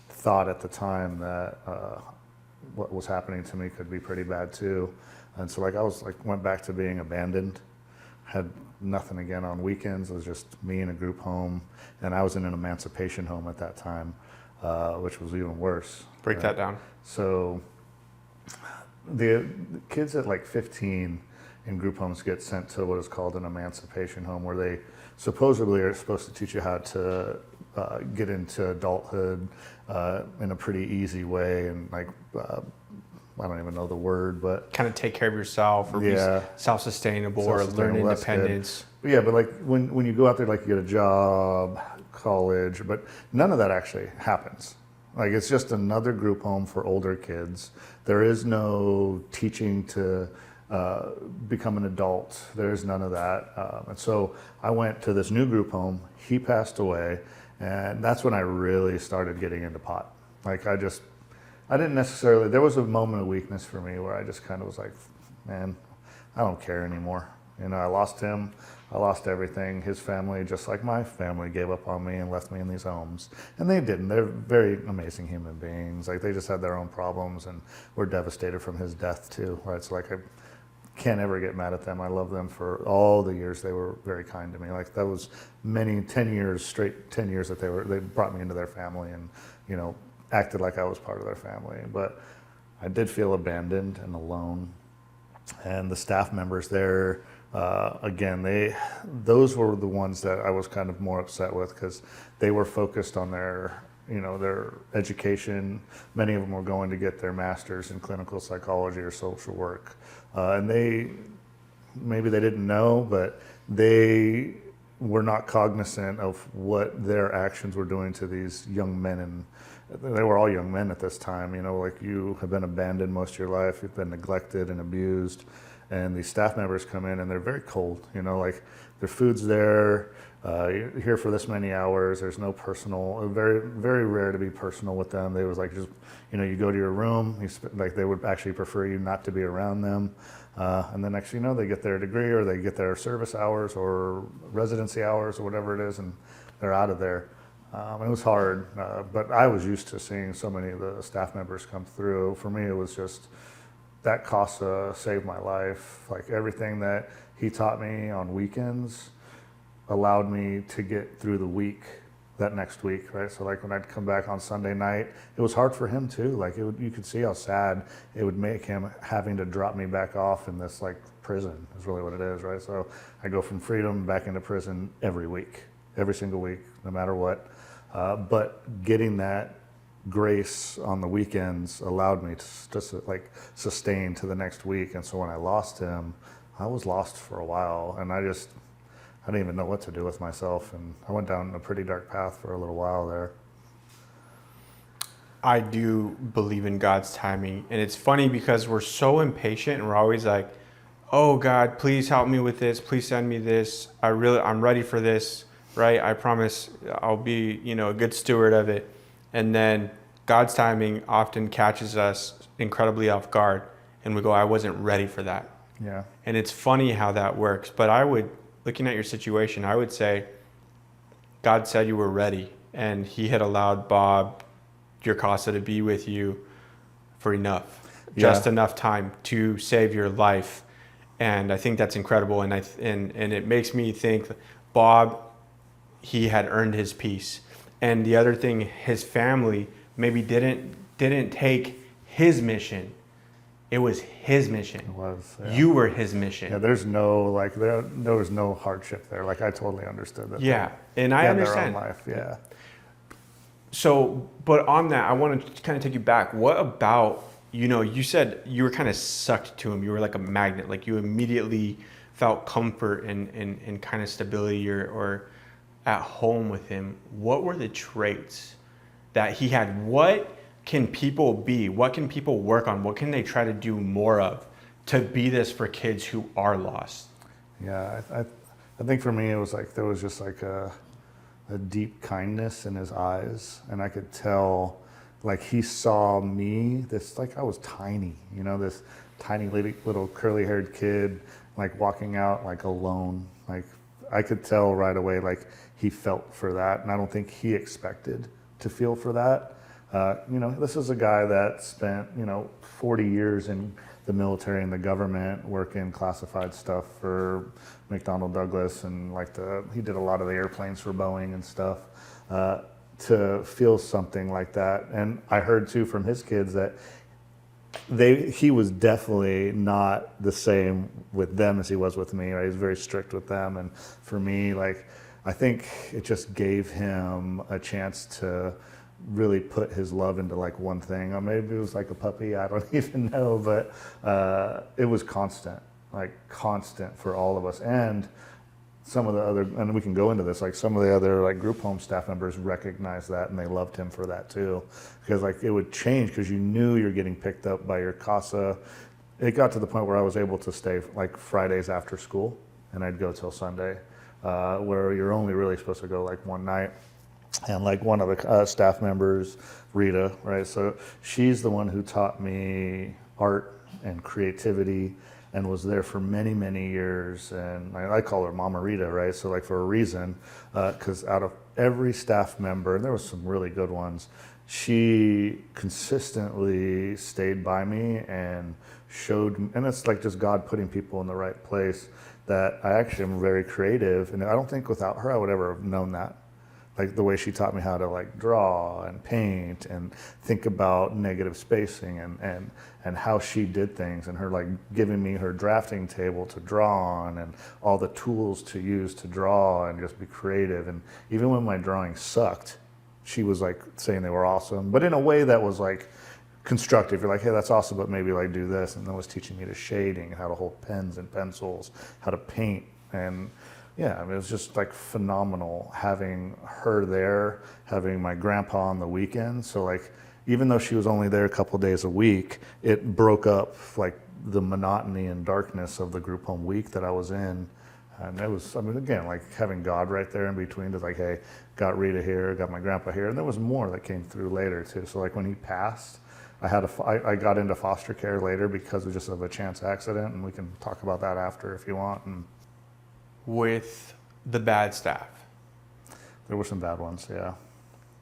thought at the time that what was happening to me could be pretty bad too. And so like I was like, went back to being abandoned, had nothing again on weekends. It was just me in a group home, and I was in an emancipation home at that time, which was even worse. Break that down. So the kids at like 15 in group homes get sent to what is called an emancipation home, where they supposedly are supposed to teach you how to get into adulthood in a pretty easy way, and like I don't even know the word, but kind of take care of yourself or be self-sustainable or learn independence. But yeah, but like when you go out there, like you get a job, college, but none of that actually happens. Like it's just another group home for older kids. There is no teaching to become an adult. There is none of that. And so I went to this new group home. He passed away, and that's when I really started getting into pot. Like I didn't necessarily, there was a moment of weakness for me where I just kind of was like, man, I don't care anymore. You know, I lost him, I lost everything. His family, just like my family, gave up on me and left me in these homes. And they didn't. They're very amazing human beings. Like they just had their own problems and were devastated from his death too, right? So like I can't ever get mad at them. I love them for all the years they were very kind to me. Like that was 10 years that they brought me into their family and, you know, acted like I was part of their family. But I did feel abandoned and alone. And the staff members there, again, those were the ones that I was kind of more upset with, because they were focused on their education. Many of them were going to get their masters in clinical psychology or social work. And maybe they didn't know, but they were not cognizant of what their actions were doing to these young men. And they were all young men at this time, you know, like you have been abandoned most of your life, you've been neglected and abused, and these staff members come in and they're very cold, you know, like their food's there, you're here for this many hours, there's no personal, very, very rare to be personal with them. They was like, just, you know, you go to your room, like they would actually prefer you not to be around them. And then next, you know, they get their degree or they get their service hours or residency hours or whatever it is, and they're out of there. It was hard, but I was used to seeing so many of the staff members come through. For me, it was just, that CASA saved my life. Like everything that he taught me on weekends allowed me to get through the week, that next week, right? So like when I'd come back on Sunday night, it was hard for him too. Like you could see how sad it would make him having to drop me back off in this like prison is really what it is, right? So I go from freedom back into prison every week, every single week, no matter what. But getting that grace on the weekends allowed me to just like sustain to the next week. And so when I lost him, I was lost for a while, and I didn't even know what to do with myself, and I went down a pretty dark path for a little while there. I do believe in God's timing, and it's funny because we're so impatient and we're always like, oh God, please help me with this, please send me this, I'm ready for this, right? I promise I'll be, a good steward of it. And then God's timing often catches us incredibly off guard, and we go, I wasn't ready for that. Yeah. And it's funny how that works. But looking at your situation, I would say God said you were ready, and he had allowed Bob, your casa, to be with you for just enough time to save your life. And I think that's incredible. And and it makes me think Bob, he had earned his peace. And the other thing, his family maybe didn't take his mission. It was his mission. It was. Yeah. You were his mission. Yeah, there's no there was no hardship there. Like I totally understood that. Yeah, and I understand. Their own life. Yeah. So, but on that, I want to kind of take you back. What about, you said you were kind of sucked to him. You were like a magnet. Like you immediately felt comfort and kind of stability or at home with him. What were the traits that he had? What can people be? What can people work on? What can they try to do more of to be this for kids who are lost? Yeah, I think for me it was like there was just like a deep kindness in his eyes, and I could tell like he saw me, this like I was tiny, this tiny little curly haired kid like walking out like alone. Like I could tell right away like he felt for that, and I don't think he expected to feel for that. This is a guy that spent 40 years in the military and the government working classified stuff for McDonnell Douglas, and he did a lot of the airplanes for Boeing and stuff. To feel something like that, and I heard too from his kids that he was definitely not the same with them as he was with me. Right? He was very strict with them, and for me, I think it just gave him a chance to really put his love into one thing. Or maybe it was like a puppy, I don't even know, but it was constant for all of us. And some of the other, and we can go into this, some of the other group home staff members recognized that, and they loved him for that too, because it would change because you knew you're getting picked up by your casa. It got to the point where I was able to stay Fridays after school, and I'd go till Sunday, where you're only really supposed to go one night. And one of the staff members, Rita, right? So she's the one who taught me art and creativity, and was there for many, many years. And I call her Mama Rita, right? So for a reason, because out of every staff member, and there was some really good ones, she consistently stayed by me and showed, and it's just God putting people in the right place, that I actually am very creative. And I don't think without her I would ever have known that. The way she taught me how to draw and paint and think about negative spacing and how she did things, and her giving me her drafting table to draw on and all the tools to use to draw and just be creative. And even when my drawing sucked, she was saying they were awesome, but in a way that was constructive. You're hey, that's awesome, but maybe do this. And then was teaching me the shading, how to hold pens and pencils, how to paint. And yeah, it was just phenomenal having her there, having my grandpa on the weekend. So even though she was only there a couple days a week, it broke up the monotony and darkness of the group home week that I was in. And it was, again, having God right there in between to hey, got Rita here, got my grandpa here. And there was more that came through later too. So when he passed, I got into foster care later because of a chance accident, and we can talk about that after if you want. And with the bad staff. There were some bad ones, yeah.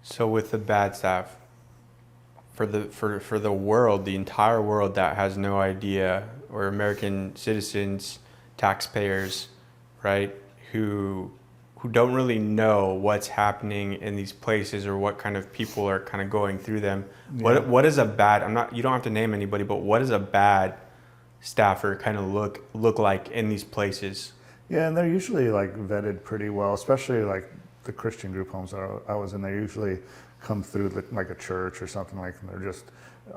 So with the bad staff, for the world, the entire world that has no idea, or American citizens, taxpayers, right, who don't really know what's happening in these places or what kind of people are kind of going through them. Yeah. What is a bad, you don't have to name anybody, but what does a bad staffer kind of look like in these places? Yeah, and they're usually vetted pretty well, especially the Christian group homes that I was in. They're usually come through like a church or something, like they're just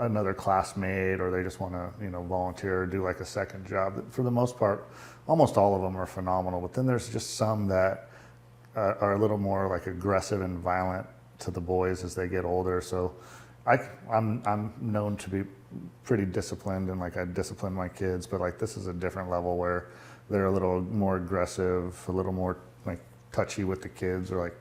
another classmate, or they just want to, volunteer or do like a second job. For the most part, almost all of them are phenomenal, but then there's just some that are a little more like aggressive and violent to the boys as they get older. So I'm known to be pretty disciplined, and like I discipline my kids, but like this is a different level where they're a little more aggressive, a little more like touchy with the kids, or like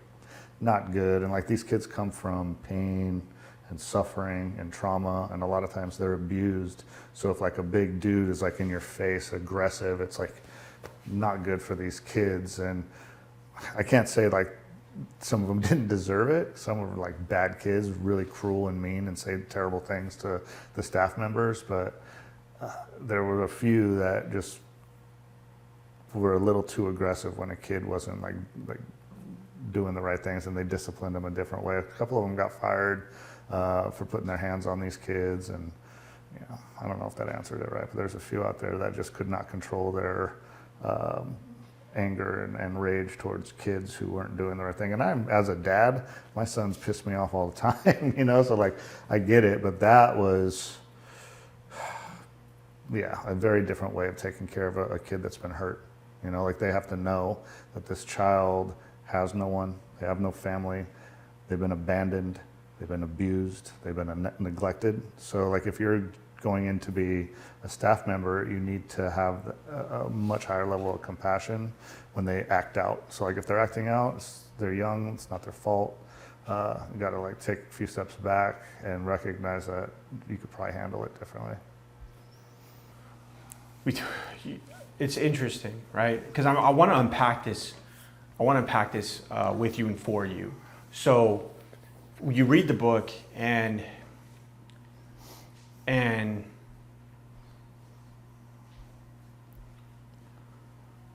not good. And like these kids come from pain and suffering and trauma, and a lot of times they're abused. So if like a big dude is like in your face, aggressive, it's like not good for these kids. And I can't say like some of them didn't deserve it. Some were like bad kids, really cruel and mean, and say terrible things to the staff members. But there were a few that just were a little too aggressive when a kid wasn't like doing the right things, and they disciplined them a different way. A couple of them got fired for putting their hands on these kids, and I don't know if that answered it right, but there's a few out there that just could not control their anger and rage towards kids who weren't doing the right thing. And as a dad, my sons piss me off all the time, so like I get it, but that was a very different way of taking care of a kid that's been hurt. Like they have to know that this child has no one, they have no family, they've been abandoned, they've been abused, they've been neglected. So like if you're going in to be a staff member, you need to have a much higher level of compassion when they act out. So like if they're acting out, they're young, it's not their fault. You got to like take a few steps back and recognize that you could probably handle it differently. It's interesting, right? Because I want to unpack this. I want to unpack this with you and for you. So you read the book, and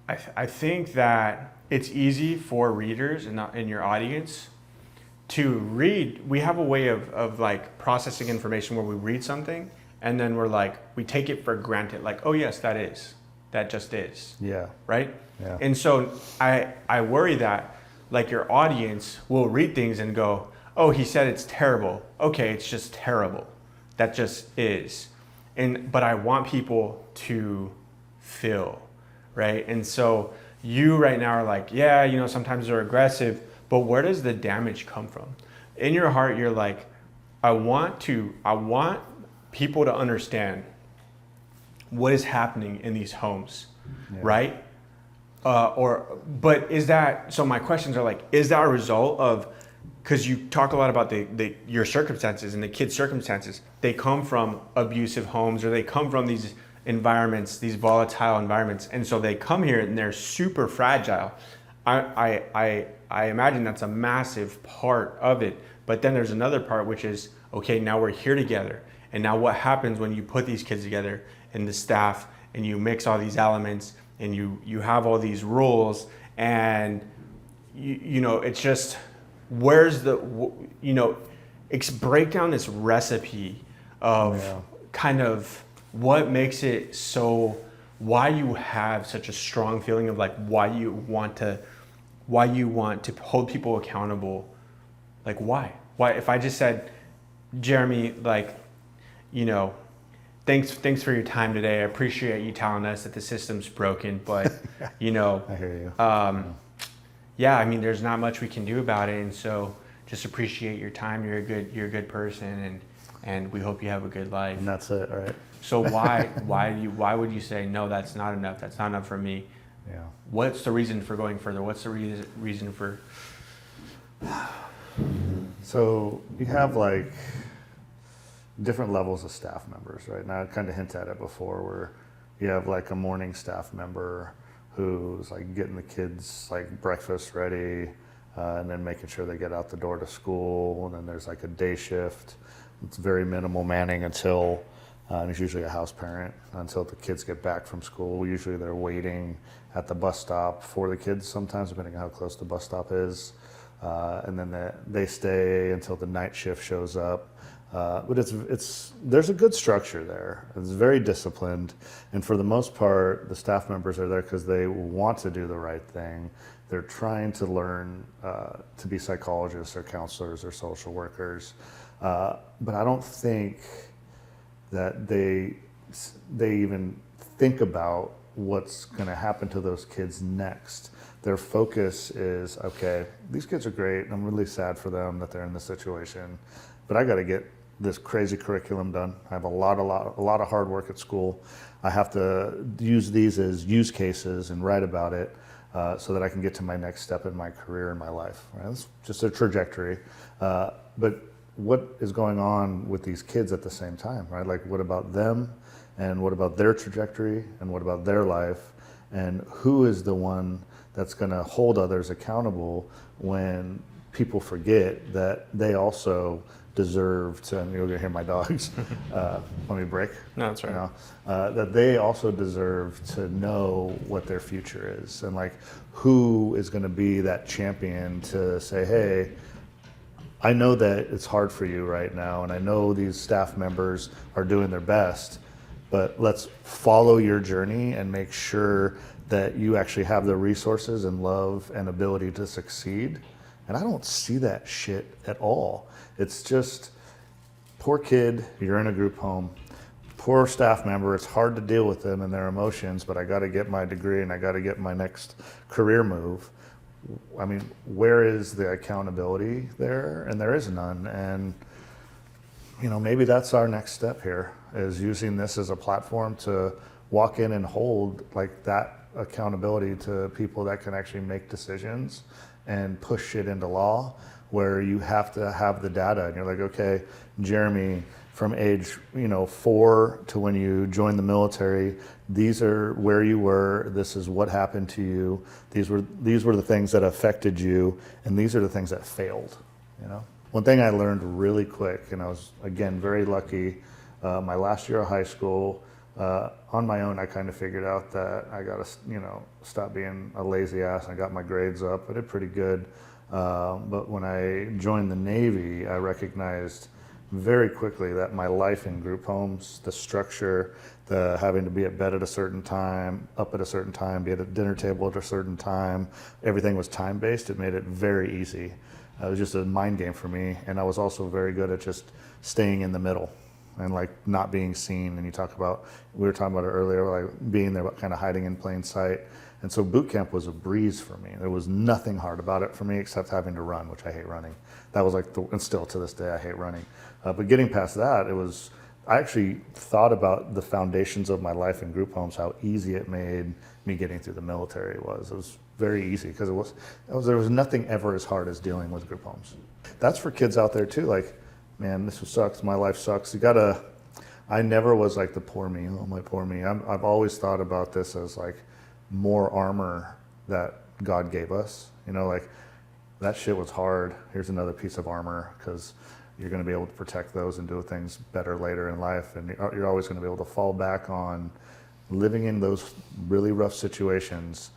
I think that it's easy for readers and your audience to read. We have a way of like processing information where we read something and then we take it for granted. Like, oh yes, that just is. Yeah. Right? Yeah. And so I worry that like your audience will read things and go, oh, he said it's terrible. Okay, it's just terrible. That just is. But I want people to feel, right? And so you right now are like, yeah, sometimes they're aggressive, but where does the damage come from? In your heart, you're like, I want people to understand what is happening in these homes, right? But is that, so my questions are like, is that a result of, because you talk a lot about your circumstances and the kids' circumstances, they come from abusive homes, or they come from these environments, these volatile environments, and so they come here and they're super fragile. I imagine that's a massive part of it. But then there's another part, which is, okay, now we're here together, and now what happens when you put these kids together and the staff, and you mix all these elements, and you have all these rules, and it's just, where's the, break down this recipe of kind of what makes it so, why you have such a strong feeling of like why you want to hold people accountable. Like why if I just said, Jeremy, like, thanks for your time today, I appreciate you telling us that the system's broken, but I hear you. I mean, there's not much we can do about it, and so just appreciate your time. You're a good person, and we hope you have a good life. And that's it, right? So why would you say, no, that's not enough? That's not enough for me. Yeah. What's the reason for going further? What's the reason for? So you have like different levels of staff members, right? Now I kind of hinted at it before, where you have like a morning staff member who's like getting the kids like breakfast ready, and then making sure they get out the door to school. And then there's like a day shift. It's very minimal manning until, and it's usually a house parent, until the kids get back from school. Usually they're waiting at the bus stop for the kids sometimes, depending on how close the bus stop is. And then they stay until the night shift shows up. But there's a good structure there. It's very disciplined, and for the most part, the staff members are there because they want to do the right thing. they're trying to learn to be psychologists or counselors or social workers. But I don't think that they even think about what's going to happen to those kids next. Their focus is, okay, these kids are great. I'm really sad for them that they're in this situation, but I got to get this crazy curriculum done. I have a lot of hard work at school. I have to use these as use cases and write about it so that I can get to my next step in my career and my life. Right? It's just a trajectory. But what is going on with these kids at the same time, right? Like, what about them, and what about their trajectory, and what about their life, and who is the one that's going to hold others accountable when people forget that they also deserve to, and you're going to hear my dogs, let me break. No, that's right. You know, that they also deserve to know what their future is, and like, who is going to be that champion to say, hey, I know that it's hard for you right now, and I know these staff members are doing their best, but let's follow your journey and make sure that you actually have the resources and love and ability to succeed. And I don't see that shit at all. It's just, poor kid, you're in a group home, poor staff member, it's hard to deal with them and their emotions, but I got to get my degree and I got to get my next career move. I mean, where is the accountability there? And there is none. And, you know, maybe that's our next step here, is using this as a platform to walk in and hold like that accountability to people that can actually make decisions and push it into law, where you have to have the data and you're like, okay, Jeremy, from age 4 to when you joined the military, these are where you were, this is what happened to you, these were the things that affected you, and these are the things that failed. One thing I learned really quick, and I was again very lucky, my last year of high school, on my own I kind of figured out that I got to stop being a lazy ass. I got my grades up, I did pretty good, but when I joined the Navy, I recognized very quickly that my life in group homes, the structure, the having to be at bed at a certain time, up at a certain time, be at a dinner table at a certain time, everything was time-based. It made it very easy. It was just a mind game for me. And I was also very good at just staying in the middle and like not being seen. And we were talking about it earlier, like being there, but kind of hiding in plain sight. And so boot camp was a breeze for me. There was nothing hard about it for me except having to run, which I hate running. That was and still to this day, I hate running. But getting past that, I actually thought about the foundations of my life in group homes, how easy it made me getting through the military was. It was very easy because there was nothing ever as hard as dealing with group homes. That's for kids out there too. Like, man, this sucks. My life sucks. I never was like the poor me. Oh, my poor me. I've always thought about this as like more armor that God gave us. Like that shit was hard. Here's another piece of armor because you're going to be able to protect those and do things better later in life. And you're always going to be able to fall back on living in those really rough situations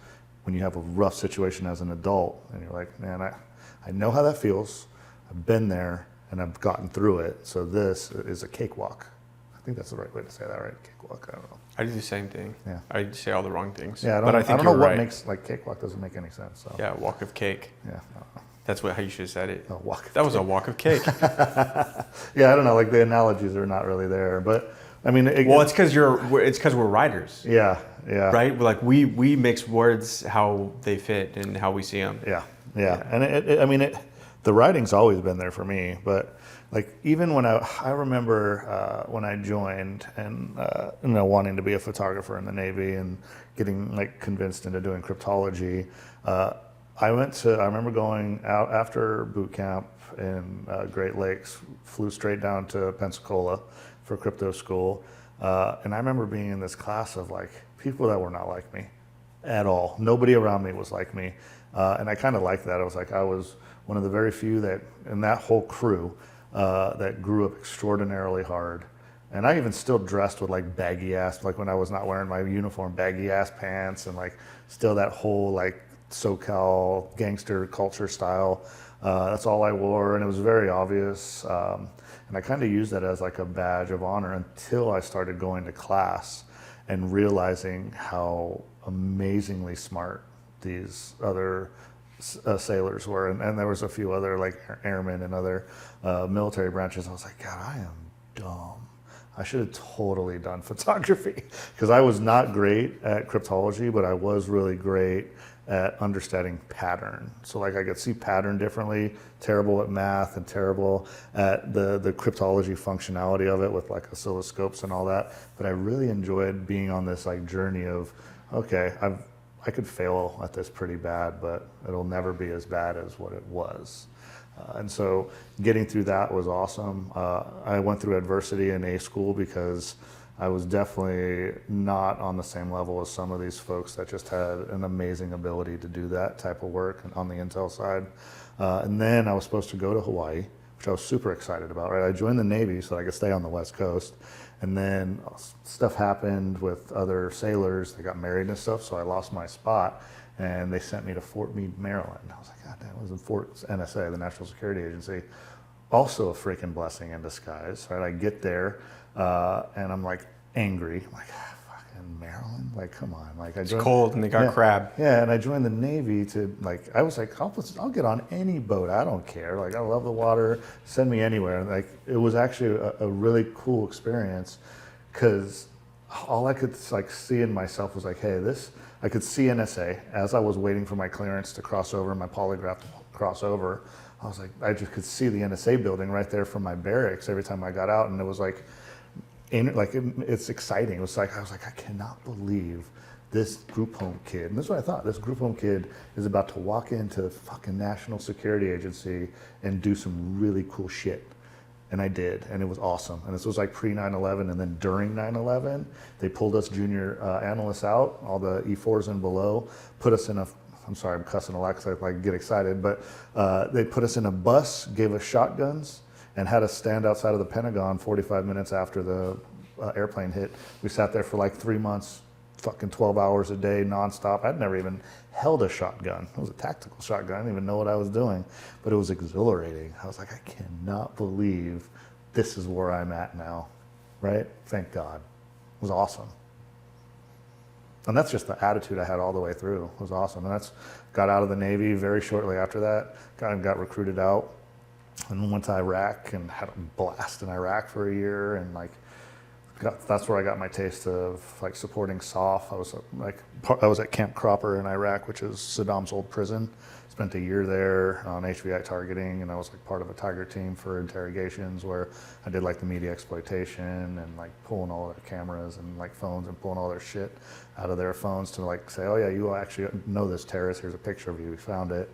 when you have a rough situation as an adult. And you're like, man, I know how that feels. I've been there and I've gotten through it. So this is a cakewalk. I think that's the right way to say that, right? Cakewalk, I don't know. I do the same thing. Yeah. I say all the wrong things. Yeah, I don't know what makes, like, cakewalk doesn't make any sense. So. Yeah, walk of cake. Yeah. That's how you should have said it. A walk of that was a walk of cake. Yeah, I don't know. Like the analogies are not really there, but I mean. It's because we're writers. Yeah, yeah. Right. Like we mix words how they fit and how we see them. Yeah. And the writing's always been there for me, but like even when I remember when I joined and wanting to be a photographer in the Navy and getting like convinced into doing cryptology. I remember going out after boot camp in Great Lakes, flew straight down to Pensacola for crypto school. And I remember being in this class of like people that were not like me at all. Nobody around me was like me. And I kind of liked that. I was one of the very few that in that whole crew that grew up extraordinarily hard. And I even still dressed with like baggy ass, like when I was not wearing my uniform, baggy ass pants and like still that whole like SoCal gangster culture style. That's all I wore, and it was very obvious. And I kind of used that as like a badge of honor until I started going to class and realizing how amazingly smart these other sailors were, and there was a few other like airmen and other military branches. I was like, God, I am dumb. I should have totally done photography because I was not great at cryptology, but I was really great at understanding pattern. So like I could see pattern differently, terrible at math and terrible at the cryptology functionality of it with like oscilloscopes and all that. But I really enjoyed being on this like journey of, okay, I could fail at this pretty bad, but it'll never be as bad as what it was. And so getting through that was awesome. I went through adversity in A school because I was definitely not on the same level as some of these folks that just had an amazing ability to do that type of work on the intel side. And then I was supposed to go to Hawaii, which I was super excited about, right? I joined the Navy so I could stay on the West Coast. And then stuff happened with other sailors. They got married and stuff, so I lost my spot. And they sent me to Fort Meade, Maryland. I was like, God damn, it was in Fort NSA, the National Security Agency. Also a freaking blessing in disguise, right? I get there, and I'm like angry. I'm like, fucking Maryland? Like, come on. Like, It's cold and they got crab. Yeah, and I joined the Navy to, like, I was like, I'll get on any boat. I don't care. Like, I love the water. Send me anywhere. And like, it was actually a really cool experience because all I could like see in myself was like, hey, I could see NSA as I was waiting for my clearance to cross over, my polygraph to cross over. I was like, I just could see the NSA building right there from my barracks every time I got out. And it was like, it's exciting. It was like, I was like, I cannot believe this group home kid. And this is what I thought. This group home kid is about to walk into the fucking National Security Agency and do some really cool shit. And I did, and it was awesome. And this was like pre 9/11, and then during 9/11, they pulled us junior analysts out, all the E4s and below, put us in I'm sorry, I'm cussing a lot because I like get excited, but they put us in a bus, gave us shotguns, and had us stand outside of the Pentagon 45 minutes after the airplane hit. We sat there for like 3 months, fucking 12 hours a day, nonstop. I'd never even held a shotgun. It was a tactical shotgun. I didn't even know what I was doing, but it was exhilarating. I was like, I cannot believe this is where I'm at now, right? Thank God. It was awesome. And that's just the attitude I had all the way through. It was awesome. And got out of the Navy very shortly after that, got recruited out and went to Iraq and had a blast in Iraq for a year. And like, that's where I got my taste of like supporting SOF. I was at Camp Cropper in Iraq, which is Saddam's old prison. Spent a year there on HVI targeting, and I was like part of a Tiger team for interrogations where I did like the media exploitation and like pulling all their cameras and like phones and pulling all their shit out of their phones to like say, oh yeah, you actually know this terrorist. Here's a picture of you. We found it,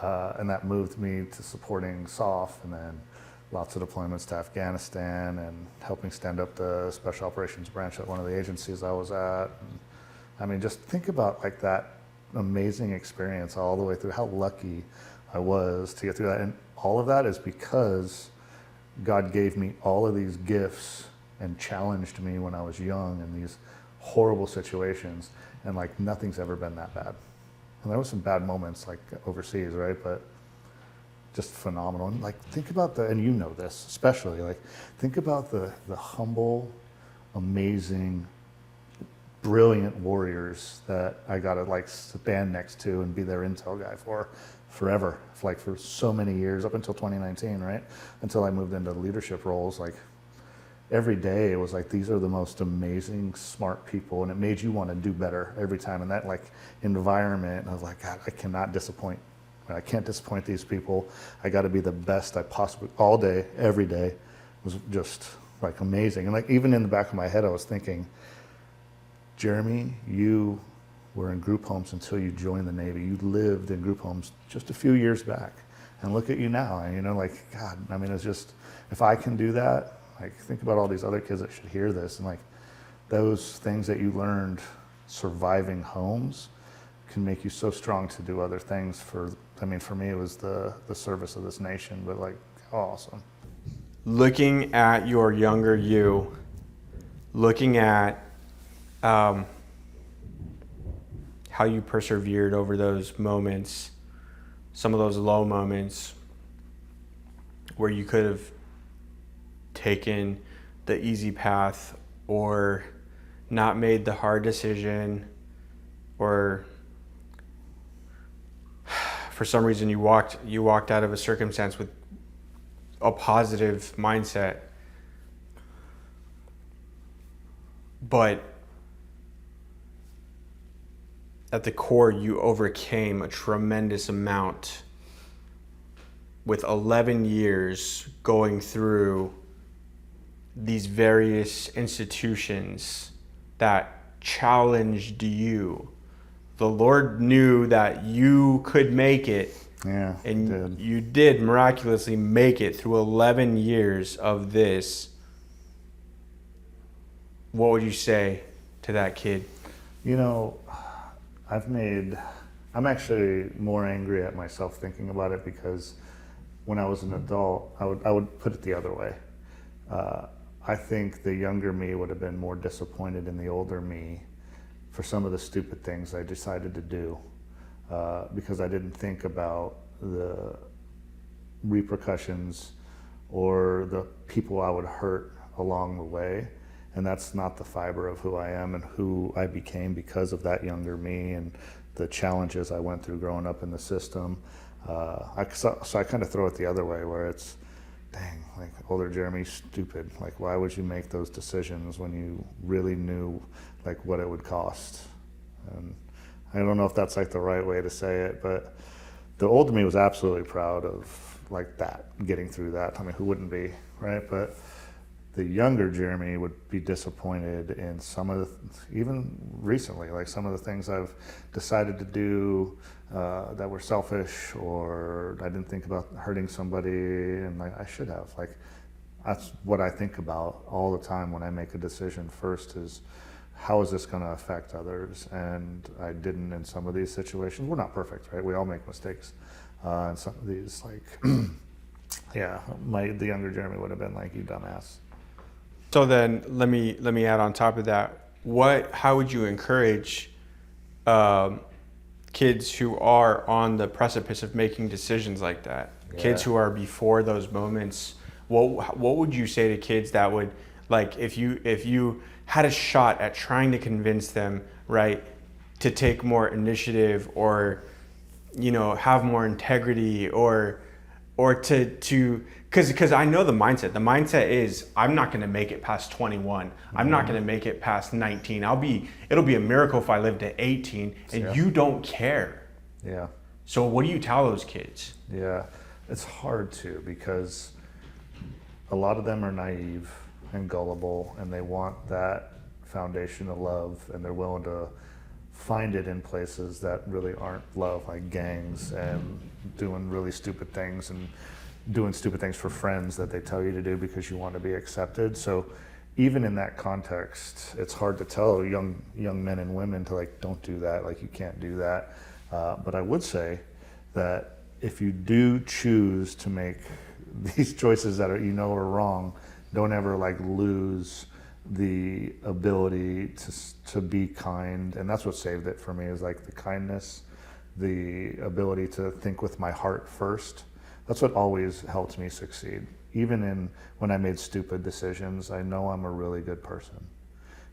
and that moved me to supporting SOF, and then lots of deployments to Afghanistan and helping stand up the Special Operations Branch at one of the agencies I was at. And, I mean, just think about like that amazing experience all the way through, how lucky I was to get through that. And all of that is because God gave me all of these gifts and challenged me when I was young in these horrible situations. And like nothing's ever been that bad. And there was some bad moments like overseas, right? But just phenomenal. And like think about and you know this especially, like think about the humble, amazing, brilliant warriors that I got to like stand next to and be their intel guy for forever, like for so many years, up until 2019, right? Until I moved into leadership roles. Like every day it was like, these are the most amazing, smart people, and it made you want to do better every time. And that like environment, I was like, God, I cannot disappoint. I can't disappoint these people. I got to be the best I possibly, all day, every day was just like amazing. And like even in the back of my head, I was thinking, Jeremy, you were in group homes until you joined the Navy. You lived in group homes just a few years back. And look at you now. And, you know, like, God, I mean, it's just, if I can do that, like, think about all these other kids that should hear this. And, like, those things that you learned surviving homes can make you so strong to do other things for me, it was the service of this nation, but, like, how awesome. Looking at your younger you, looking at how you persevered over those moments, some of those low moments where you could have taken the easy path or not made the hard decision or for some reason you walked out of a circumstance with a positive mindset, but at the core you overcame a tremendous amount with 11 years going through these various institutions that challenged you. The Lord knew that you could make it. Yeah, and you did miraculously make it through 11 years of this. What would you say to that kid? You know, I'm actually more angry at myself thinking about it, because when I was an adult, I would put it the other way. I think the younger me would have been more disappointed in the older me for some of the stupid things I decided to do, because I didn't think about the repercussions or the people I would hurt along the way. And that's not the fiber of who I am and who I became because of that younger me and the challenges I went through growing up in the system. So I kind of throw it the other way, where it's, dang, like, older Jeremy's stupid. Like, why would you make those decisions when you really knew like what it would cost? And I don't know if that's like the right way to say it, but the older me was absolutely proud of like that, getting through that. I mean, who wouldn't be, right? But the younger Jeremy would be disappointed in some of the, even recently, like some of the things I've decided to do that were selfish, or I didn't think about hurting somebody, and like I should have. Like, that's what I think about all the time when I make a decision. First is, how is this going to affect others? And I didn't in some of these situations. We're not perfect, right? We all make mistakes. And some of these, like, yeah, the younger Jeremy would have been like, you dumbass. So then let me add on top of that. How would you encourage kids who are on the precipice of making decisions like that? Yeah. Kids who are before those moments. What would you say to kids that would, like, if you had a shot at trying to convince them, right, to take more initiative, or, you know, have more integrity, or to because I know the mindset. The mindset is, I'm not going to make it past 21. I'm not going to make it past 19. It'll be a miracle if I live to 18, and yeah. You don't care. Yeah. So what do you tell those kids? Yeah, it's hard to, because a lot of them are naive and gullible, and they want that foundation of love, and they're willing to find it in places that really aren't love, like gangs and doing really stupid things, and doing stupid things for friends that they tell you to do because you want to be accepted. So even in that context, it's hard to tell young men and women to, like, don't do that, like, you can't do that. But I would say that if you do choose to make these choices that are wrong, don't ever like lose the ability to be kind. And that's what saved it for me, is like the kindness, the ability to think with my heart first. That's what always helped me succeed. Even when I made stupid decisions, I know I'm a really good person.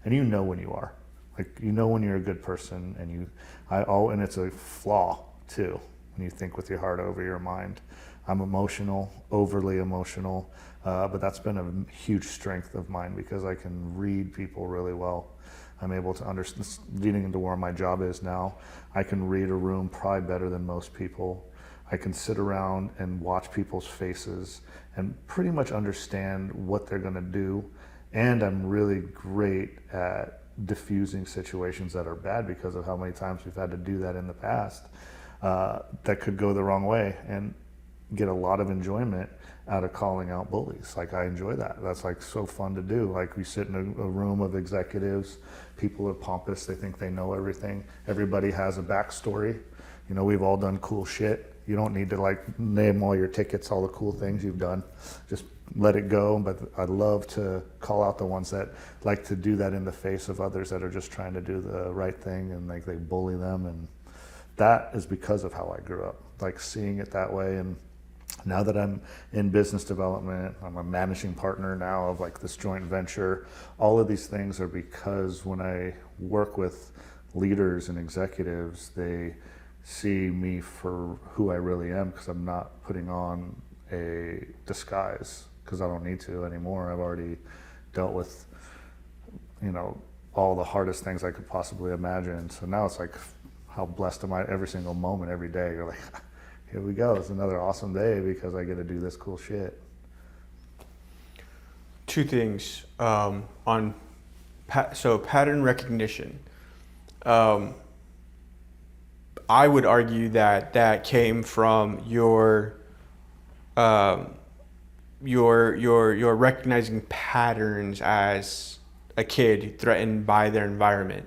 And you know when you are. Like, you know when you're a good person, and it's a flaw too, when you think with your heart over your mind. I'm emotional, overly emotional, but that's been a huge strength of mine, because I can read people really well. I'm able to understand, leading into where my job is now, I can read a room probably better than most people. I can sit around and watch people's faces and pretty much understand what they're going to do. And I'm really great at diffusing situations that are bad, because of how many times we've had to do that in the past, that could go the wrong way, and get a lot of enjoyment out of calling out bullies. Like, I enjoy that. That's like so fun to do. Like, we sit in a room of executives, people are pompous, they think they know everything. Everybody has a backstory. You know, we've all done cool shit. You don't need to like name all your tickets, all the cool things you've done. Just let it go. But I love to call out the ones that like to do that in the face of others that are just trying to do the right thing, and like they bully them. And that is because of how I grew up, like seeing it that way. And now that I'm in business development, I'm a managing partner now of like this joint venture. All of these things are because when I work with leaders and executives, they see me for who I really am, because I'm not putting on a disguise, because I don't need to anymore. I've already dealt with, all the hardest things I could possibly imagine. So now it's like, how blessed am I every single moment, every day? You're like, here we go. It's another awesome day because I get to do this cool shit. Two things so pattern recognition. I would argue that came from your recognizing patterns as a kid threatened by their environment.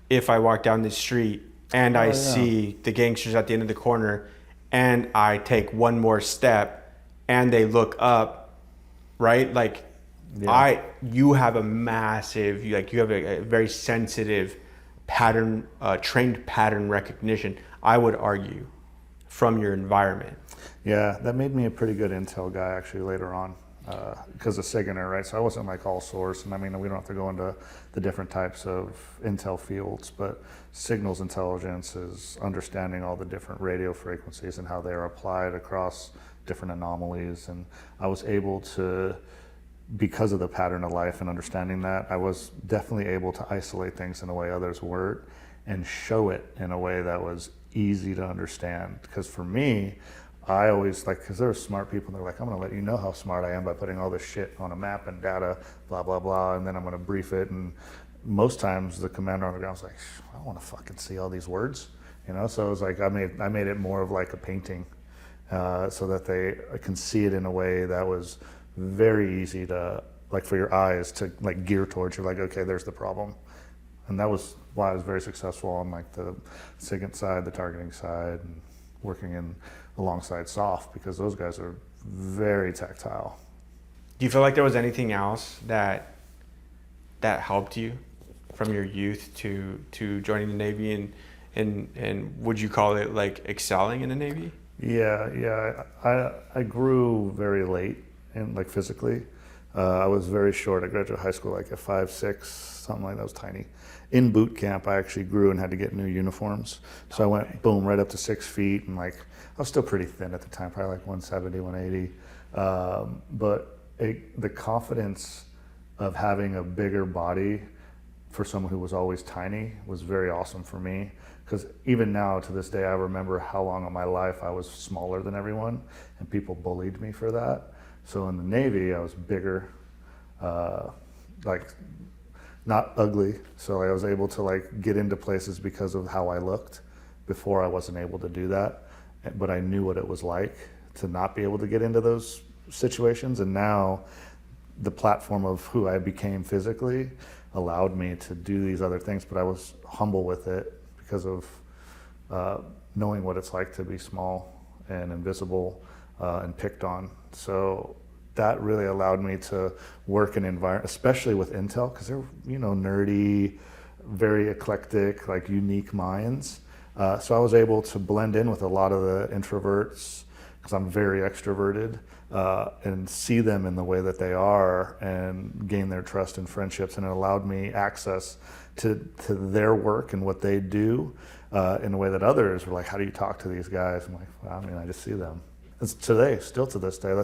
If I walk down the street and I see the gangsters at the end of the corner and I take one more step and they look up, right? Like you have a massive, you have a very sensitive pattern, trained pattern recognition, I would argue, from your environment. Yeah, that made me a pretty good intel guy actually later on, because of SIGINT, right? So I wasn't like all source, and I mean, we don't have to go into the different types of intel fields, but signals intelligence is understanding all the different radio frequencies and how they are applied across different anomalies. And I was able to, because of the pattern of life and understanding that, I was definitely able to isolate things in a way others weren't and show it in a way that was easy to understand. Because for me, I always because there are smart people, they're like, I'm gonna let you know how smart I am by putting all this shit on a map and data, blah, blah, blah, and then I'm gonna brief it. And most times the commander on the ground's like, I don't wanna fucking see all these words, So it was like, I made it more of like a painting, so that they can see it in a way that was very easy to, for your eyes to gear towards. You're like, okay, there's the problem. And that was why I was very successful on the SIGINT side, the targeting side, and working alongside SOF, because those guys are very tactile. Do you feel like there was anything else that helped you from your youth to joining the Navy, and would you call it excelling in the Navy? Yeah. I grew very late and physically. I was very short. I graduated high school at 5'6", something like that. I was tiny. In boot camp, I actually grew and had to get new uniforms. So I went boom right up to 6 feet, and I was still pretty thin at the time, probably 170, 180. But the confidence of having a bigger body for someone who was always tiny was very awesome for me. Because even now, to this day, I remember how long of my life I was smaller than everyone, and people bullied me for that. So in the Navy, I was bigger, not ugly. So I was able to get into places because of how I looked. Before, I wasn't able to do that, but I knew what it was like to not be able to get into those situations. And now the platform of who I became physically allowed me to do these other things, but I was humble with it because of knowing what it's like to be small and invisible and picked on. So that really allowed me to work in environment, especially with intel, because they're nerdy, very eclectic, unique minds. So I was able to blend in with a lot of the introverts, because I'm very extroverted, and see them in the way that they are and gain their trust and friendships. And it allowed me access to their work and what they do in a way that others were like, how do you talk to these guys? I'm like, well, I just see them. It's still to this day,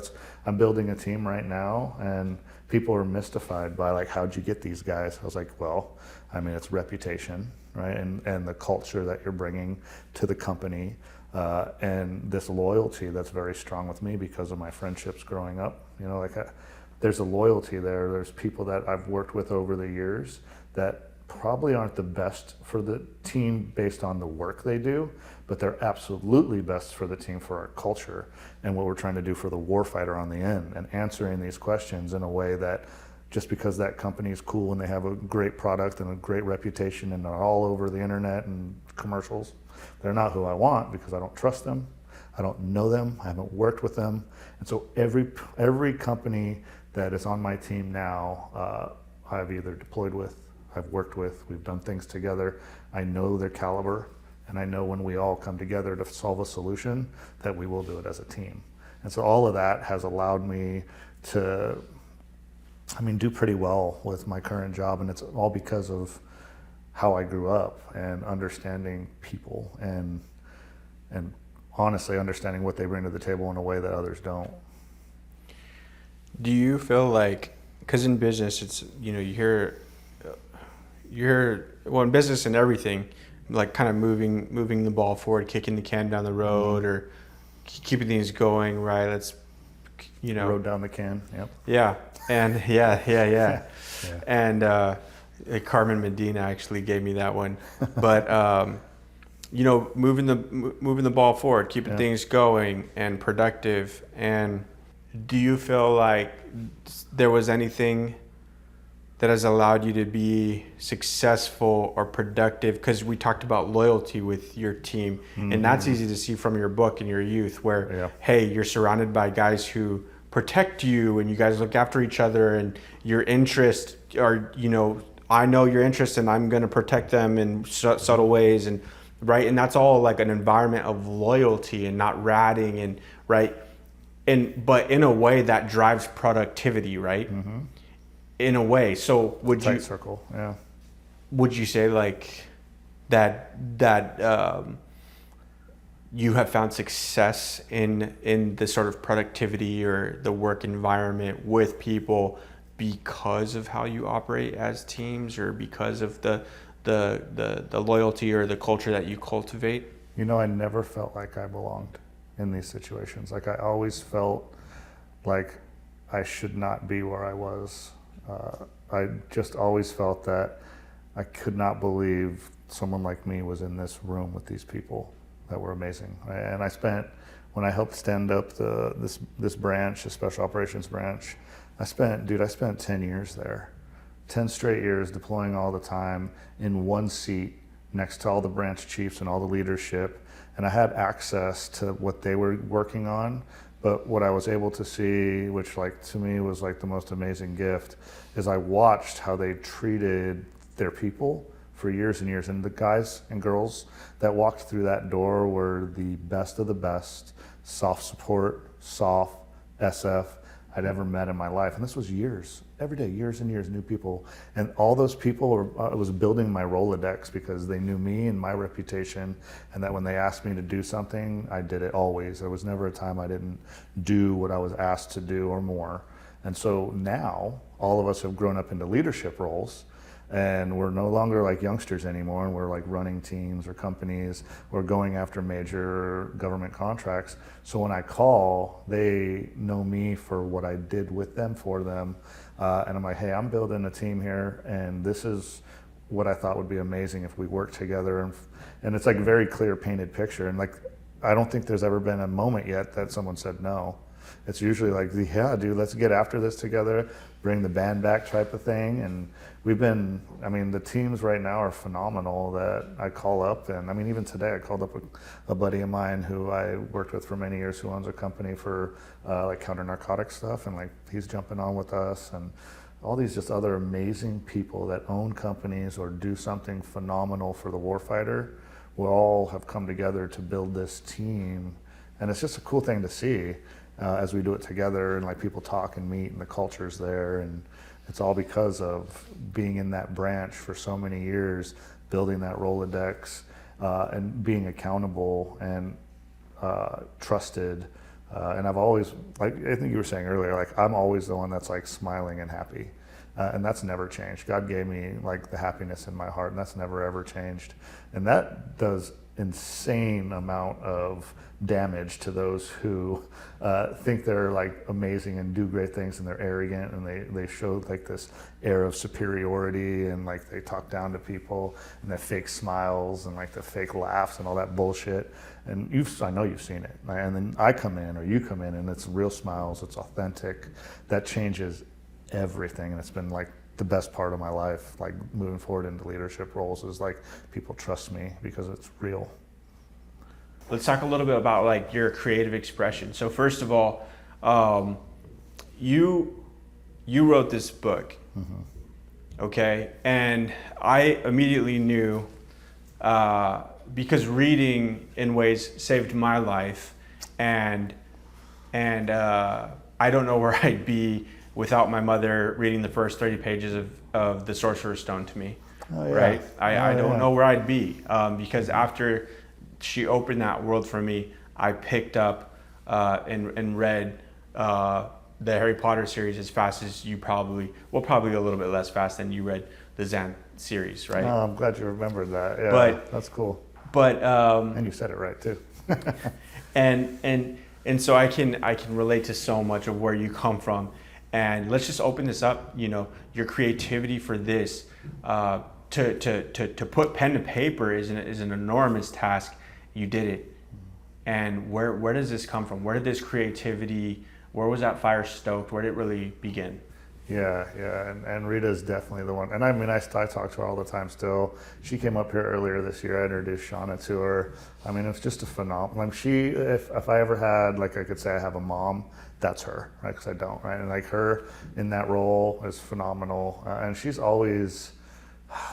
I'm building a team right now, and people are mystified by how'd you get these guys? I was like, well, it's reputation, right? And the culture that you're bringing to the company, and this loyalty that's very strong with me because of my friendships growing up. There's a loyalty there. There's people that I've worked with over the years that probably aren't the best for the team based on the work they do, but they're absolutely best for the team for our culture and what we're trying to do for the warfighter on the end, and answering these questions in a way that just because that company is cool and they have a great product and a great reputation and they're all over the internet and commercials, they're not who I want, because I don't trust them, I don't know them, I haven't worked with them. And so every company that is on my team now, I've either deployed with, I've worked with, we've done things together. I know their caliber, and I know when we all come together to solve a solution that we will do it as a team. And so all of that has allowed me to, do pretty well with my current job, and it's all because of how I grew up and understanding people and honestly understanding what they bring to the table in a way that others don't. Do you feel like, because in business, it's, you know, you hear, well, in business and everything, like kind of moving the ball forward, kicking the can down the road, or keeping things going, right? That's, you know, Road down the can. Yep. yeah, and yeah. Yeah. And Carmen Medina actually gave me that one, but you know, moving the ball forward, keeping things going and productive. And do you feel like there was anything that has allowed you to be successful or productive? Because we talked about loyalty with your team, and that's easy to see from your book and your youth, where hey, you're surrounded by guys who protect you, and you guys look after each other, and your interests are, you know, I know your interests, and I'm going to protect them in subtle ways, and right, and that's all like an environment of loyalty and not ratting, and right, and but in a way that drives productivity, right? In a way. So would Tight you circle. Yeah. would you say like that you have found success in the sort of productivity or the work environment with people because of how you operate as teams, or because of the loyalty or the culture that you cultivate? You know, I never felt like I belonged in these situations. Like I always felt like I should not be where I was. I just always felt that I could not believe someone like me was in this room with these people that were amazing. And I spent, when I helped stand up this branch, the special operations branch, I spent 10 years there. 10 straight years deploying all the time in one seat next to all the branch chiefs and all the leadership. And I had access to what they were working on. But what I was able to see, which like to me was like the most amazing gift, is I watched how they treated their people for years and years. And the guys and girls that walked through that door were the best of the best, soft support, soft SF I'd ever met in my life. And this was years, every day, years and years, new people. And all those people I was building my Rolodex because they knew me and my reputation, and that when they asked me to do something, I did it always. There was never a time I didn't do what I was asked to do or more. And so now all of us have grown up into leadership roles, and we're no longer like youngsters anymore, and we're like running teams or companies. We're going after major government contracts. So when I call, they know me for what I did with them, for them. And I'm like, hey, I'm building a team here, and this is what I thought would be amazing if we worked together. And it's like a very clear painted picture. And like, I don't think there's ever been a moment yet that someone said no. It's usually like, yeah, dude, let's get after this together, bring the band back type of thing. And we've been, I mean, the teams right now are phenomenal that I call up. And I mean, even today I called up a buddy of mine who I worked with for many years, who owns a company for like counter narcotic stuff. And like, he's jumping on with us, and all these just other amazing people that own companies or do something phenomenal for the warfighter. We all have come together to build this team. And it's just a cool thing to see. As we do it together, and like people talk and meet, and the culture's there, and it's all because of being in that branch for so many years, building that Rolodex, and being accountable and trusted. And I've always, like I think you were saying earlier, like I'm always the one that's like smiling and happy. And that's never changed. God gave me like the happiness in my heart, and that's never ever changed. And that does insane amount of damage to those who think they're like amazing and do great things, and they're arrogant, and they show like this air of superiority, and like they talk down to people, and the fake smiles and like the fake laughs and all that bullshit. And I know you've seen it. And then I come in, or you come in, and it's real smiles, it's authentic. That changes everything. And it's been like the best part of my life, like moving forward into leadership roles, is like people trust me because it's real. Let's talk a little bit about like your creative expression. So first of all, you wrote this book, okay? And I immediately knew, because reading in ways saved my life, and I don't know where I'd be without my mother reading the first 30 pages of The Sorcerer's Stone to me. Oh, yeah. right? I Oh, don't yeah. know where I'd be, because after she opened that world for me, I picked up and read the Harry Potter series as fast as you probably a little bit less fast than you read the Xanth series, right? Oh, I'm glad you remembered that. Yeah, But that's cool. but And you said it right too. and so I can relate to so much of where you come from, and let's just open this up. You know, your creativity for this, to put pen to paper is an enormous task. You did it, and where does this come from? Where did this creativity? Where was that fire stoked? Where did it really begin? Yeah, yeah, and Rita's definitely the one. And I mean, I talk to her all the time still. She came up here earlier this year. I introduced Shauna to her. I mean, it's just a phenomenal. Like if I ever had, like, I could say I have a mom, that's her, right? Because I don't, right? And like her in that role is phenomenal. And she's always,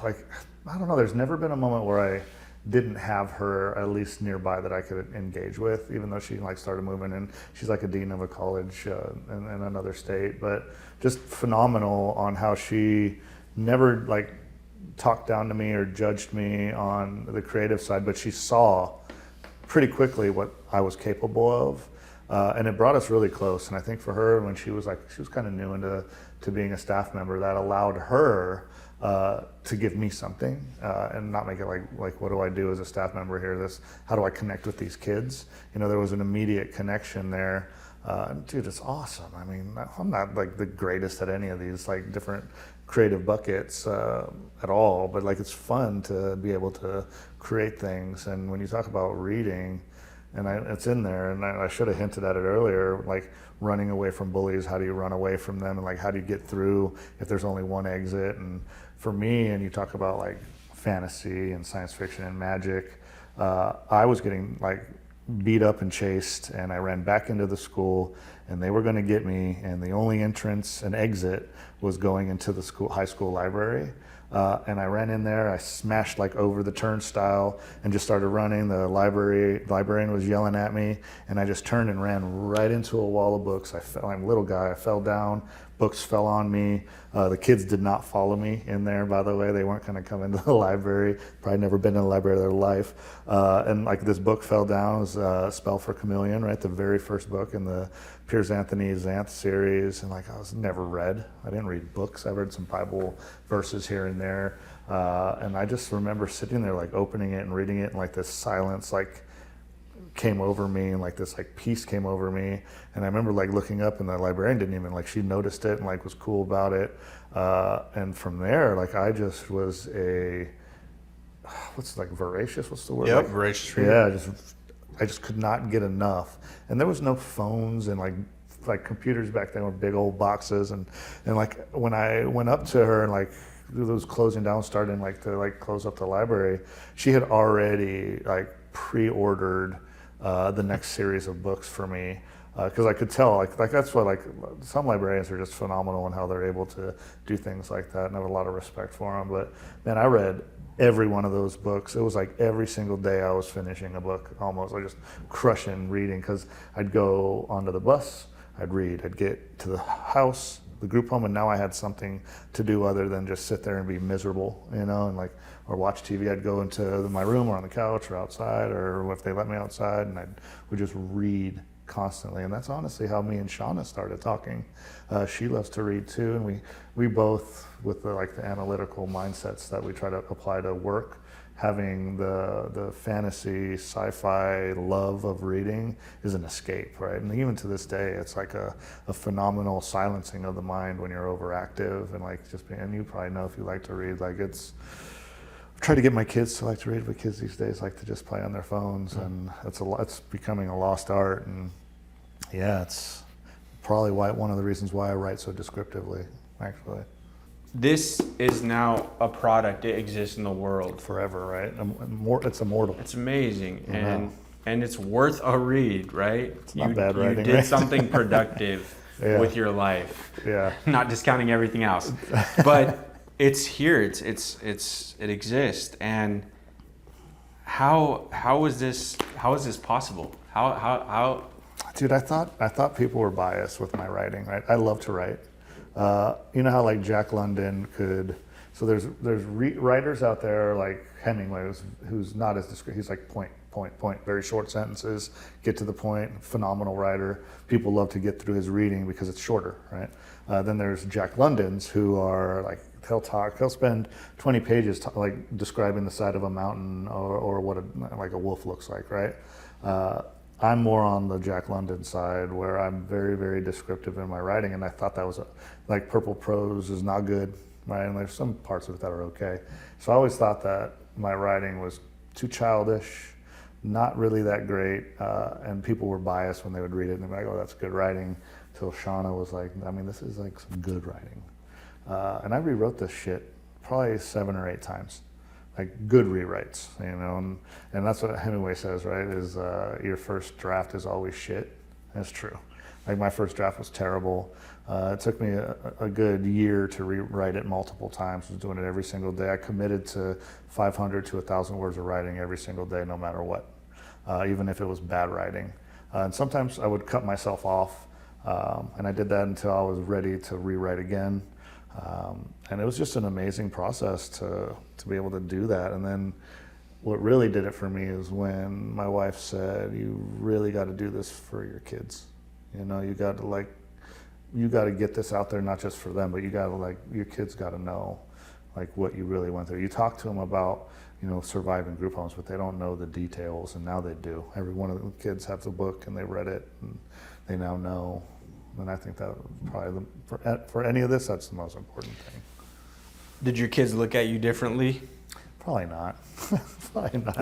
like, I don't know. There's never been a moment where I didn't have her at least nearby that I could engage with, even though she like started moving, and she's like a dean of a college in another state, but just phenomenal on how she never like talked down to me or judged me on the creative side, but she saw pretty quickly what I was capable of. And it brought us really close. And I think for her, when she was kind of new into being a staff member, that allowed her to give me something and not make it like what do I do as a staff member here? How do I connect with these kids? You know, there was an immediate connection there. Dude, it's awesome. I mean, I'm not like the greatest at any of these like different creative buckets at all, but like it's fun to be able to create things. And when you talk about reading, and it's in there, and I should have hinted at it earlier, like running away from bullies, how do you run away from them, and like how do you get through if there's only one exit? And for me, and you talk about like fantasy and science fiction and magic, I was getting like beat up and chased, and I ran back into the school, and they were going to get me, and the only entrance and exit was going into the high school library. And I ran in there, I smashed like over the turnstile and just started running. The librarian was yelling at me, and I just turned and ran right into a wall of books. I'm a little guy, I fell down, books fell on me. The kids did not follow me in there, by the way. They weren't gonna come into the library, probably never been in a library in their life. And like this book fell down, it was Spell for Chameleon, right? The very first book in the Piers Anthony Xanth series. And like I was never read, I didn't read books. I read some Bible verses here and there. And I just remember sitting there like opening it and reading it, and like this silence like came over me, and like this like peace came over me. And I remember like looking up, and the librarian didn't even, like, she noticed it and like was cool about it. And from there, like I just was what's the word? Yep, Like, voracious reader. yeah, I just could not get enough. And there was no phones, and like computers back then were big old boxes. And like when I went up to her and like those closing down starting like to like close up the library, she had already like pre-ordered the next series of books for me, because I could tell like that's what, like, some librarians are just phenomenal in how they're able to do things like that, and I have a lot of respect for them. But man, I read every one of those books. It was like every single day I was finishing a book, almost. I just crushing reading, because I'd go onto the bus, I'd read, I'd get to the house, the group home, and now I had something to do other than just sit there and be miserable, you know, and like, or watch TV. I'd go into my room or on the couch or outside, or if they let me outside, and I would just read constantly. And that's honestly how me and Shauna started talking. She loves to read too, and we both, with the analytical mindsets that we try to apply to work, having the fantasy, sci-fi love of reading is an escape, right? And even to this day, it's like a phenomenal silencing of the mind when you're overactive, and like just being, and you probably know if you like to read, like it's, I try to get my kids to like to read, but kids these days like to just play on their phones, and it's becoming a lost art. And yeah, it's probably one of the reasons why I write so descriptively, actually. This is now a product. It exists in the world Forever, right? It's immortal. It's amazing, Yeah. and it's worth a read, right? It's not bad you writing, did right? something productive Yeah. with your life. Yeah. Not discounting everything else, but it's here. It exists. And how is this possible? How? Dude, I thought people were biased with my writing, right? I love to write. You know how like Jack London could So there's writers out there like Hemingway, who's not as discreet. He's like point, very short sentences, get to the point, phenomenal writer. People love to get through his reading because it's shorter, right? Then there's Jack London's, who are like, he'll spend 20 pages like describing the side of a mountain or what like a wolf looks like, right? I'm more on the Jack London side, where I'm very, very descriptive in my writing, and I thought that was like purple prose is not good, right? And there's some parts of it that are okay. So I always thought that my writing was too childish, not really that great, and people were biased when they would read it, and they'd be like, "Oh, that's good writing." Till Shauna was like, "I mean, this is like some good writing," and I rewrote this shit probably 7 or 8 times. Like good rewrites, and that's what Hemingway says, right? Is your first draft is always shit. That's true. Like my first draft was terrible. It took me a good year to rewrite it multiple times. I was doing it every single day. I committed to 500 to 1,000 words of writing every single day, no matter what, even if it was bad writing. And sometimes I would cut myself off, and I did that until I was ready to rewrite again. And it was just an amazing process to be able to do that. And then what really did it for me is when my wife said, "You really got to do this for your kids. You got to get this out there, not just for them, but you got to your kids got to know what you really went through." You talk to them about, surviving group homes, but they don't know the details, and now they do. Every one of the kids have the book and they read it and they now know. And I think that probably for any of this, that's the most important thing. Did your kids look at you differently? Probably not. Probably not.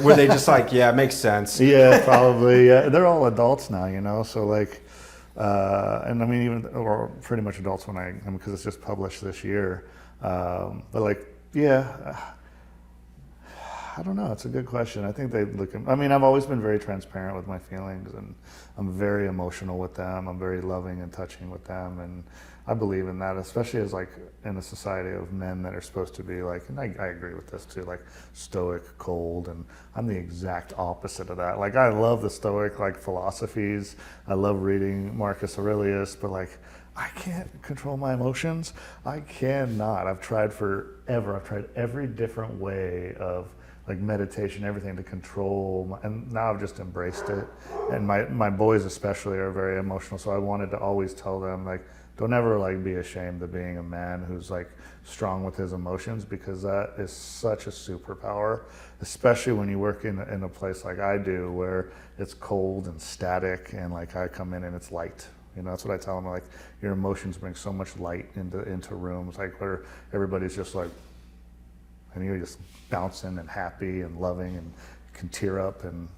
Were they just like, yeah, it makes sense? Yeah, probably. Yeah, they're all adults now, So and I mean or pretty much adults because it's just published this year. But yeah. I don't know. It's a good question. I think they I've always been very transparent with my feelings, and I'm very emotional with them. I'm very loving and touching with them, and I believe in that, especially as in a society of men that are supposed to be and I agree with this too, stoic, cold, and I'm the exact opposite of that. I love the stoic philosophies. I love reading Marcus Aurelius, but I can't control my emotions. I cannot. I've tried forever. I've tried every different way of meditation, everything to control, and now I've just embraced it. And my boys especially are very emotional, so I wanted to always tell them don't ever be ashamed of being a man who's strong with his emotions, because that is such a superpower, especially when you work in a place like I do, where it's cold and static, and I come in and it's light. That's what I tell them. Your emotions bring so much light into rooms, where everybody's just and you're just bouncing and happy and loving and can tear up, and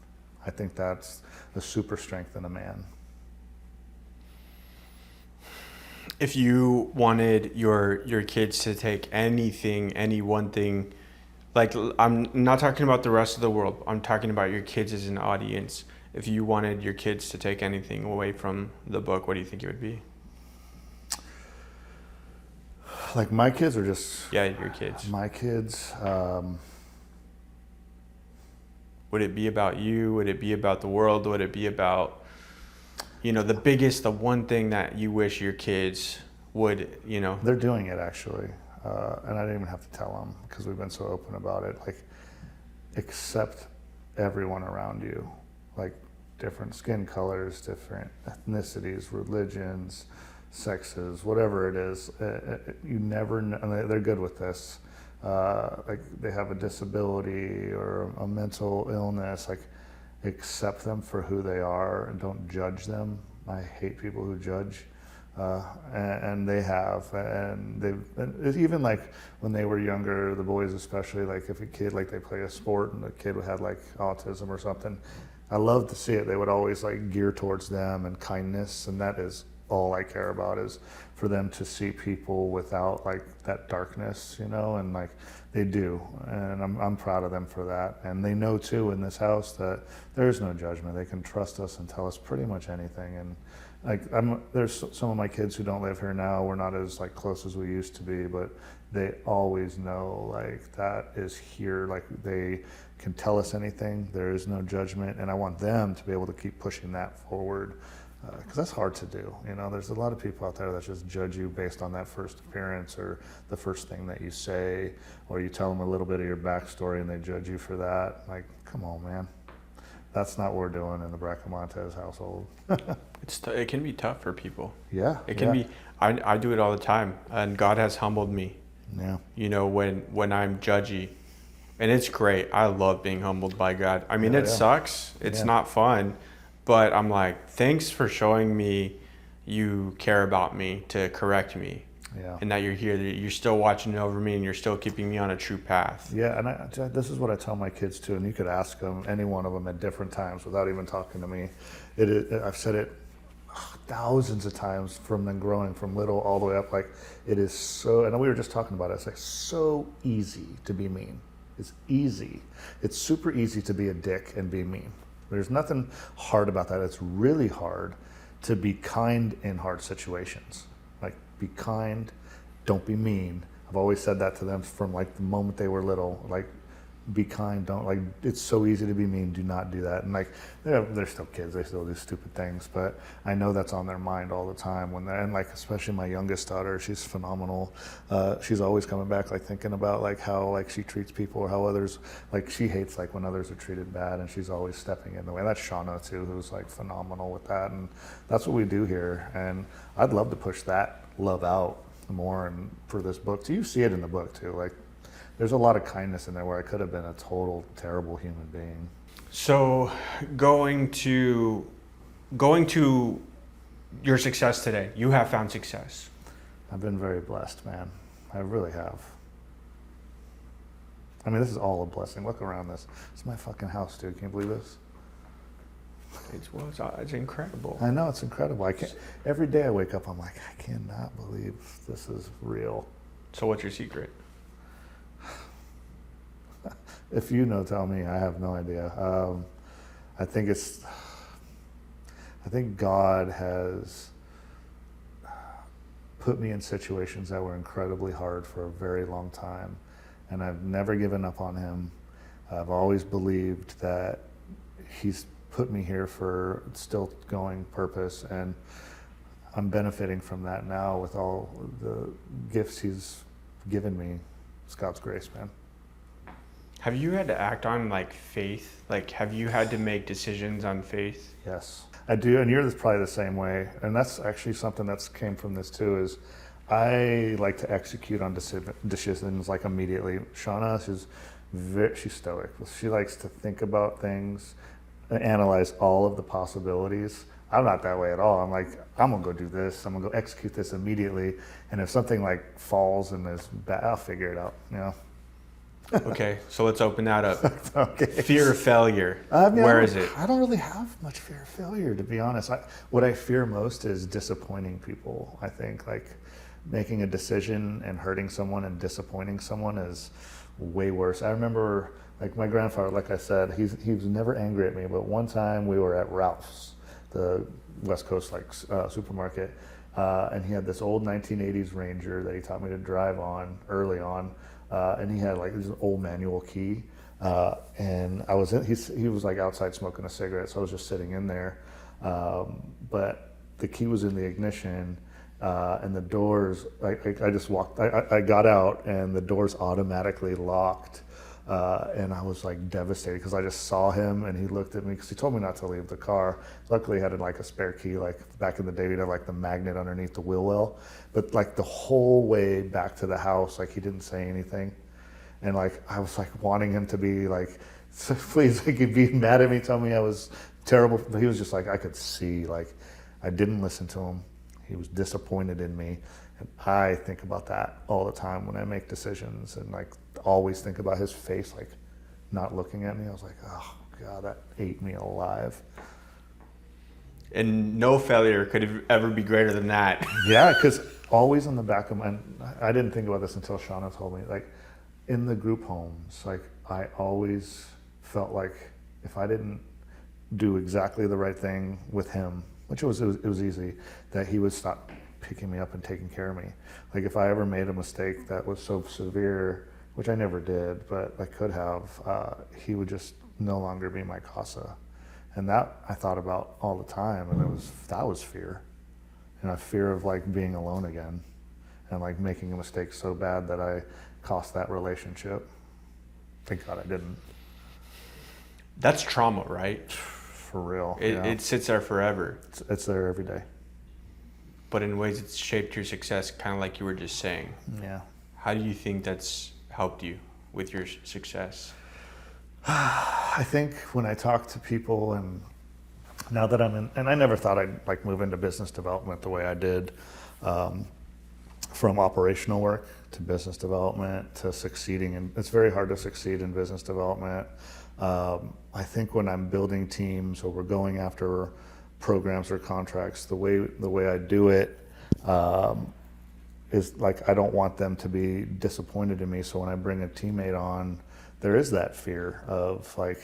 I think that's the super strength in a man. If you wanted your kids to take anything, any one thing, I'm not talking about the rest of the world, I'm talking about your kids as an audience. If you wanted your kids to take anything away from the book, what do you think it would be? My kids, or just... Yeah, your kids. My kids. Would it be about you? Would it be about the world? Would it be about, the one thing that you wish your kids would, They're doing it, actually. And I didn't even have to tell them, because we've been so open about it. Accept everyone around you. Different skin colors, different ethnicities, religions, sexes, whatever it is. You never know, and they're good with this. They have a disability or a mental illness, accept them for who they are and don't judge them. I hate people who judge, and they have, and they've, even when they were younger, the boys especially, if a kid, they play a sport and the kid had autism or something, I love to see it. They would always gear towards them and kindness, and that is all I care about, is for them to see people without that darkness, and they do, and I'm proud of them for that. And they know too in this house that there is no judgment. They can trust us and tell us pretty much anything. And there's some of my kids who don't live here now. We're not as close as we used to be, but they always know that is here. They can tell us anything. There is no judgment, and I want them to be able to keep pushing that forward. because that's hard to do. You know, there's a lot of people out there that just judge you based on that first appearance or the first thing that you say, or you tell them a little bit of your backstory and they judge you for that. Like, come on, man. That's not what we're doing in the Bracamontes household. It can be tough for people. Yeah. It can be. I do it all the time, and God has humbled me. Yeah. You know, when I'm judgy, and it's great. I love being humbled by God. I mean, it sucks. It's not fun, but I'm like, thanks for showing me you care about me to correct me. Yeah. And that you're here, that you're still watching over me, and you're still keeping me on a true path. Yeah, and this is what I tell my kids too, and you could ask them, any one of them at different times without even talking to me. I've said it thousands of times from them growing from little all the way up. Like, it is so, and we were just talking about it, it's like so easy to be mean. It's easy. It's super easy to be a dick and be mean. There's nothing hard about that. It's really hard to be kind in hard situations. Like, be kind, don't be mean. I've always said that to them from like the moment they were little. Like, be kind, don't, like, it's so easy to be mean, do not do that. And like, they're still kids, they still do stupid things, but I know that's on their mind all the time when they're, and like, especially my youngest daughter, she's phenomenal. She's always coming back, like thinking about like how like she treats people or how others, like she hates like when others are treated bad, and she's always stepping in the way. That's Shauna too, who's like phenomenal with that, and that's what we do here. And I'd love to push that love out more, and for this book too, you see it in the book too, like there's a lot of kindness in there where I could have been a total terrible human being. So going to your success today, you have found success. I've been very blessed, man. I really have. I mean, this is all a blessing. Look around this. It's my fucking house, dude. Can you believe this? It's incredible. I know, it's incredible. Every day I wake up, I'm like, I cannot believe this is real. So what's your secret? If you know, tell me. I have no idea. I think God has put me in situations that were incredibly hard for a very long time, and I've never given up on him. I've always believed that he's put me here for still going purpose, and I'm benefiting from that now with all the gifts he's given me. It's God's grace, man. Have you had to act on like faith? Like, have you had to make decisions on faith? Yes, I do, and you're probably the same way. And that's actually something that's came from this too. Is I like to execute on decisions like immediately. Shauna, she's stoic. She likes to think about things, and analyze all of the possibilities. I'm not that way at all. I'm like, I'm gonna go do this. I'm gonna go execute this immediately. And if something like falls and is bad, I'll figure it out. You know. Okay, so let's open that up. Okay. Fear of failure. Where is it? I don't really have much fear of failure, to be honest. What I fear most is disappointing people. I think like making a decision and hurting someone and disappointing someone is way worse. I remember like my grandfather, like I said, he was never angry at me, but one time we were at Ralph's, the West Coast supermarket, and he had this old 1980s Ranger that he taught me to drive on early on. And he had like this old manual key, and I was he was like outside smoking a cigarette, so I was just sitting in there, but the key was in the ignition, and the doors, I just walked, I got out and the doors automatically locked, and I was like devastated because I just saw him and he looked at me because he told me not to leave the car. Luckily, he had like a spare key. Like back in the day, we'd have like the magnet underneath the wheel well. But like the whole way back to the house, like he didn't say anything. And like I was like wanting him to be like, please, like he'd be mad at me, tell me I was terrible. But he was just like, I could see like I didn't listen to him. He was disappointed in me. And I think about that all the time when I make decisions, and like always think about his face, like not looking at me. I was like, oh God, that ate me alive. And no failure could ever be greater than that. Yeah, because always in the back of my, I didn't think about this until Shauna told me, like in the group homes, like I always felt like if I didn't do exactly the right thing with him, which it was easy, that he would stop picking me up and taking care of me. Like if I ever made a mistake that was so severe, which I never did, but I could have, he would just no longer be my casa. And that I thought about all the time, and that was fear. And a fear of like being alone again and like making a mistake so bad that I cost that relationship. Thank God I didn't. That's trauma, right? For real. It sits there forever. It's there every day. But in ways it's shaped your success, kind of like you were just saying. Yeah. How do you think that's helped you with your success? I think when I talk to people, and now that I'm in, and I never thought I'd like move into business development the way I did, from operational work to business development to succeeding. And it's very hard to succeed in business development. I think when I'm building teams or we're going after programs or contracts, the way I do it is like I don't want them to be disappointed in me. So when I bring a teammate on, there is that fear of like,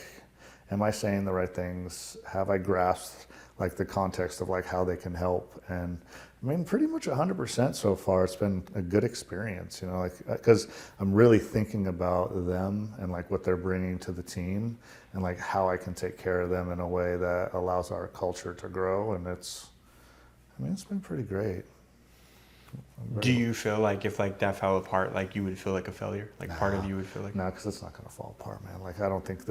am I saying the right things? Have I grasped like the context of like how they can help? And I mean, pretty much 100% so far. It's been a good experience, you know, like because I'm really thinking about them and like what they're bringing to the team and like how I can take care of them in a way that allows our culture to grow. And it's been pretty great. Do you feel like if like that fell apart, like you would feel like a failure? Like part of you would feel like... No, because it's not going to fall apart, man. Like I don't think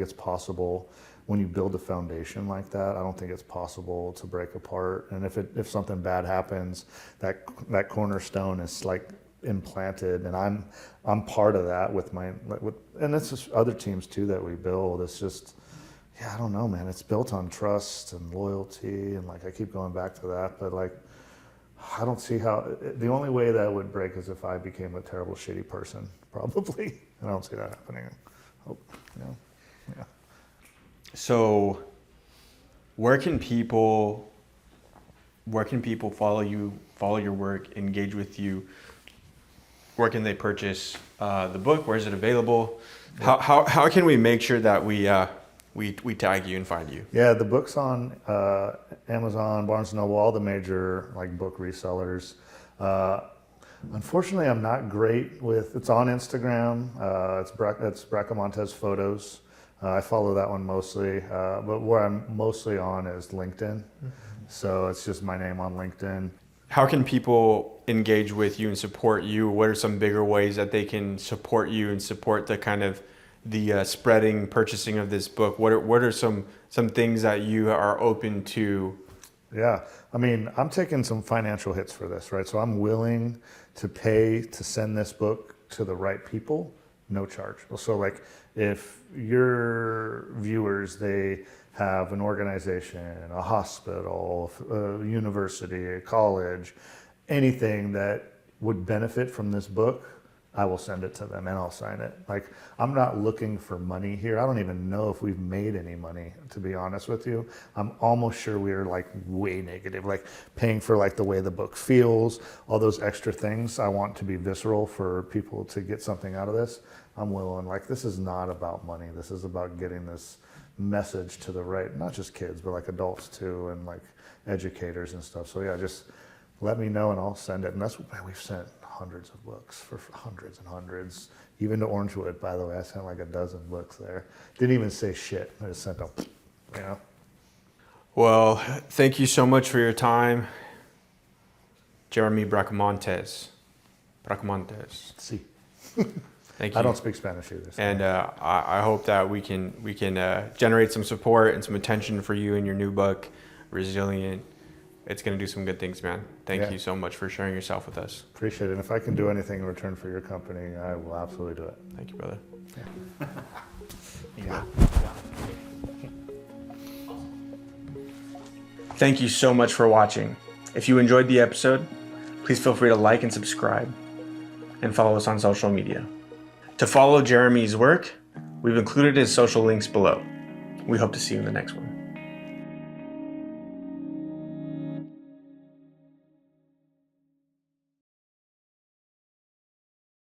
it's possible when you build a foundation like that. I don't think it's possible to break apart. And if something bad happens, that cornerstone is like implanted, and I'm part of that and it's just other teams too that we build. It's just, yeah, I don't know, man. It's built on trust and loyalty, and like I keep going back to that, but like I don't see how. The only way that would break is if I became a terrible, shitty person, probably. And I don't see that happening. Yeah. So, where can people follow you, follow your work, engage with you? Where can they purchase the book? Where is it available? Yeah. How can we make sure that we tag you and find you? Yeah, the book's on Amazon, Barnes & Noble, all the major like book resellers. Unfortunately, I'm not great with. It's on Instagram. It's Bracamontes Photos. I follow that one mostly, but where I'm mostly on is LinkedIn. Mm-hmm. So it's just my name on LinkedIn. How can people engage with you and support you? What are some bigger ways that they can support you and support the kind of the spreading, purchasing of this book? What are some things that you are open to? Yeah, I mean, I'm taking some financial hits for this, right? So I'm willing to pay to send this book to the right people, no charge. So like if your viewers, they have an organization, a hospital, a university, a college, anything that would benefit from this book, I will send it to them and I'll sign it. Like, I'm not looking for money here. I don't even know if we've made any money, to be honest with you. I'm almost sure we are like way negative, like paying for like the way the book feels, all those extra things. I want to be visceral for people to get something out of this. I'm willing. Like, this is not about money. This is about getting this message to the right, not just kids, but like adults too, and like educators and stuff. So yeah, just let me know and I'll send it. And that's, man, we've sent hundreds of books for hundreds and hundreds, even to Orangewood, by the way. I sent like a dozen books there. Didn't even say shit. I just sent them, you know. Well, thank you so much for your time, Jeremy Bracamontes. See. Thank you. I don't speak Spanish either. So. And I hope that we can generate some support and some attention for you and your new book, Resilient. It's going to do some good things, man. Thank you so much for sharing yourself with us. Appreciate it. And if I can do anything in return for your company, I will absolutely do it. Thank you, brother. Yeah. Thank you so much for watching. If you enjoyed the episode, please feel free to like and subscribe and follow us on social media. To follow Jeremy's work, we've included his social links below. We hope to see you in the next one.